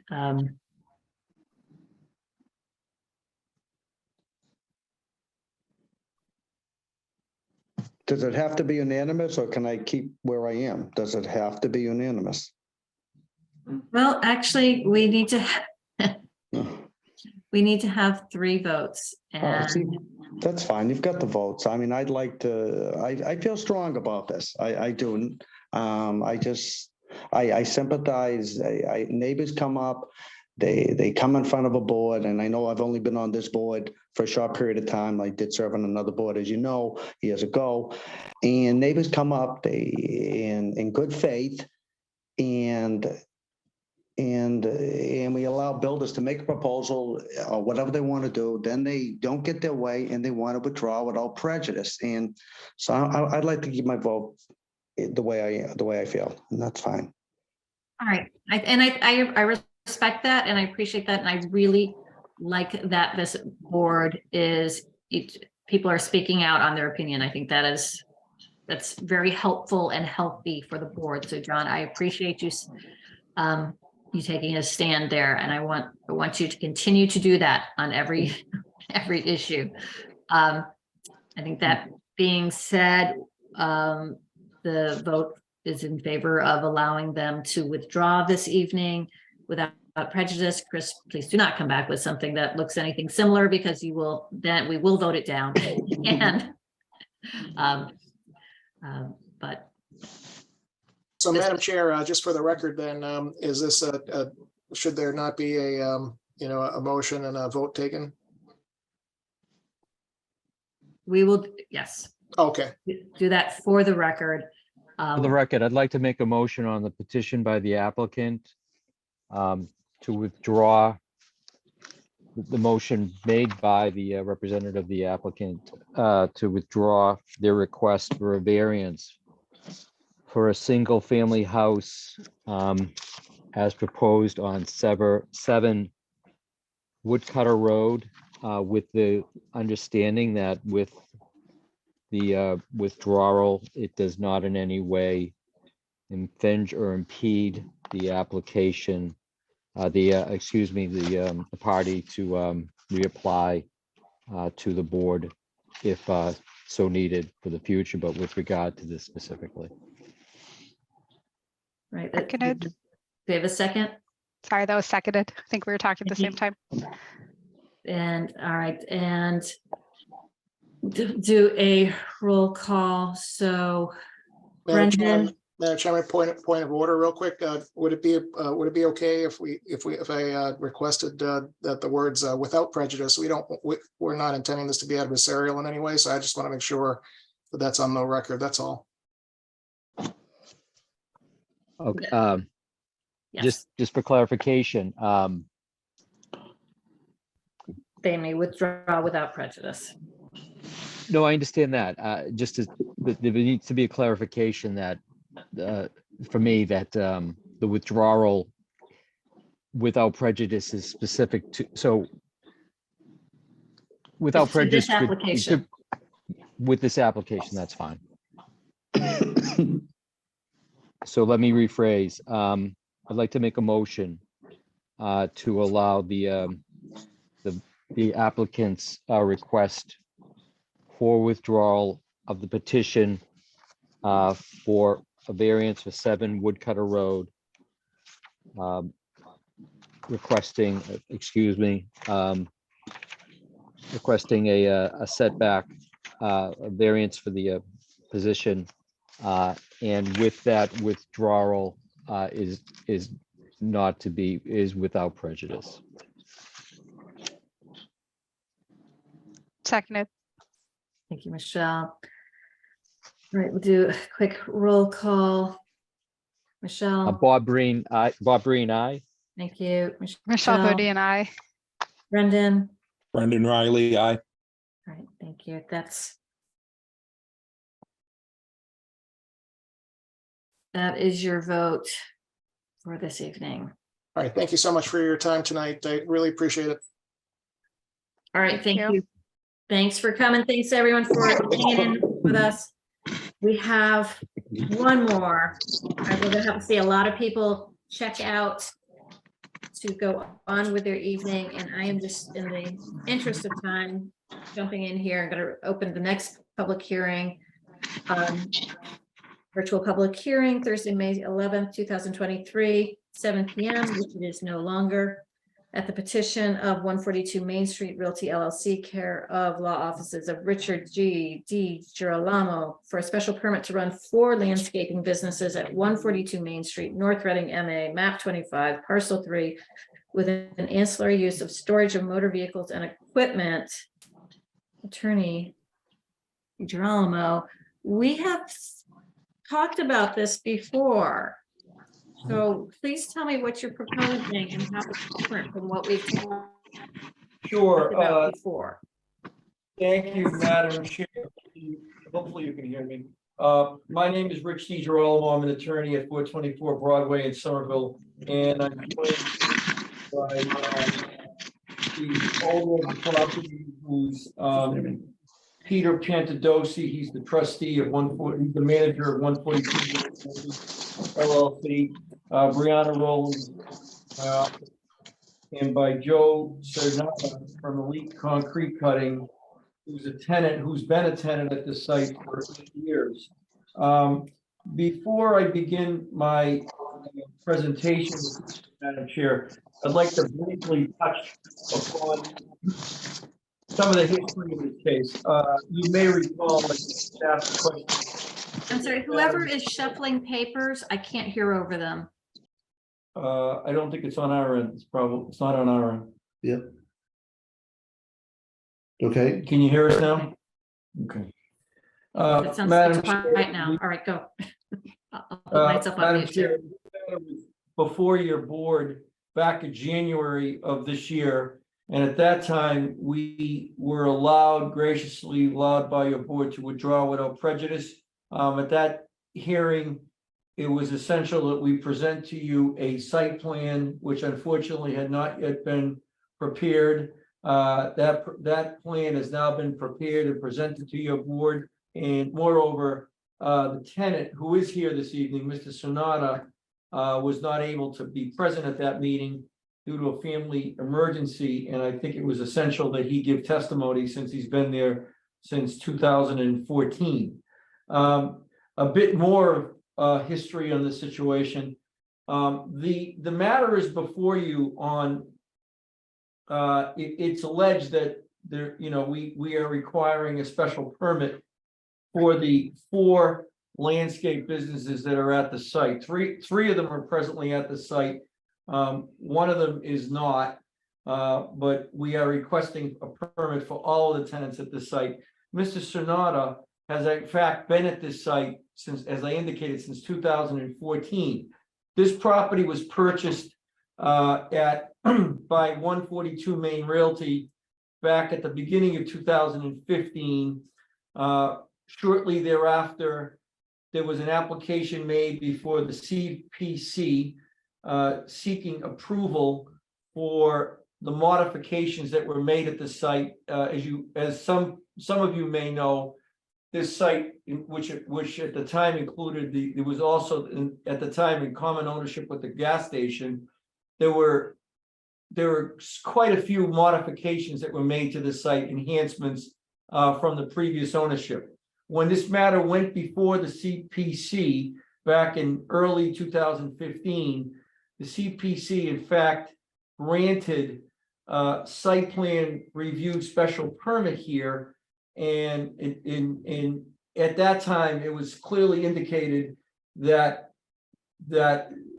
Does it have to be unanimous, or can I keep where I am? Does it have to be unanimous? well, actually, we need to have 3 votes. Oh, see, And that's fine. You've got the votes. I mean, I'd like to, I feel strong about this. I do. I sympathize. Neighbors come up, they come in front of a board, and I know I've only been on this board for a short period of time. I did serve on another board, as you know, years ago. And neighbors come up, in good faith, and we allow builders to make a proposal or whatever they want to do. Then they don't get their way and they want to withdraw without prejudice. And so I'd like to give my vote the way I feel, and that's fine. all right, I respect that, and I appreciate that, and I really like that this board people are speaking out on their opinion. I think that's very helpful and healthy for the board. So John, I appreciate you taking a stand there, and I want you to continue to do that on every issue. I think that being said, the vote is in favor of allowing them to withdraw this evening without prejudice. Chris, please do not come back with something that looks anything similar, because we will vote it down. And but So, Madam Chair, just for the record, then, is this should there not be a motion and a vote taken? we will, yes. Okay. Do that for the record. For the record, I'd like to make a motion on the petition by the applicant to withdraw the motion made by the representative of the applicant to withdraw their request for a variance for a single family house as proposed on 7 Woodcutter Road, with the understanding that with the withdrawal, it does not in any way infringe or impede the application, the party to reapply to the board if so needed for the future, but with regard to this specifically. Right. Seconded. Do we have a second? Sorry, that was seconded. I think we were talking at the same time. And all right, and do a roll call. So Brendan, Madam Chairman, point of order real quick. Would it be okay if I requested that the words without prejudice, we're not intending this to be adversarial in any way. So I just want to make sure that that's on the record. That's all. Okay. yes, Just for clarification, they may withdraw without prejudice. no, I understand that. There needs to be a clarification that for me that the withdrawal without prejudice is specific to, so without Just to this prejudice application. with this application, that's fine. So let me rephrase. I'd like to make a motion to allow the applicant's request for withdrawal of the petition for a variance for 7 Woodcutter Road, requesting a setback, a variance for the position, and with that withdrawal is not to be, is without prejudice. Seconded. Thank you, Michelle. All right, we'll do a quick roll call. Michelle. Bob Breen, aye. Thank you. Michelle Bodie and I. Brendan. Brendan Riley, aye. All right, thank you. That is your vote for this evening. All right. Thank you so much for your time tonight. I really appreciate it. All right, thank you. Thanks for coming. Thanks everyone for hanging in with us. We have one more. We're gonna have to see a lot of people check out to go on with their evening, and I am just, in the interest of time, jumping in here. I'm gonna open the next public hearing. Virtual public hearing, Thursday, May 11th, 2023, 7 p.m., which it is no longer, at the petition of 142 Main Street Realty LLC, care of law offices of Richard G. D. Girolamo, for a special permit to run 4 landscaping businesses at 142 Main Street, North Reading, MA, map 25, parcel 3, with an ancillary use of storage of motor vehicles and equipment. Attorney Girolamo, we have talked about this before. So please tell me what you're proposing and how it's different from what we've talked about before. Thank you, Madam Chair. Hopefully you can hear me. My name is Rich DiGirolamo. I'm an attorney at 424 Broadway in Somerville, and I'm joined by the owner of the property, who's Peter Pantadosi. He's the trustee of 140, he's the manager of 142 LLC. Brianna Rowland, and by Joe Cernata from Elite Concrete Cutting, who's a tenant, who's been a tenant at this site for years. Before I begin my presentation, Madam Chair, I'd like to briefly touch upon some of the history of this case. You may recall, I'm sorry, whoever is shuffling papers, I can't hear over them. I don't think it's on our end. It's not on our end. Yep. Okay. Can you hear us now? Okay. It sounds Madam right now. All right, go. I'll put myself on mute too. Before your board back in January of this year, and at that time we were graciously allowed by your board to withdraw without prejudice. At that hearing, it was essential that we present to you a site plan, which unfortunately had not yet been prepared. That plan has now been prepared and presented to your board. And moreover, the tenant who is here this evening, Mr. Sonata, was not able to be present at that meeting due to a family emergency. And I think it was essential that he give testimony since he's been there since 2014. A bit more history on this situation. The matter is before you on. It's alleged that there, we are requiring a special permit for the 4 landscape businesses that are at the site. Three of them are presently at the site. One of them is not, but we are requesting a permit for all of the tenants at the site. Mr. Sonata has in fact been at this site since, as I indicated, since 2014. This property was purchased by 142 Main Realty back at the beginning of 2015. Shortly thereafter, there was an application made before the CPC seeking approval for the modifications that were made at the site. As some of you may know, this site, which at the time included it was also at the time in common ownership with the gas station. There were quite a few modifications that were made to the site, enhancements from the previous ownership. When this matter went before the CPC back in early 2015, the CPC in fact granted site plan review special permit here, and at that time it was clearly indicated that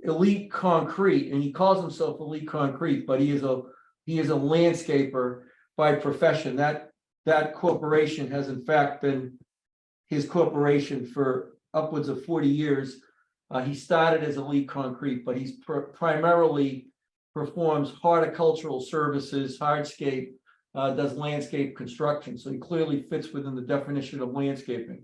Elite Concrete, and he calls himself Elite Concrete, but he is a landscaper by profession. That corporation has in fact been his corporation for upwards of 40 years. He started as Elite Concrete, but he's primarily performs horticultural services, hardscape, does landscape construction. So he clearly fits within the definition of landscaping.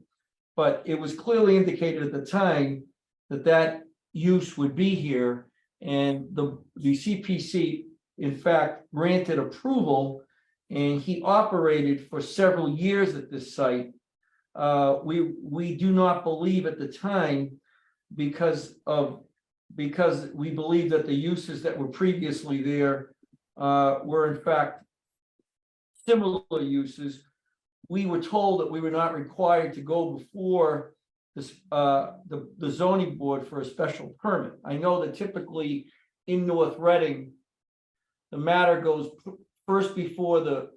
But it was clearly indicated at the time that use would be here, and the CPC in fact granted approval, and he operated for several years at this site. We do not believe at the time, because we believe that the uses that were previously there were in fact similar uses. We were told that we were not required to go before this, the zoning board for a special permit. I know that typically in North Reading, the matter goes first before the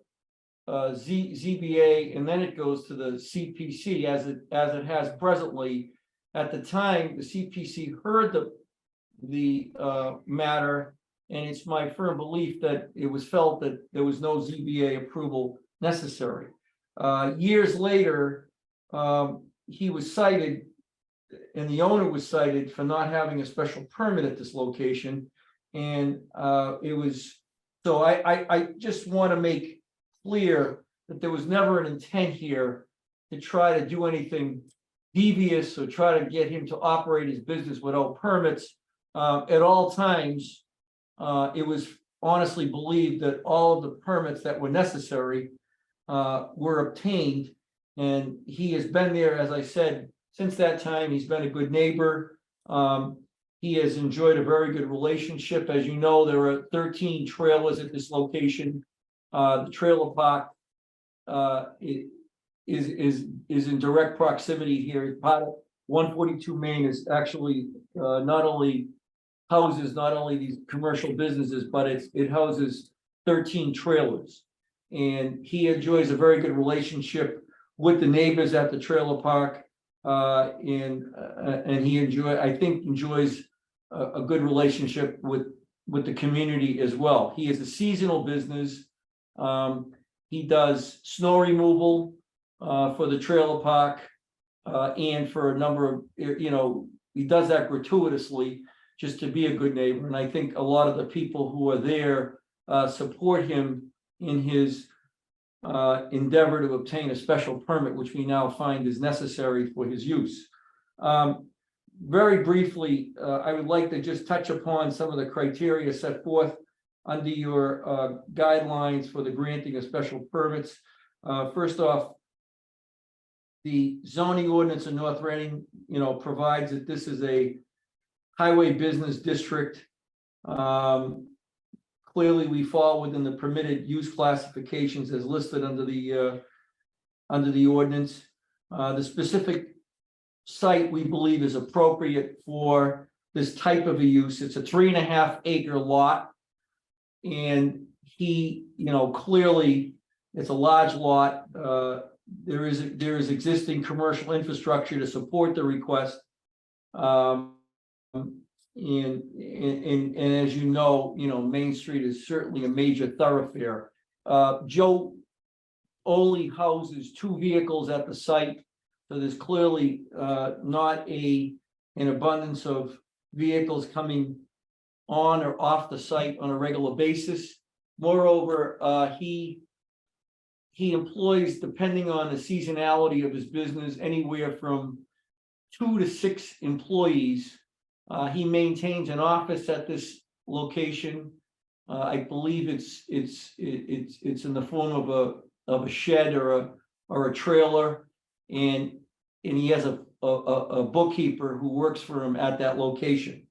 ZBA, and then it goes to the CPC as it has presently. At the time, the CPC heard the matter, and it's my firm belief that it was felt that there was no ZBA approval necessary. Years later, he was cited, and the owner was cited for not having a special permit at this location. And it was, so I just want to make clear that there was never an intent here to try to do anything devious or try to get him to operate his business without permits. At all times, it was honestly believed that all of the permits that were necessary were obtained. And he has been there, as I said, since that time. He's been a good neighbor. He has enjoyed a very good relationship. As you know, there are 13 trailers at this location. The trailer park is in direct proximity here. Part of 142 Main is actually not only houses these commercial businesses, but it houses 13 trailers. And he enjoys a very good relationship with the neighbors at the trailer park, and he enjoys a good relationship with the community as well. He is a seasonal business. He does snow removal for the trailer park, and for a number of, he does that gratuitously just to be a good neighbor. And I think a lot of the people who are there support him in his endeavor to obtain a special permit, which we now find is necessary for his use. Very briefly, I would like to just touch upon some of the criteria set forth under your guidelines for the granting of special permits. First off, the zoning ordinance in North Reading, provides that this is a highway business district. Clearly, we fall within the permitted use classifications as listed under the under the ordinance. The specific site we believe is appropriate for this type of a use. It's a 3.5 acre lot. And he, clearly it's a large lot. There is existing commercial infrastructure to support the request. And as you know, Main Street is certainly a major thoroughfare. Joe only houses 2 vehicles at the site, so there's clearly not an abundance of vehicles coming on or off the site on a regular basis. Moreover, he employs, depending on the seasonality of his business, anywhere from 2 to 6 employees. He maintains an office at this location. I believe it's in the form of a shed or a trailer, and he has a bookkeeper who works for him at that location.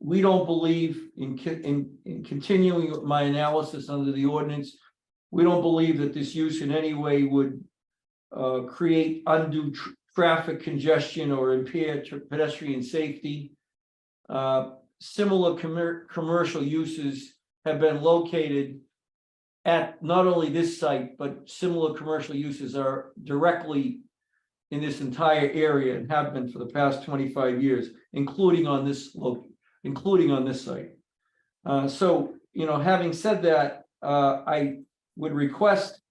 We don't believe in continuing my analysis under the ordinance. We don't believe that this use in any way would create undue traffic congestion or impair pedestrian safety. Similar commercial uses have been located at not only this site, but similar commercial uses are directly in this entire area and have been for the past 25 years, including on this site. So, having said that, I would request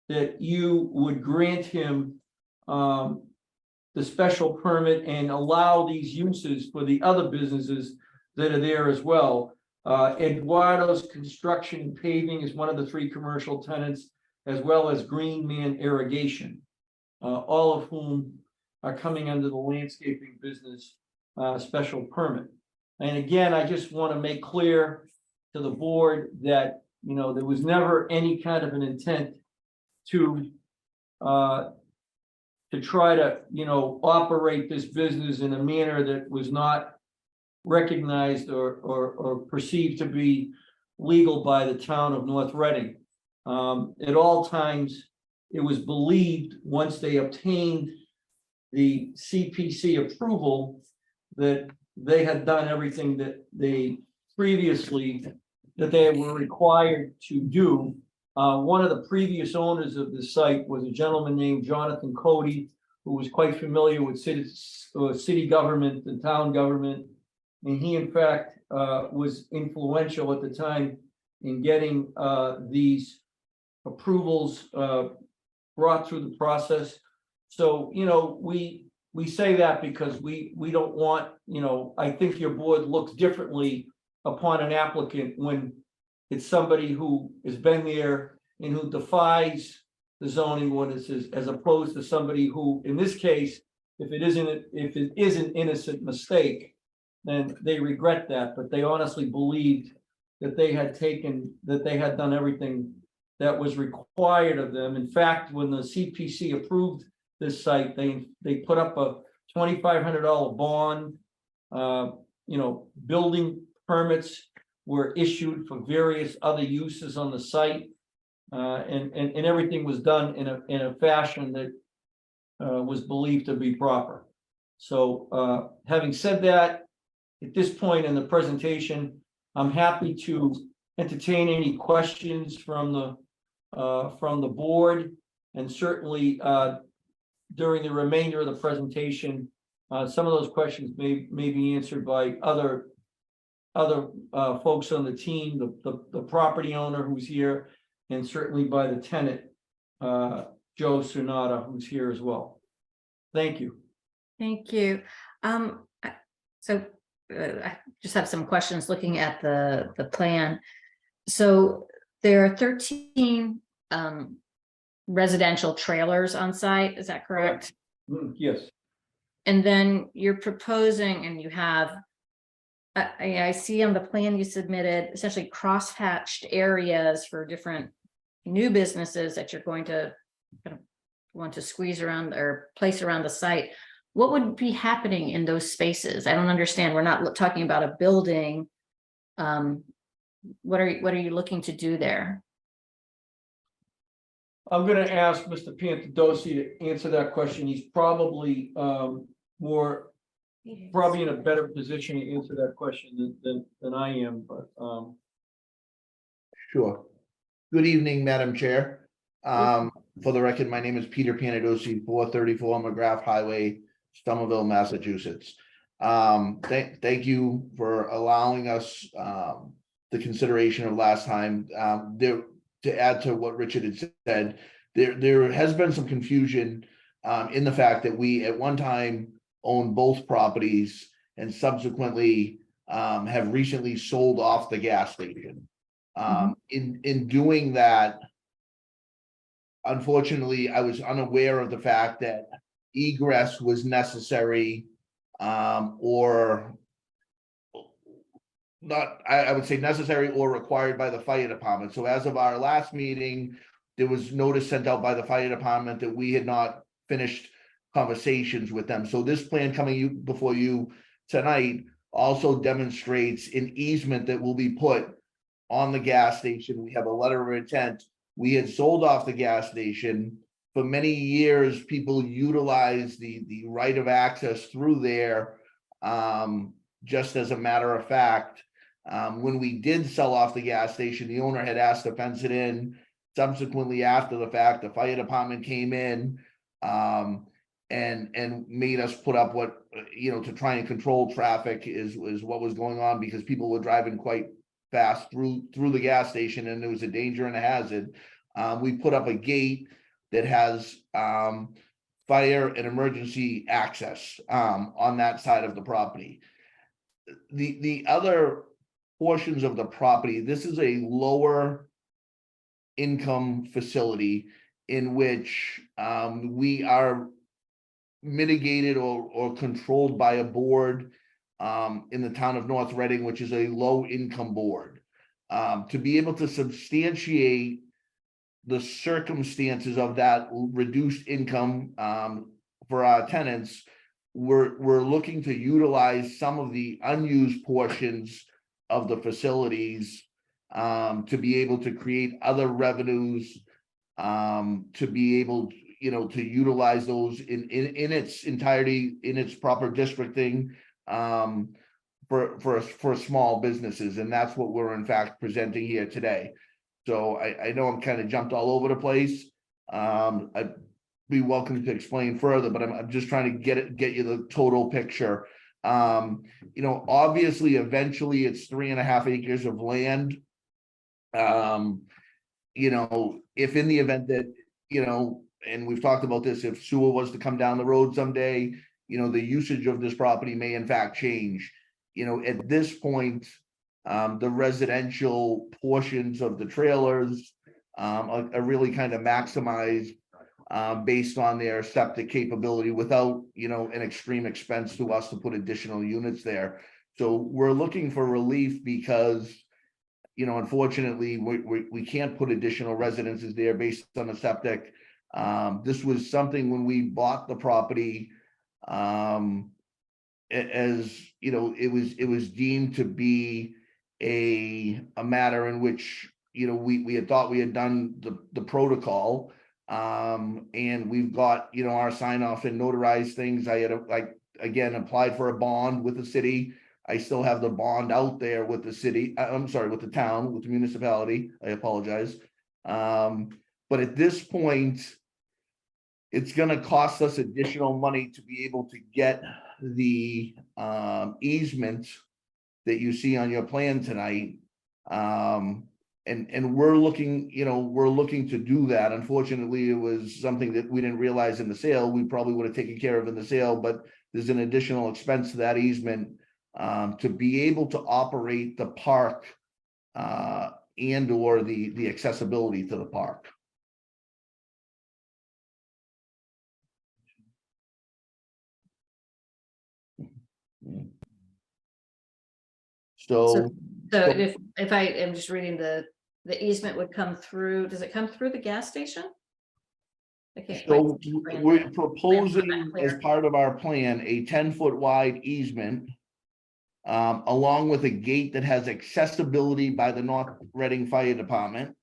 that you would grant him the special permit and allow these uses for the other businesses that are there as well. Eduardo's Construction and Paving is one of the 3 commercial tenants, as well as Green Man Irrigation, all of whom are coming under the landscaping business special permit. And again, I just want to make clear to the board that, there was never any kind of an intent to try to, operate this business in a manner that was not recognized or perceived to be legal by the town of North Reading. At all times, it was believed, once they obtained the CPC approval, that they had done everything that they were required to do. One of the previous owners of the site was a gentleman named Jonathan Cody, who was quite familiar with city government and town government. And he, in fact, was influential at the time in getting these approvals brought through the process. So, we say that because we don't want, I think your board looks differently upon an applicant when it's somebody who has been there and who defies the zoning ordinances, as opposed to somebody who, in this case, if it is an innocent mistake, then they regret that, but they honestly believed that they had done everything that was required of them. In fact, when the CPC approved this site, they put up a $2,500 bond. Building permits were issued for various other uses on the site, and everything was done in a fashion that was believed to be proper. So, having said that, at this point in the presentation, I'm happy to entertain any questions from the board, and certainly during the remainder of the presentation, some of those questions may be answered by other folks on the team, the property owner who's here, and certainly by the tenant, Joe Sonata, who's here as well. Thank you. Thank you. So I just have some questions looking at the plan. So there are 13 residential trailers on site, is that correct? Yes. And then you're proposing, and you have, I see on the plan you submitted, essentially cross-hatched areas for different new businesses that you're going to kind of want to squeeze around or place around the site. What would be happening in those spaces? I don't understand. We're not talking about a building. What are you looking to do there? I'm gonna ask Mr. Pantadosi to answer that question. He's probably probably in a better position to answer that question than I am, but Sure. Good evening, Madam Chair. For the record, my name is Peter Panadosi, 434 McGrath Highway, Somerville, Massachusetts. Thank you for allowing us the consideration of last time. To add to what Richard had said, there has been some confusion in the fact that we at one time owned both properties and subsequently have recently sold off the gas station. In doing that, unfortunately, I was unaware of the fact that egress was necessary, or not, I would say necessary or required by the fire department. So as of our last meeting, there was notice sent out by the fire department that we had not finished conversations with them. So this plan coming before you tonight also demonstrates an easement that will be put on the gas station. We have a letter of intent. We had sold off the gas station. For many years, people utilized the right of access through there. Just as a matter of fact, when we did sell off the gas station, the owner had asked to fence it in. Subsequently, after the fact, the fire department came in and made us put up what, to try and control traffic is what was going on, because people were driving quite fast through the gas station and there was a danger and a hazard. We put up a gate that has fire and emergency access on that side of the property. The other portions of the property, this is a lower income facility in which we are mitigated or controlled by a board in the town of North Reading, which is a low income board. To be able to substantiate the circumstances of that reduced income for our tenants, we're looking to utilize some of the unused portions of the facilities to be able to create other revenues, to be able to utilize those in its entirety, in its proper districting, for small businesses. And that's what we're in fact presenting here today. So I know I'm kind of jumped all over the place. I'd be welcome to explain further, but I'm just trying to get you the total picture. Obviously, eventually it's 3.5 acres of land. If in the event that, and we've talked about this, if sewer was to come down the road someday, the usage of this property may in fact change. At this point, the residential portions of the trailers are really kind of maximized based on their septic capability without, an extreme expense to us to put additional units there. So we're looking for relief because, unfortunately, we can't put additional residences there based on the septic. This was something when we bought the property, it was deemed to be a matter in which, we had thought we had done the protocol. And we've got, our sign off and notarized things. I had again applied for a bond with the city. I still have the bond out there with the city. I'm sorry, with the town, with the municipality. I apologize. But at this point, it's going to cost us additional money to be able to get the easement that you see on your plan tonight. And we're looking to do that. Unfortunately, it was something that we didn't realize in the sale. We probably would have taken care of in the sale, but there's an additional expense to that easement to be able to operate the park and or the accessibility to the park. So if I am just reading the easement would come through, does it come through the gas station? So we're proposing as part of our plan, a 10-foot wide easement along with a gate that has accessibility by the North Reading Fire Department.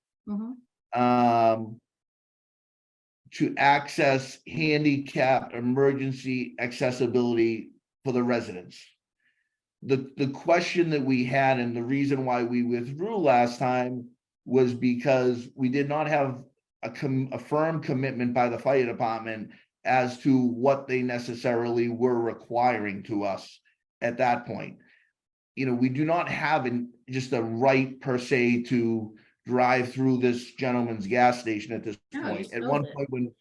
to access handicap emergency accessibility for the residents. The question that we had and the reason why we withdrew last time was because we did not have a firm commitment by the fire department as to what they necessarily were requiring to us at that point. You know, we do not have just a right per se to drive through this gentleman's gas station at this No, you point. At sold one it. point when,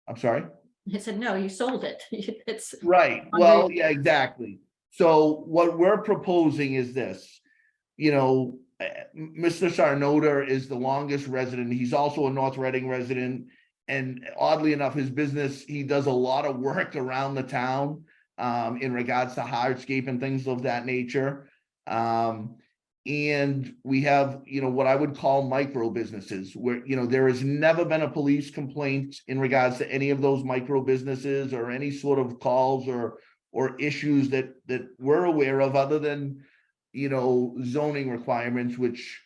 I'm sorry? He said, no, you sold it. It's. Right, well, yeah, exactly. So what we're proposing is this, you know, Mr. Sarnota is the longest resident. He's also a North Reading resident. And oddly enough, his business, he does a lot of work around the town in regards to hardscape and things of that nature. And we have, you know, what I would call micro businesses where, you know, there has never been a police complaint in regards to any of those micro businesses or any sort of calls or issues that we're aware of other than, you know, zoning requirements, which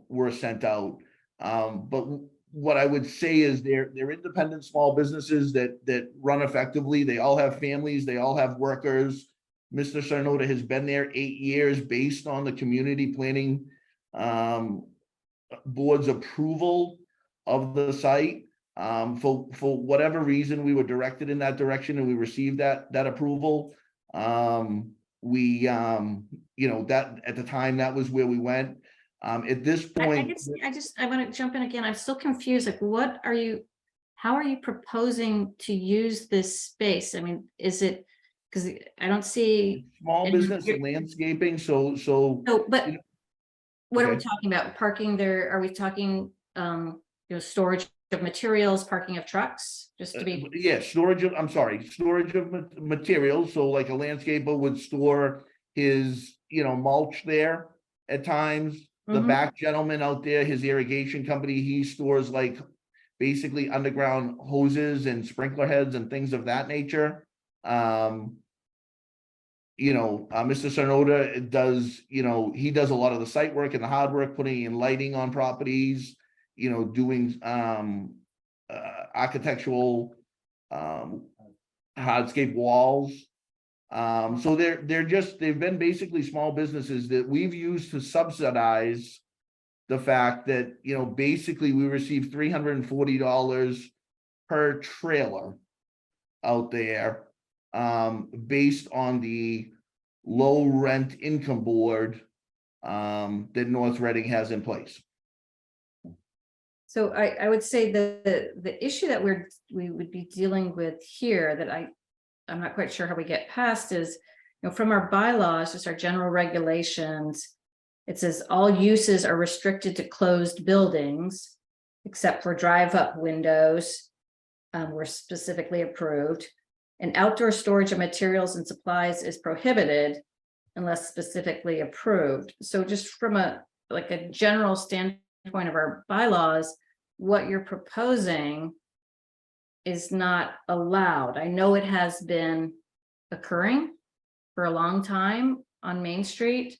were sent out. But what I would say is they're independent small businesses that run effectively. They all have families, they all have workers. Mr. Sarnota has been there 8 years based on the community planning board's approval of the site. For whatever reason, we were directed in that direction and we received that approval. You know, that at the time, that was where we went. At this point, I want to jump in again. I'm still confused. Like, how are you proposing to use this space? I mean, is it, because I don't see. small business and landscaping, so. No, but you know, what are we okay. talking about? Parking there? Are we talking, you know, storage of materials, parking of trucks? Just to be. Yeah, storage of materials. So like a landscaper would store his, you know, mulch there at times. The back gentleman out there, his irrigation company, he stores like basically underground hoses and sprinkler heads and things of that nature. You know, Mr. Sarnota does, you know, he does a lot of the site work and the hard work, putting in lighting on properties, you know, doing architectural hardscape walls. So they've been basically small businesses that we've used to subsidize the fact that, you know, basically we receive $340 per trailer out there, based on the low rent income board that North Reading has in place. So I would say the issue that we would be dealing with here that I'm not quite sure how we get past is, you know, from our bylaws, just our general regulations, it says all uses are restricted to closed buildings except for drive-up windows were specifically approved. And outdoor storage of materials and supplies is prohibited unless specifically approved. So just from a general standpoint of our bylaws, what you're proposing is not allowed. I know it has been occurring for a long time on Main Street.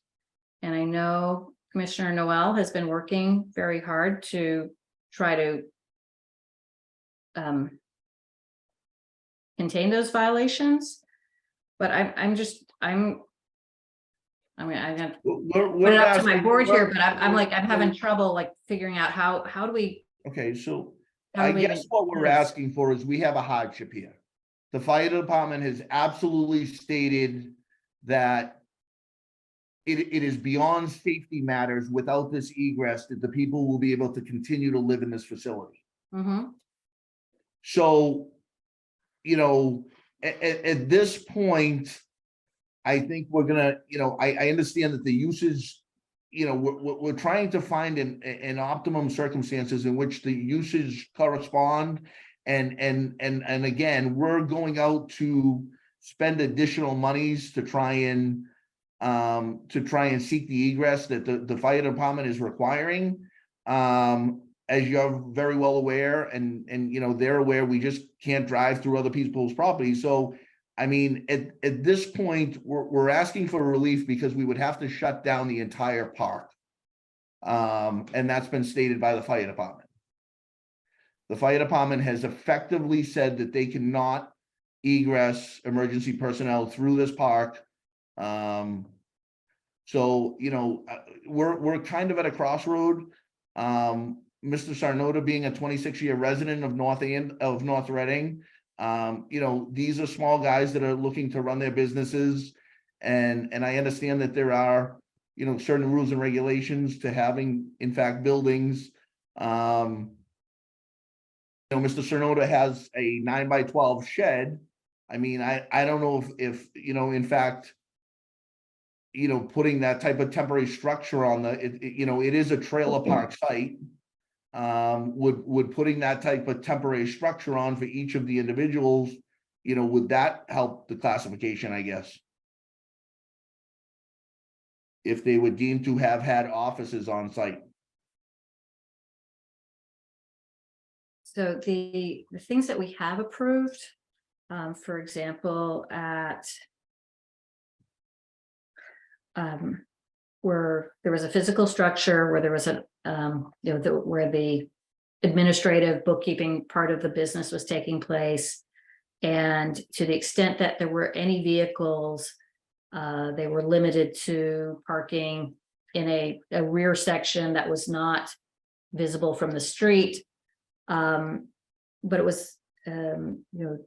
And I know Commissioner Noel has been working very hard to try to contain those violations. But I mean, I'm gonna put it up to my board here, but I'm having trouble like figuring out how do we. Okay, so How I do we guess even what do we're this? asking for is we have a hardship here. The fire department has absolutely stated that it is beyond safety matters without this egress that the people will be able to continue to live in this facility. So, you know, at this point, I think we're gonna, you know, I understand that the usage, you know, we're trying to find an optimum circumstances in which the usage correspond. And again, we're going out to spend additional monies to try and seek the egress that the fire department is requiring. As you're very well aware, and you know, they're aware, we just can't drive through other people's property. So I mean, at this point, we're asking for relief because we would have to shut down the entire park. And that's been stated by the fire department. The fire department has effectively said that they cannot egress emergency personnel through this park. So, you know, we're kind of at a crossroad. Mr. Sarnota being a 26-year resident of North Reading, you know, these are small guys that are looking to run their businesses. And I understand that there are, you know, certain rules and regulations to having, in fact, buildings. You know, Mr. Sarnota has a 9x12 shed. I mean, I don't know if, you know, in fact, you know, putting that type of temporary structure on you know, it is a trailer park site. Would putting that type of temporary structure on for each of the individuals, you know, would that help the classification, I guess? If they would deem to have had offices on site. So the things that we have approved, for example, where there was a physical structure, where there was a, you know, where the administrative bookkeeping part of the business was taking place. And to the extent that there were any vehicles, they were limited to parking in a rear section that was not visible from the street. But it was, you know,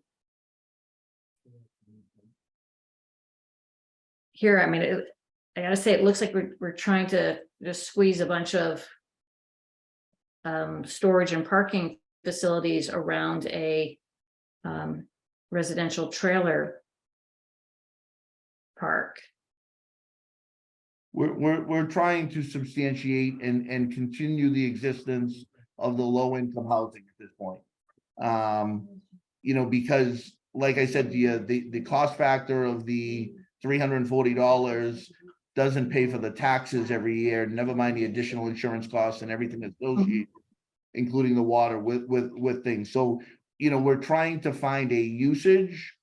here, I mean, I gotta say, it looks like we're trying to just squeeze a bunch of storage and parking facilities around a residential trailer park. We're trying to substantiate and continue the existence of the low income housing at this point. You know, because like I said, the cost factor of the $340 doesn't pay for the taxes every year, never mind the additional insurance costs and everything associated, including the water with things. So, you know, we're trying to find a usage.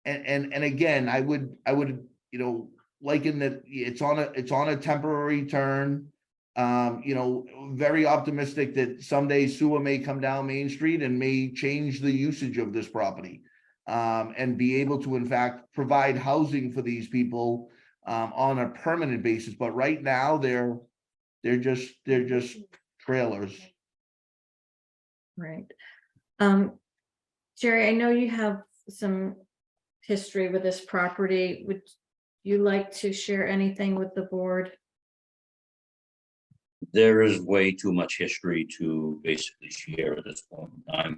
And again, I would, you know, liken that it's on a temporary turn. You know, very optimistic that someday sewer may come down Main Street and may change the usage of this property. And be able to, in fact, provide housing for these people on a permanent basis. But right now, they're just trailers. Right. Jerry, I know you have some history with this property. Would you like to share anything with the board? There is way too much history to basically share at this point in time.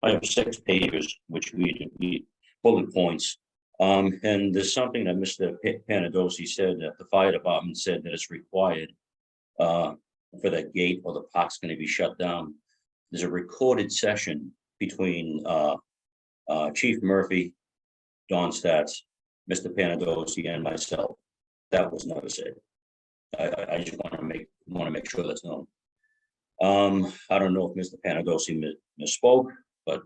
I have 6 pages, which we bullet points. And there's something that Mr. Panadosi said, that the fire department said that it's required for that gate, or the park's going to be shut down. There's a recorded session between Chief Murphy, Don Statz, Mr. Panadosi, and myself. That was never said. I just want to make sure that's known. I don't know if Mr. Panadosi misspoke, but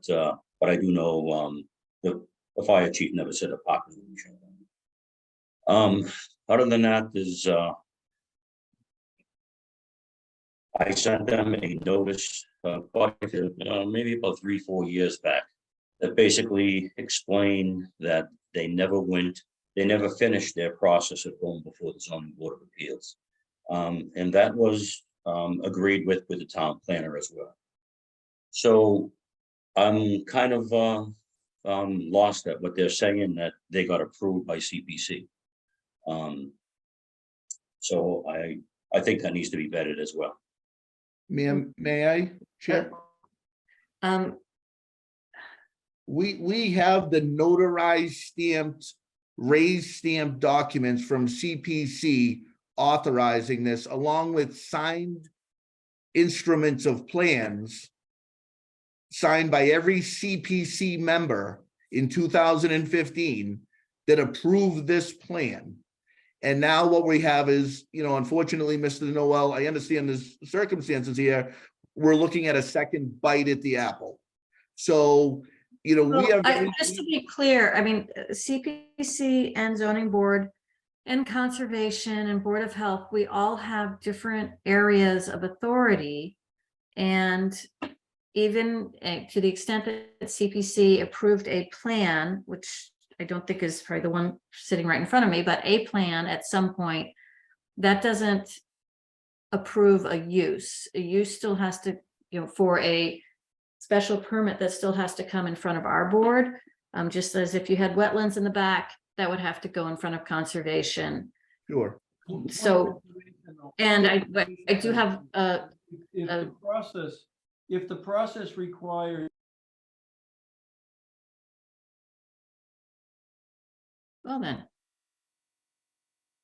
I do know the fire chief never said a park was going to be shut down. Other than that, there's I sent them a notice maybe about 3-4 years back, that basically explained that they never finished their process of going before the zoning board of appeals. And that was agreed with the town planner as well. So I'm kind of lost at what they're saying, that they got approved by CPC. So I think that needs to be vetted as well. Ma'am, may I, Chair? We have the notarized stamped, raised stamped documents from CPC authorizing this, along with signed instruments of plans signed by every CPC member in 2015 that approved this plan. And now what we have is, you know, unfortunately, Mr. Noel, I understand there's circumstances here. We're looking at a second bite at the apple. So, you know, we have. Just to be clear, I mean, CPC and zoning board and conservation and board of health, we all have different areas of authority. And even to the extent that CPC approved a plan, which I don't think is probably the one sitting right in front of me, but a plan at some point, that doesn't approve a use. A use still has to, for a special permit, that still has to come in front of our board. Just as if you had wetlands in the back, that would have to go in front of conservation. Sure. So, and I do have if the process requires. Well then,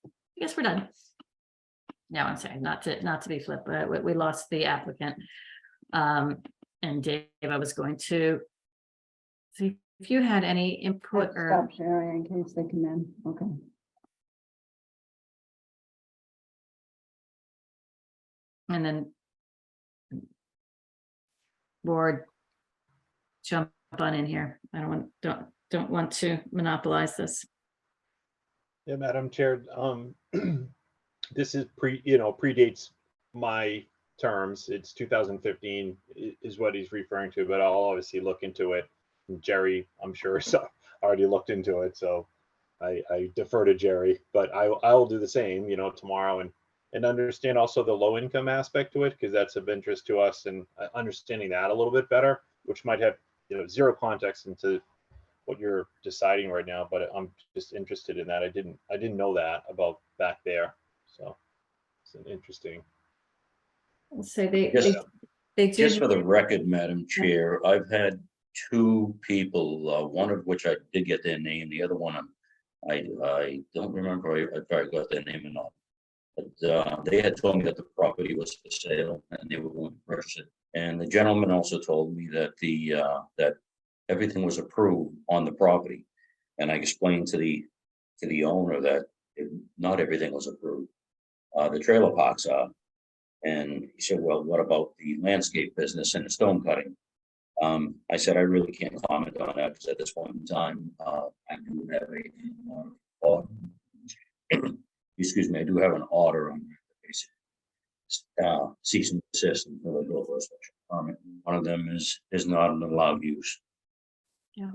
I guess we're done. No, I'm sorry, not to be flip, but we lost the applicant. And Dave, I was going to see if you had any input or. Stop sharing in case they come in. Okay. And then board jump on in here. I don't want to monopolize this. Yeah, Madam Chair, this is predates my terms. It's 2015 is what he's referring to, but I'll obviously look into it. Jerry, I'm sure, so already looked into it, so I defer to Jerry, but I will do the same, tomorrow and understand also the low income aspect to it, because that's of interest to us, and understanding that a little bit better, which might have zero context into what you're deciding right now, but I'm just interested in that. I didn't know that about back there, so it's an interesting. So they Just did. for the record, Madam Chair, I've had two people, one of which I did get their name, the other one I don't remember if I got their name or not. But they had told me that the property was for sale and they were going to purchase it. And the gentleman also told me that that everything was approved on the property. And I explained to the owner that not everything was approved. The trailer parks are. And he said, well, what about the landscape business and the stone cutting? I said, I really can't comment on that because at this point in time, I do have excuse me, I do have an order on cease and desist until they go for a special permit. One of them is not an allowed use. Yeah.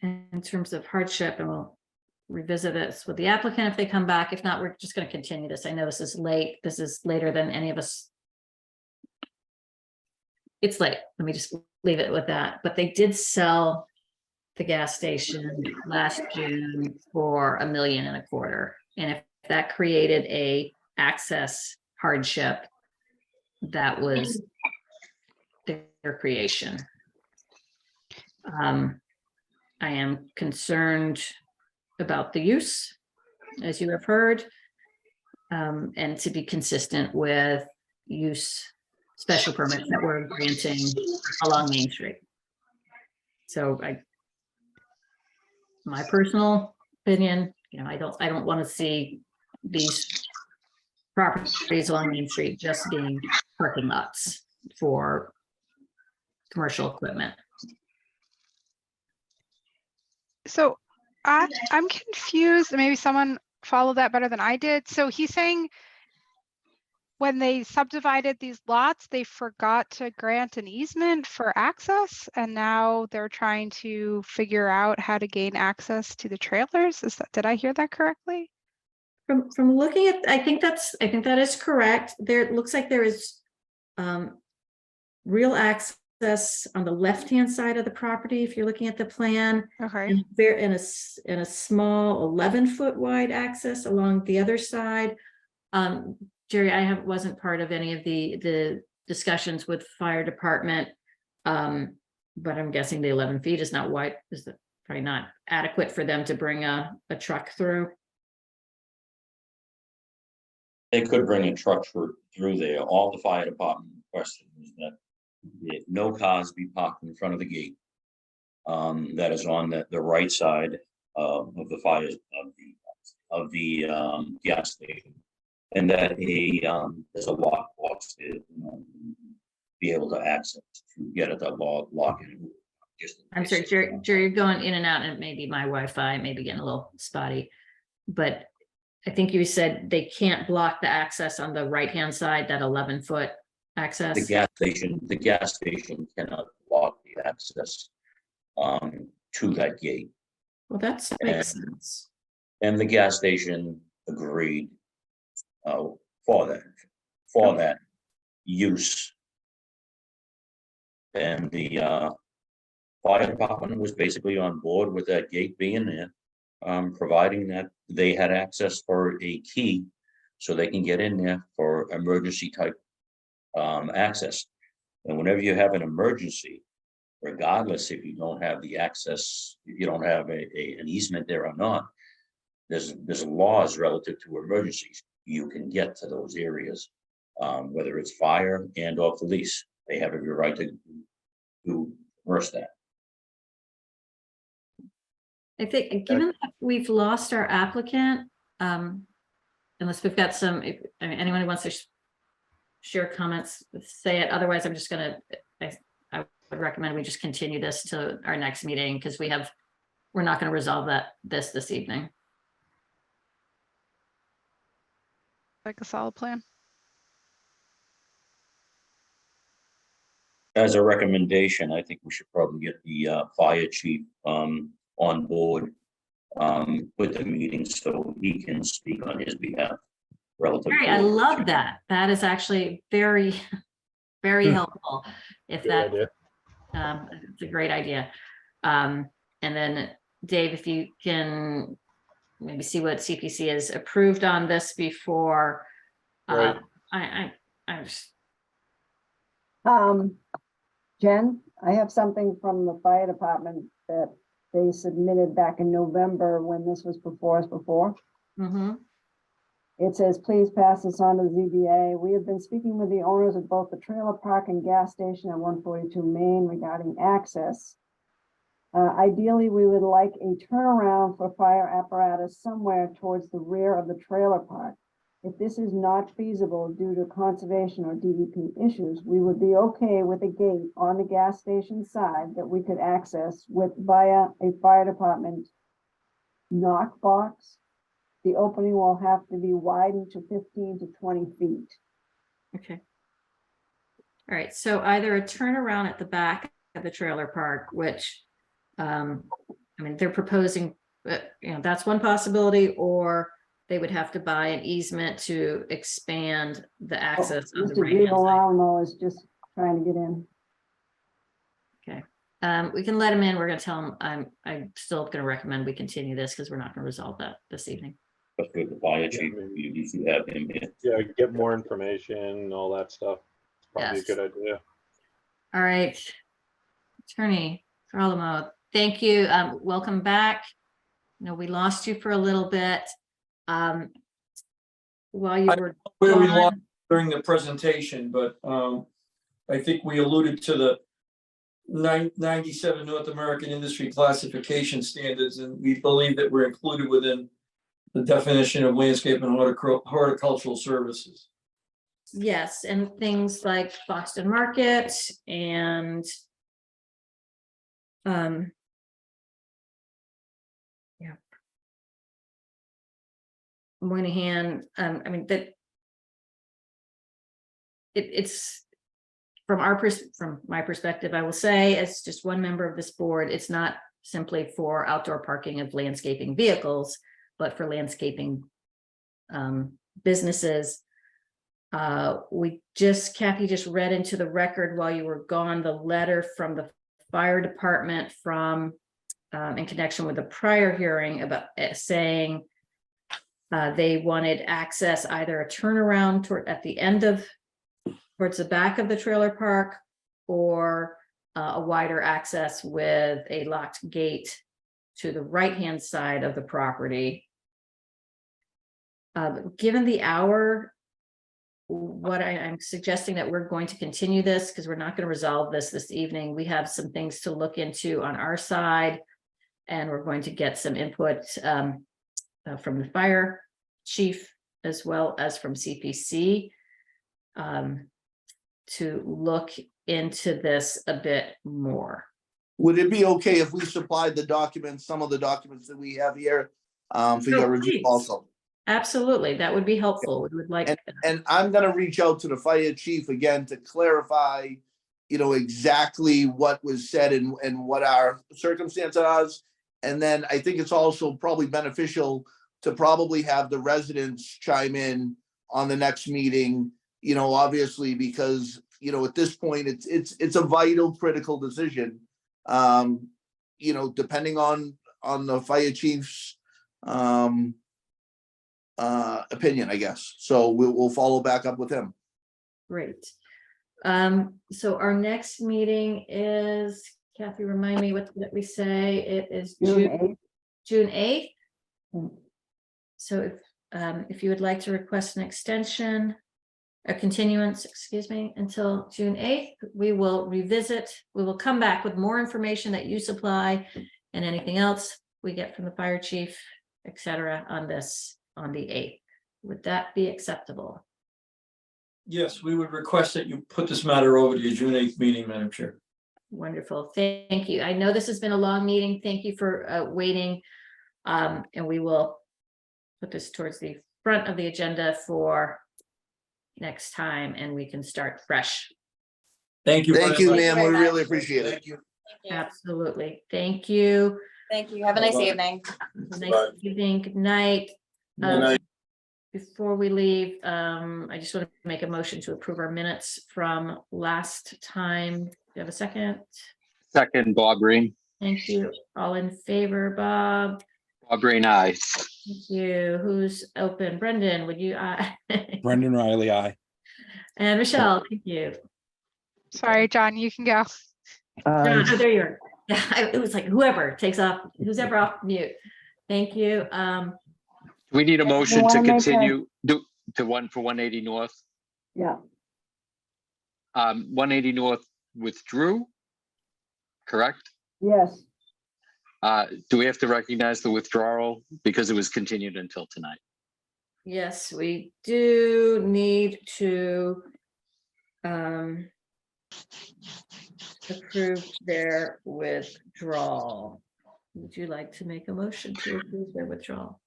In terms of hardship, and we'll revisit this with the applicant if they come back. If not, we're just going to continue this. I know this is late. This is later than any of us. It's late. Let me just leave it with that. But they did sell the gas station last June for $1.25 million. And if that created a access hardship, that was their creation. I am concerned about the use, as you have heard, and to be consistent with use special permits that we're granting along Main Street. So my personal opinion, I don't want to see these properties along Main Street just being parking lots for commercial equipment. So I'm confused. Maybe someone followed that better than I did. So he's saying when they subdivided these lots, they forgot to grant an easement for access, and now they're trying to figure out how to gain access to the trailers. Did I hear that correctly? From looking at, I think that is correct. It looks like there is real access on the left-hand side of the property. If you're looking at the plan, okay, and there in a small 11-foot wide access along the other side. Jerry, I wasn't part of any of the discussions with fire department, but I'm guessing the 11 feet is not wide, is probably not adequate for them to bring a truck through. They could bring a truck through there. All the fire department requested was that no cars be parked in front of the gate. That is on the right side of the fire of the gas station, and that there's a lockbox to be able to access to get at that lock in. I'm sorry, Jerry, you're going in and out, and maybe my Wi-Fi may be getting a little spotty, but I think you said they can't block the access on the right-hand side, that 11-foot access. The gas station cannot block the access to that gate. Well, that makes sense. And the gas station agreed for that use. And the fire department was basically on board with that gate being there, providing that they had access for a key so they can get in there for emergency type access. And whenever you have an emergency, regardless if you don't have the access, if you don't have an easement there or not, there's laws relative to emergencies. You can get to those areas, whether it's fire and or police. They have every right to reverse that. I think, given that we've lost our applicant, unless we've got some, if anyone who wants to share comments, say it. Otherwise, I'm just gonna, I would recommend we just continue this to our next meeting, because we're not gonna resolve this evening. Like a solid plan. As a recommendation, I think we should probably get the fire chief on board with the meeting so he can speak on his behalf. Relative. I love that. That is actually very, very helpful. If that, it's a great idea. And then Dave, if you can maybe see what CPC has approved on this before. Right. I'm just. Jen, I have something from the fire department that they submitted back in November when this was before us before. Mm-hmm. It says, please pass this on to the ZBA. We have been speaking with the owners of both the trailer park and gas station at 142 Main regarding access. Ideally, we would like a turnaround for fire apparatus somewhere towards the rear of the trailer park. If this is not feasible due to conservation or DEP issues, we would be okay with a gate on the gas station side that we could access via a fire department knock box. The opening will have to be widened to 15 to 20 feet. Okay. All right, so either a turnaround at the back of the trailer park, which, I mean, they're proposing, that's one possibility, or they would have to buy an easement to expand the access on the Mr. right-hand side. Girolamo is just trying to get in. Okay, we can let him in. We're gonna tell him, I'm still gonna recommend we continue this because we're not gonna resolve that this evening. That's good. The fire chief, you should have him here. Yeah, get more information, all that stuff. It's probably Yes. a good idea. All right, Attorney Girolamo, thank you. Welcome back. We lost you for a little bit. While you were Where we gone. lost during the presentation, but I think we alluded to the 97 North American Industry Classification Standards, and we believe that we're included within the definition of landscape and horticultural services. Yes, and things like Boston Market and Moynihan, I mean, that it's from my perspective, I will say, as just one member of this board, it's not simply for outdoor parking of landscaping vehicles, but for landscaping businesses. Kathy just read into the record while you were gone, the letter from the fire department in connection with the prior hearing about saying they wanted access, either a turnaround at the end towards the back of the trailer park, or a wider access with a locked gate to the right-hand side of the property. Given the hour, what I'm suggesting that we're going to continue this because we're not going to resolve this evening. We have some things to look into on our side, and we're going to get some input from the fire chief as well as from CPC to look into this a bit more. Would it be okay if we supplied the documents, some of the documents that we have here for your review Please. also? Absolutely, that would be helpful. We would like. And I'm gonna reach out to the fire chief again to clarify, exactly what was said and what our circumstances are. And then I think it's also probably beneficial to probably have the residents chime in on the next meeting, obviously, because, at this point, it's a vital, critical decision. Depending on the fire chief's opinion, I guess. So we'll follow back up with him. Great. So our next meeting is, Kathy, remind me what did we say? It is June 8th. So if you would like to request an extension, a continuance, excuse me, until June 8th, we will revisit. We will come back with more information that you supply and anything else we get from the fire chief, etc. on this on the 8th. Would that be acceptable? Yes, we would request that you put this matter over to your June 8th meeting, Madam Chair. Wonderful. Thank you. I know this has been a long meeting. Thank you for waiting. And we will put this towards the front of the agenda for next time, and we can start fresh. Thank you. Thank you, ma'am. We really appreciate it. Absolutely. Thank you. Thank you. Have a nice evening. Nice evening. Good night. Good night. Before we leave, I just want to make a motion to approve our minutes from last time. Do you have a second? Second, Bob Green. Thank you. All in favor, Bob? Bob Green, aye. Thank you. Who's open? Brendan, would you? Brendan Riley, aye. And Michelle, thank you. Sorry, John, you can go. John, oh, there you are. Yeah, it was like whoever takes off, who's ever off mute. Thank you. We need a motion wanna to make a- continue to one for 180 North. Yeah, 180 North withdrew, correct? yes, Do we have to recognize the withdrawal because it was continued until tonight? Yes, we do need to approve their withdrawal. Would you like to make a motion to approve their withdrawal?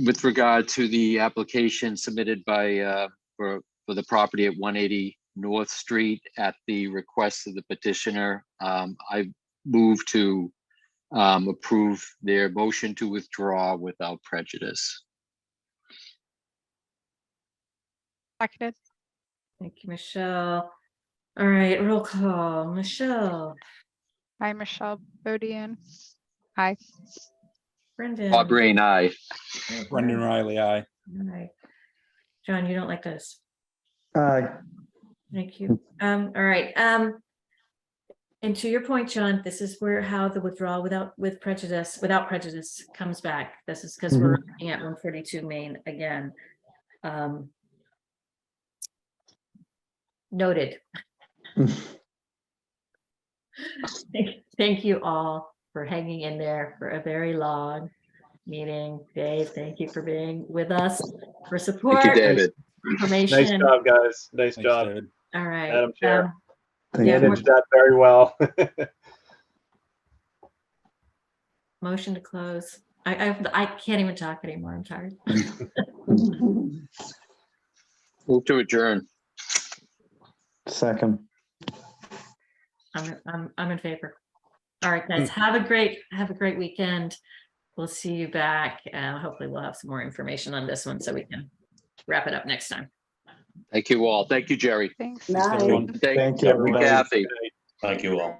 With regard to the application submitted by for the property at 180 North Street at the request of the petitioner, I move to approve their motion to withdraw without prejudice. Seconded. Thank you, Michelle. All right, roll call. Michelle. Hi, Michelle Bodian. Hi. Brendan. Bob Green, aye. Brendan Riley, aye. All right. John, you don't like this. aye. Thank you. All right. And to your point, John, this is where how the withdrawal without prejudice comes back. This is because we're looking at 142 Main again. Noted. Thank you all for hanging in there for a very long meeting. Dave, thank you for being with us, for support. Thank you, David. Information. Nice job, guys. Nice Thanks, job. David. All right. Madam Chair. Yeah, Managed that very well. motion to close. I can't even talk anymore. I'm tired. Move to adjourn. Second. I'm in favor. All right, guys, have a great weekend. We'll see you back. Hopefully we'll have some more information on this one so we can wrap it up next time. Thank you all. Thank you, Jerry. Thanks. nice. Everyone. Thank you, you, Kathy. Thank you all.